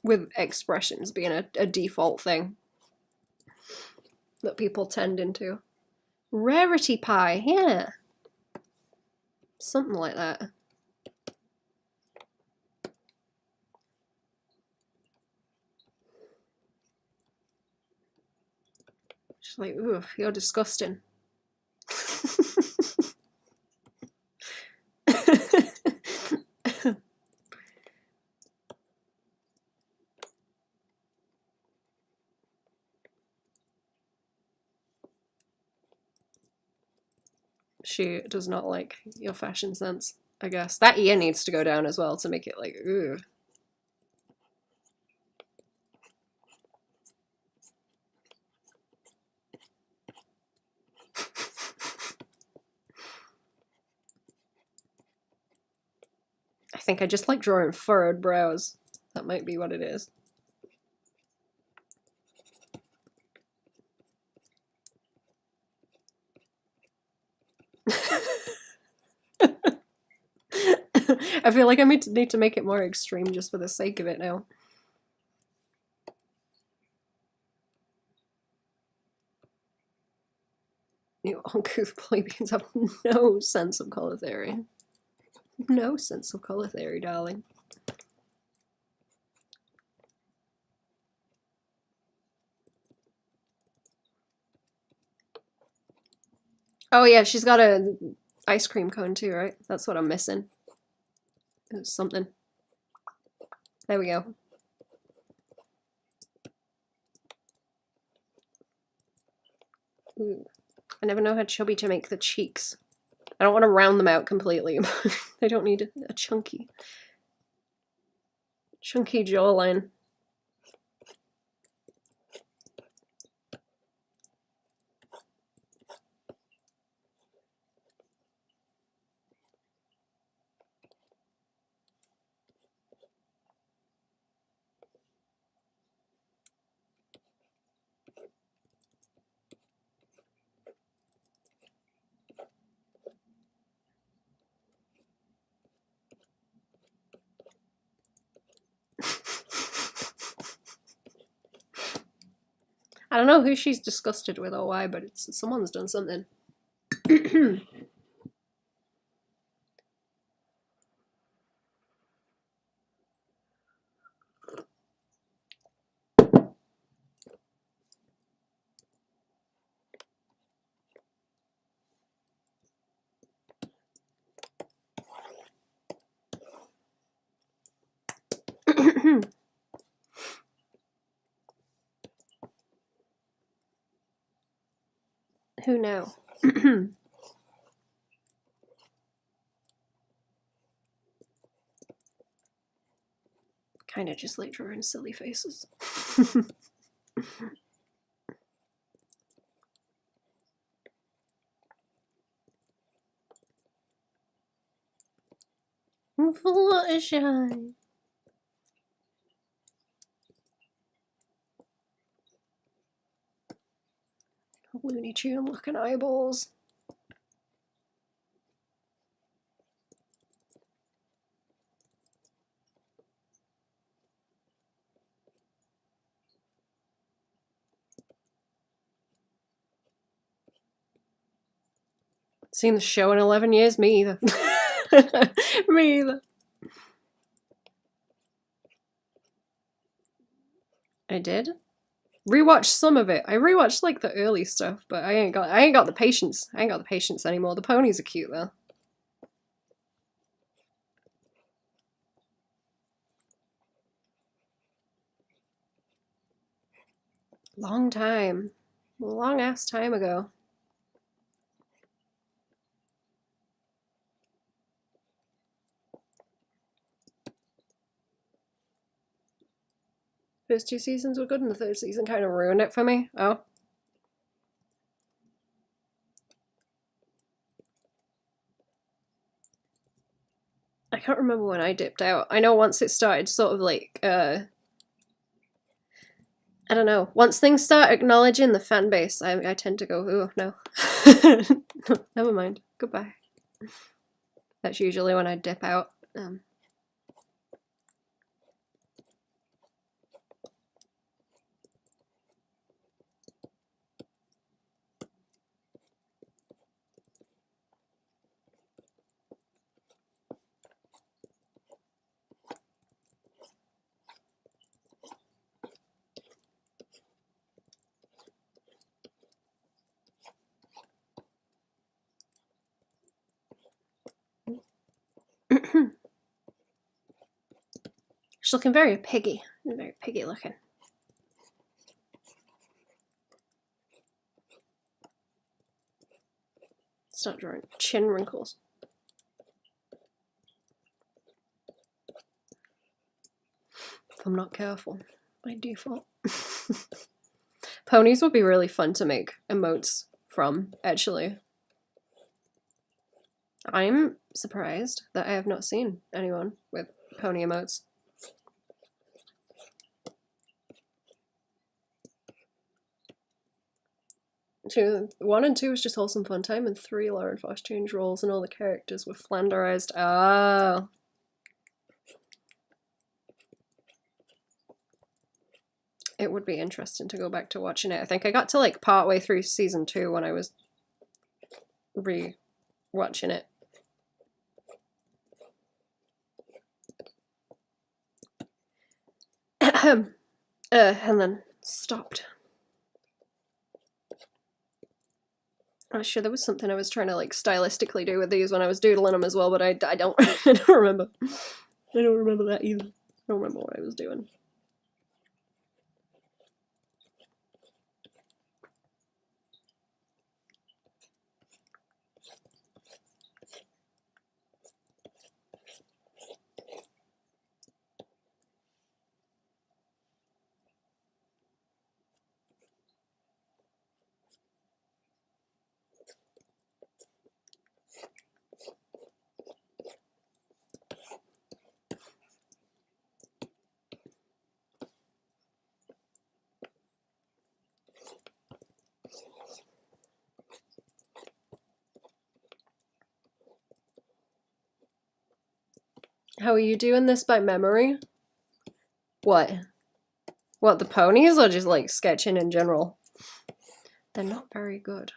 Speaker 1: With expressions being a default thing that people tend into. Rarity pie, yeah. Something like that. Just like, ooh, you're disgusting. She does not like your fashion sense, I guess. That ear needs to go down as well to make it like, ooh. I think I just like drawing furrowed brows. That might be what it is. I feel like I need to make it more extreme just for the sake of it now. You uncouth plebeians have no sense of color theory. No sense of color theory, darling. Oh yeah, she's got a ice cream cone too, right? That's what I'm missing. It's something. There we go. Ooh. I never know how chubby to make the cheeks. I don't want to round them out completely. They don't need a chunky jawline. I don't know who she's disgusted with or why, but someone's done something. Who now? Kind of just like drawing silly faces. Fluttershy. Looney Tune looking eyeballs. Seen the show in 11 years? Me either. Me either. I did rewatch some of it. I rewatched like the early stuff, but I ain't got the patience. I ain't got the patience anymore. The ponies are cute though. Long time. Long ass time ago. First 2 seasons were good, and the 3rd season kind of ruined it for me. Oh. I can't remember when I dipped out. I know once it started sort of like, I don't know. Once things start acknowledging the fan base, I tend to go, oh, no. Never mind. Goodbye. That's usually when I dip out. She's looking very piggy. Very piggy looking. Start drawing chin wrinkles. If I'm not careful, by default. Ponies would be really fun to make emotes from, actually. I'm surprised that I have not seen anyone with pony emotes. 1 and 2 was just wholesome fun time, and 3 Lauren Foss changed roles and all the characters were flanderized. Oh. It would be interesting to go back to watching it. I think I got to like partway through season 2 when I was re-watching it. And then stopped. I'm sure there was something I was trying to like stylistically do with these when I was doodling them as well, but I don't I don't remember. I don't remember that either. I don't remember what I was doing. How are you doing this by memory? What? What, the ponies, or just like sketching in general? They're not very good.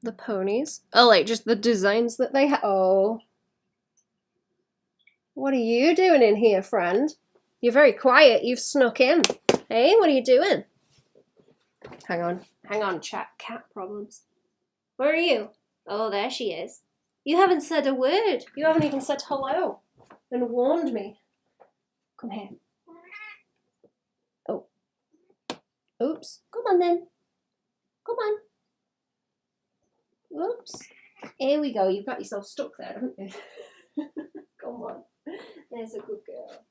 Speaker 1: The ponies? Oh, like just the designs that they have. Oh. What are you doing in here, friend? You're very quiet. You've snuck in. Hey, what are you doing? Hang on, chat. Cat problems. Where are you? Oh, there she is. You haven't said a word. You haven't even said hello and warned me. Come here. Oh. Oops. Come on then. Come on. Oops. Here we go. You've got yourself stuck there, haven't you? Come on. There's a good girl.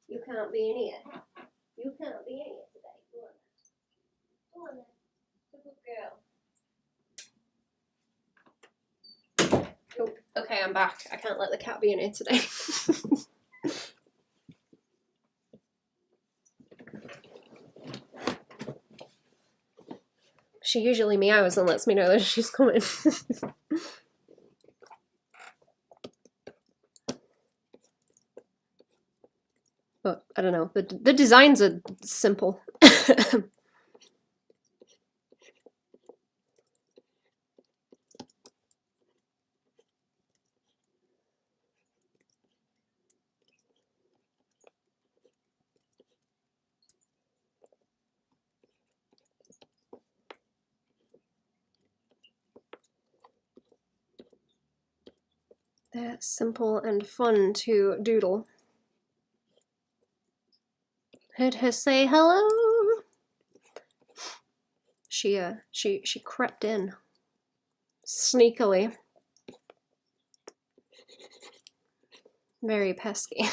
Speaker 1: You can't be in here. You can't be in here today. Go on. Go on then. It's a good girl. Oh, okay, I'm back. I can't let the cat be in here today. She usually meows and lets me know that she's coming. But I don't know. The designs are simple. They're simple and fun to doodle. Heard her say hello. She crept in sneakily. Very pesky.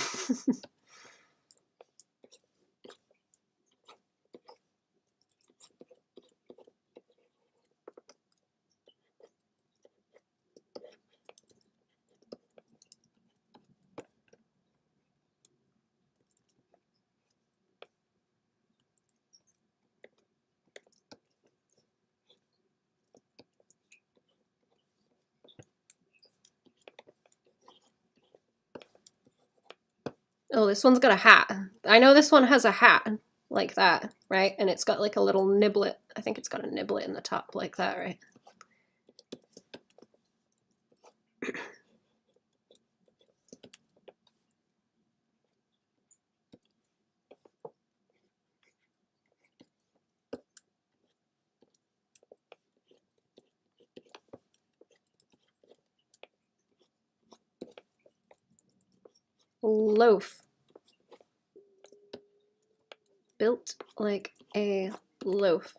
Speaker 1: Oh, this one's got a hat. I know this one has a hat like that, right? And it's got like a little niblet. I think it's got a niblet in the top like that, right? Loaf. Built like a loaf.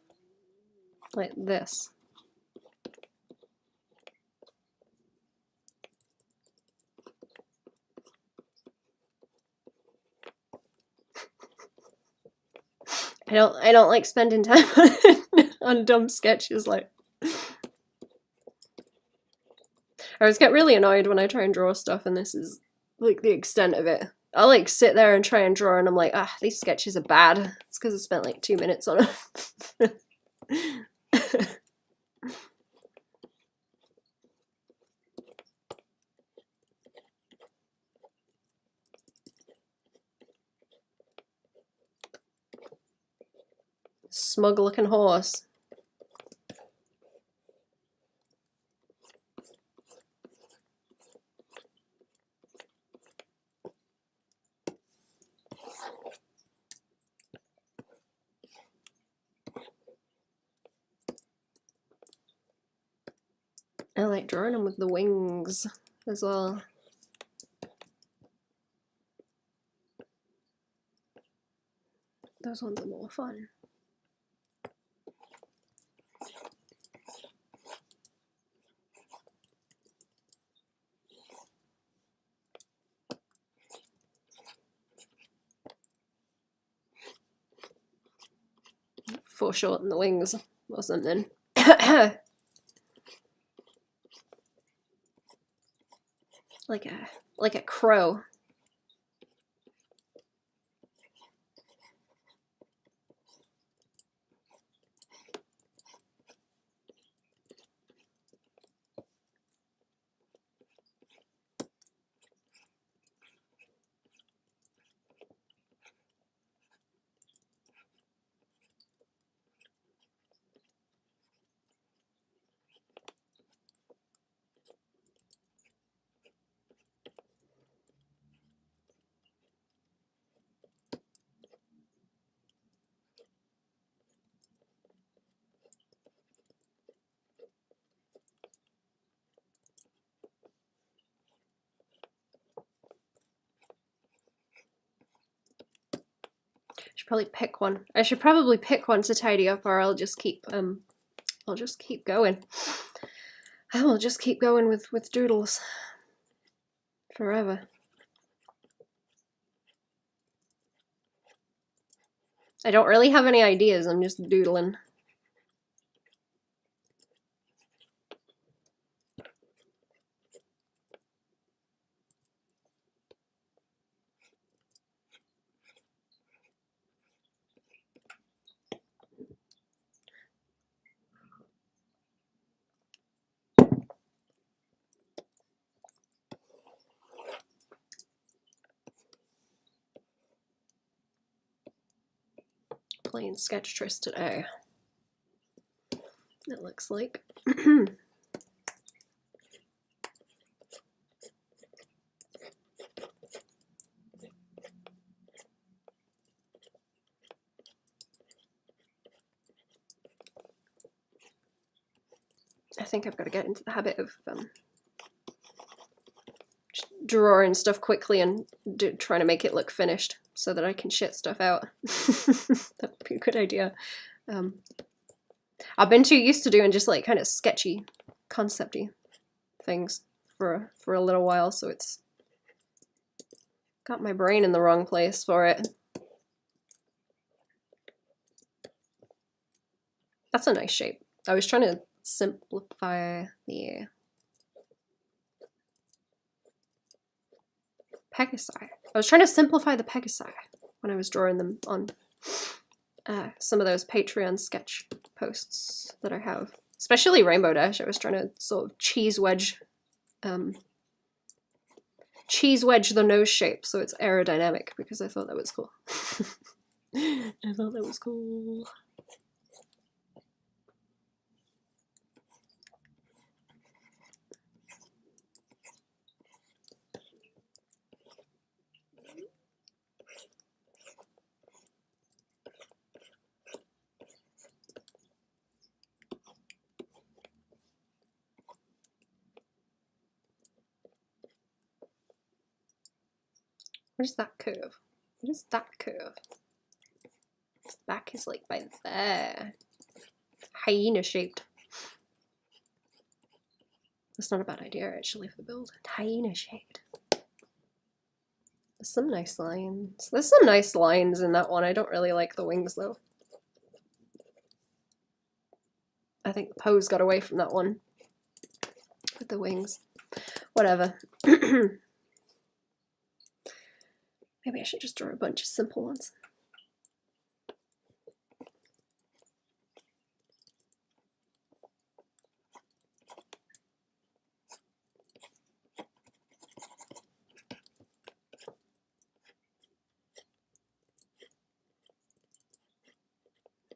Speaker 1: Like this. I don't like spending time on dumb sketches like. I always get really annoyed when I try and draw stuff and this is like the extent of it. I'll like sit there and try and draw and I'm like, ah, these sketches are bad. It's because I spent like 2 minutes on them. Smug looking horse. I like drawing them with the wings as well. Those ones are more fun. Foreshorten the wings or something. like a crow. Probably pick one. I should probably pick one to tidy up, or I'll just keep going. I will just keep going with doodles. forever. I don't really have any ideas, I'm just doodling. Playing Sketchtress today, it looks like. I think I've got to get into the habit of just drawing stuff quickly and trying to make it look finished so that I can shit stuff out. That would be a good idea. I've been too used to doing just like kind of sketchy, concepty things for a little while, so it's got my brain in the wrong place for it. That's a nice shape. I was trying to simplify the Pegasi. I was trying to simplify the Pegasi when I was drawing them on some of those Patreon sketch posts that I have. Especially Rainbow Dash. I was trying to sort of cheese wedge the nose shape so it's aerodynamic because I thought that was cool. I thought that was cool. What is that curve? What is that curve? Its back is like by there. Hyena shaped. That's not a bad idea actually for the build. Hyena shaped. There's some nice lines. There's some nice lines in that one. I don't really like the wings though. I think the pose got away from that one with the wings. Whatever. Maybe I should just draw a bunch of simple ones.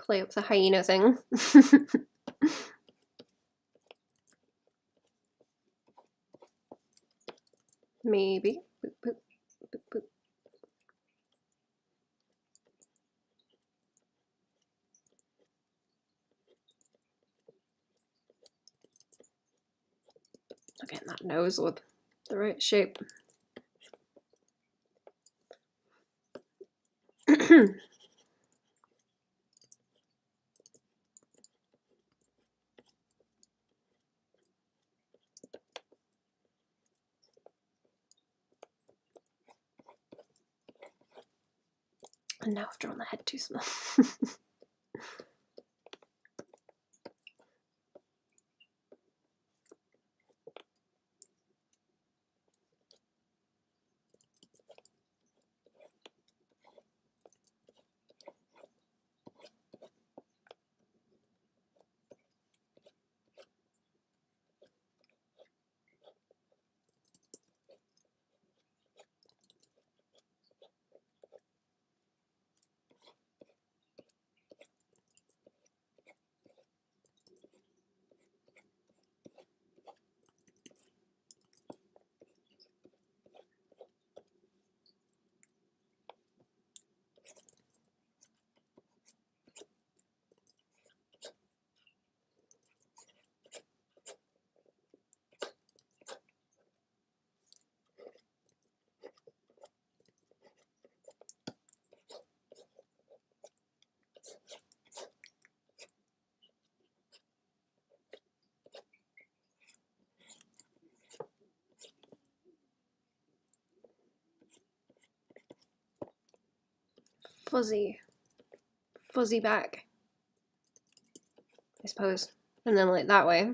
Speaker 1: Play up the hyena thing. Maybe. Boop, boop, boop, boop. Getting that nose with the right shape. And now I've drawn the head too small. fuzzy back, I suppose. And then like that way.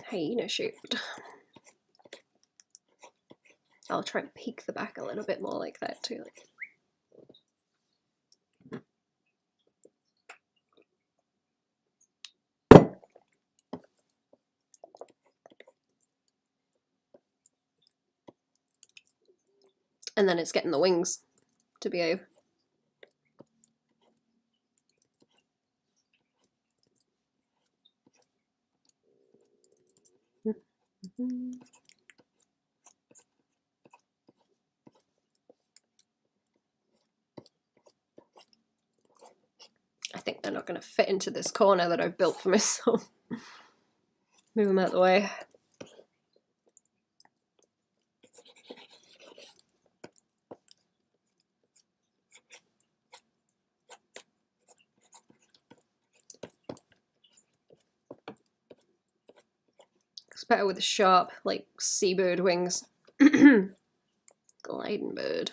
Speaker 1: Hyena shaped. I'll try and peek the back a little bit more like that too. And then it's getting the wings to behave. I think they're not going to fit into this corner that I've built for myself. Move them out the way. It's better with the sharp, like, seabird wings. Gliding bird.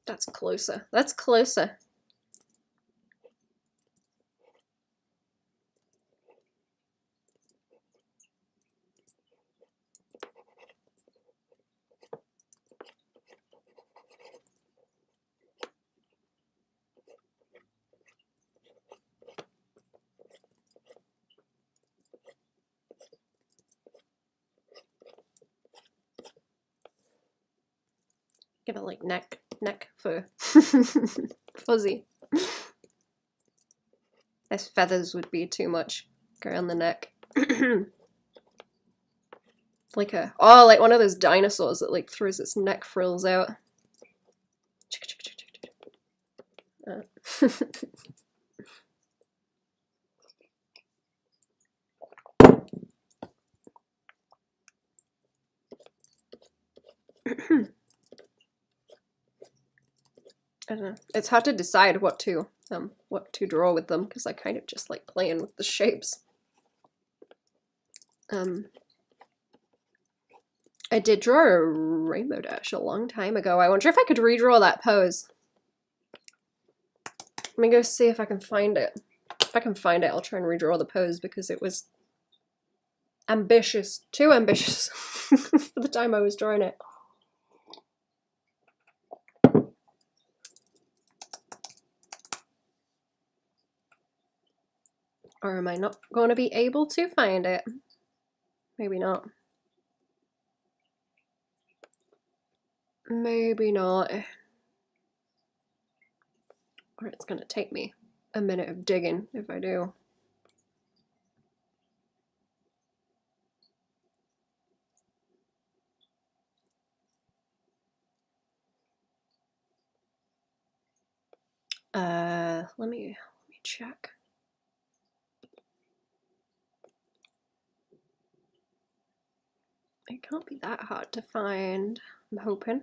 Speaker 1: That's closer. That's closer. Give it like neck fur. Fuzzy. This feathers would be too much. Go around the neck. Like a, oh, like one of those dinosaurs that like throws its neck frills out. I don't know. It's hard to decide what to draw with them because I kind of just like playing with the shapes. I did draw a rainbow dash a long time ago. I wonder if I could redraw that pose. Let me go see if I can find it. If I can find it, I'll try and redraw the pose because it was ambitious. Too ambitious for the time I was drawing it. Or am I not going to be able to find it? Maybe not. Maybe not. Or it's going to take me a minute of digging if I do. Let me check. It can't be that hard to find, I'm hoping.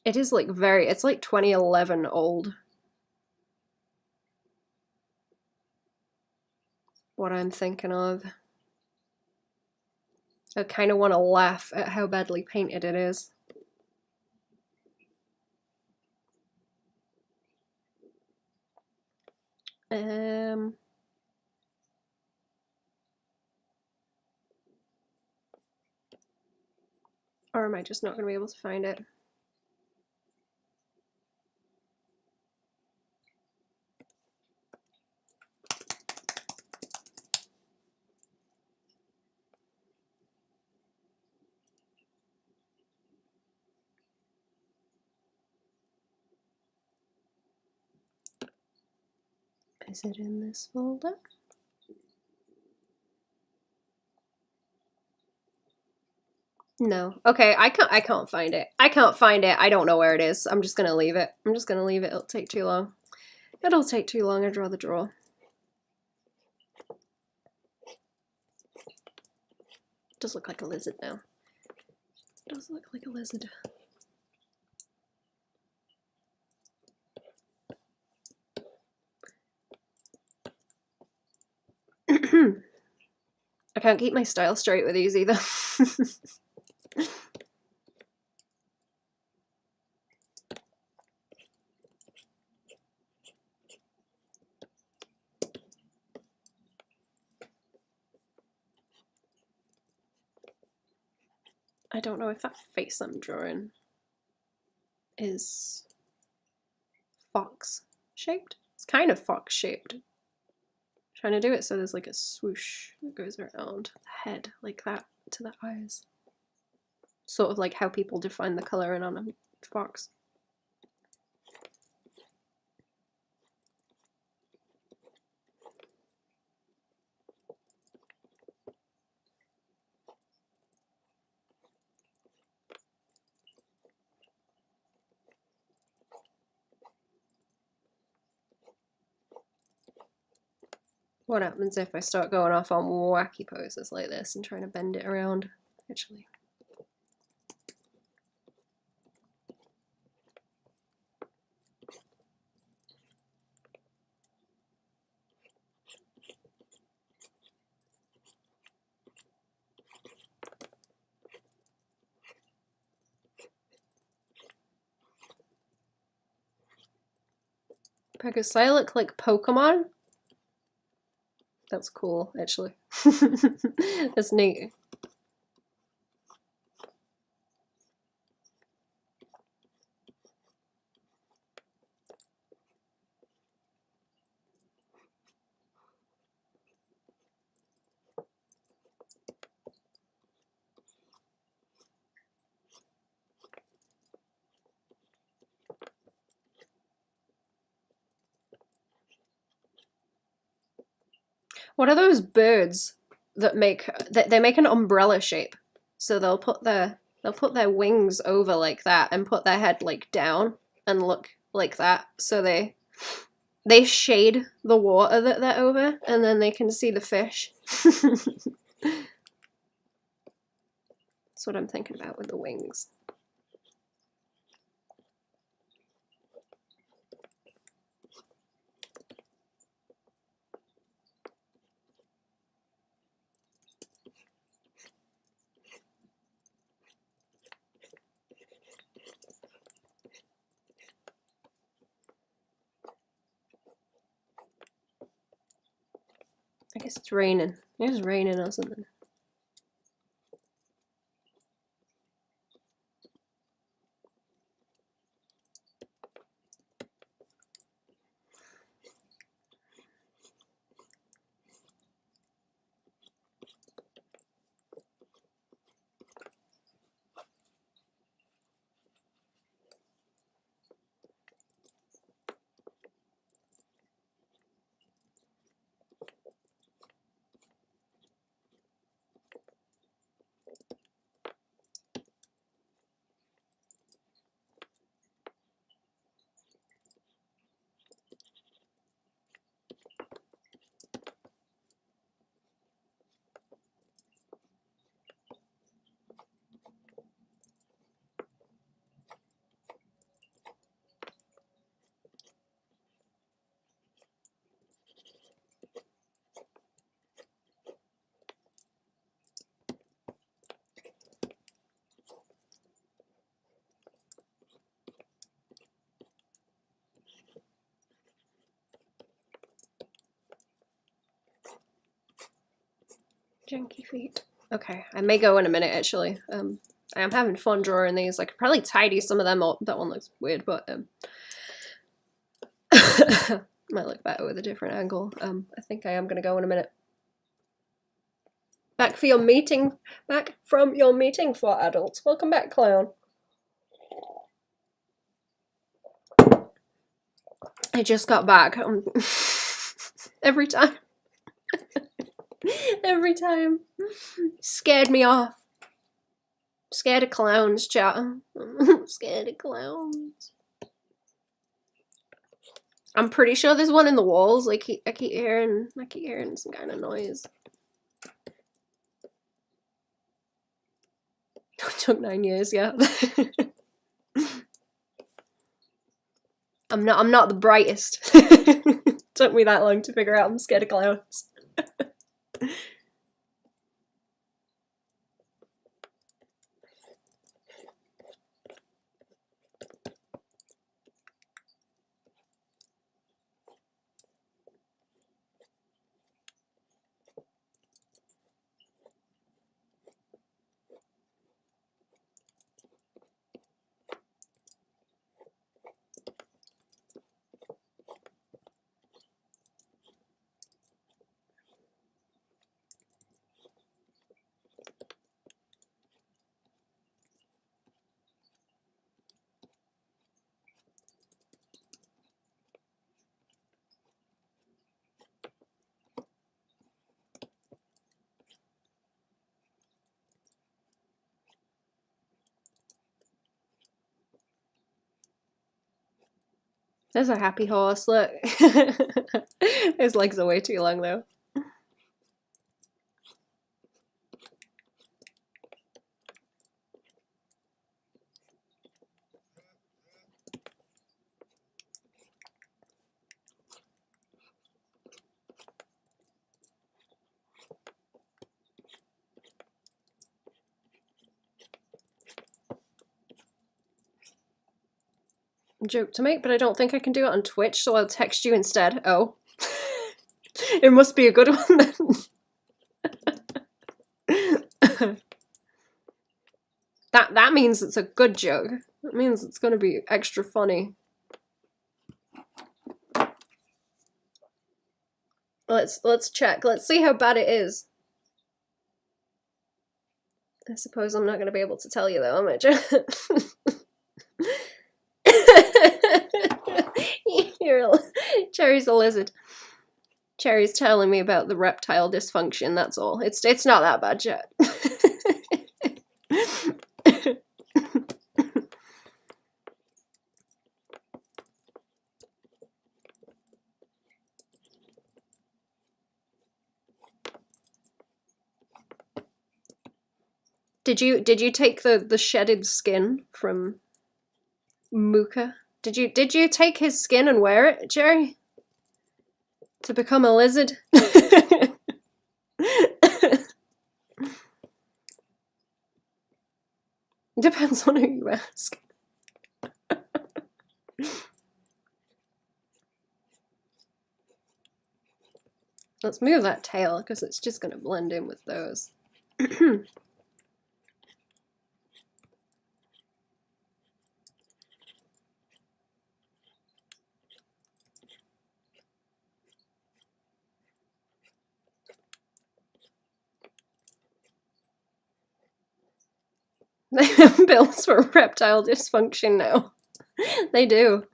Speaker 1: It is like it's like 2011 old. What I'm thinking of. I kind of want to laugh at how badly painted it is. Or am I just not going to be able to find it? Is it in this folder? No. Okay, I can't find it. I can't find it. I don't know where it is. I'm just gonna leave it. I'm just gonna leave it. It'll take too long. It'll take too long. I'd rather draw. It does look like a lizard now. It does look like a lizard. I can't keep my style straight with these either. I don't know if that face I'm drawing is fox shaped. It's kind of fox shaped. Trying to do it so there's like a swoosh that goes around the head like that to the eyes. Sort of like how people define the colouring on a fox. What happens if I start going off on wacky poses like this and trying to bend it around, actually? Because I look like Pokemon. That's cool, actually. That's neat. What are those birds that make they make an umbrella shape? So they'll put their wings over like that and put their head like down and look like that. So they shade the water that they're over and then they can see the fish. That's what I'm thinking about with the wings. I guess it's raining. It's raining or something. Janky feet. Okay, I may go in a minute actually. I am having fun drawing these. I could probably tidy some of them up. That one looks weird, but might look better with a different angle. I think I am gonna go in a minute. Back for your meeting. Back from your meeting for adults. Welcome back, clown. I just got back. Every time. Every time. Scared me off. Scared of clowns, chat. Scared of clowns. I'm pretty sure there's one in the walls. I keep hearing some kind of noise. It took 9 years, yeah. I'm not the brightest. Took me that long to figure out I'm scared of clowns. There's a happy horse, look. His legs are way too long though. Joke to make, but I don't think I can do it on Twitch, so I'll text you instead. Oh. It must be a good one then. That means it's a good joke. That means it's gonna be extra funny. Let's check. Let's see how bad it is. I suppose I'm not gonna be able to tell you though, am I? Cherry's a lizard. Cherry's telling me about the reptile dysfunction, that's all. It's not that bad yet. Did you take the shedded skin from Mooka? Did you take his skin and wear it, Jerry? To become a lizard? Depends on who you ask. Let's move that tail because it's just gonna blend in with those. They have bills for reptile dysfunction now. They do.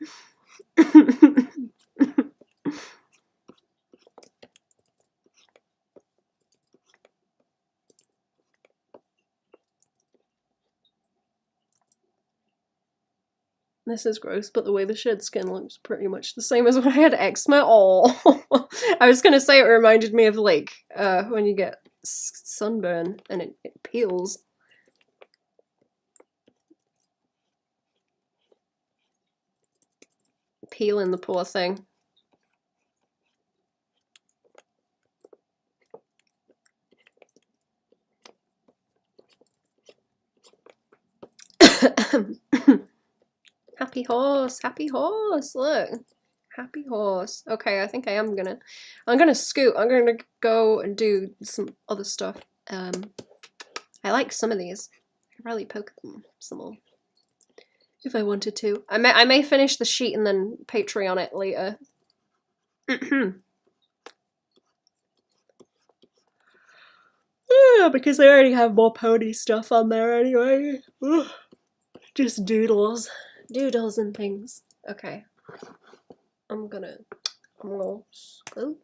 Speaker 1: This is gross, but the way the shed skin looks pretty much the same as when I had eczema. Oh, I was gonna say it reminded me of like when you get sunburn and it peels. Peeling the poor thing. Happy horse, look. Happy horse. Okay, I think I'm gonna scoot. I'm gonna go and do some other stuff. I like some of these. I could probably poke them some more. If I wanted to. I may finish the sheet and then Patreon it later. Yeah, because I already have more pony stuff on there anyway. Just doodles. Doodles and things. Okay. I'm gonna scoot.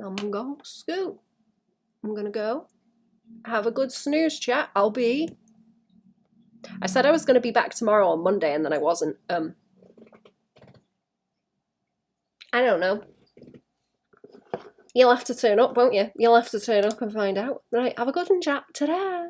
Speaker 1: I'm gonna scoot. I'm gonna go have a good snooze chat. I said I was gonna be back tomorrow on Monday, and then I wasn't. I don't know. You'll have to turn up, won't you? You'll have to turn up and find out. Right, have a good chat. Ta-da!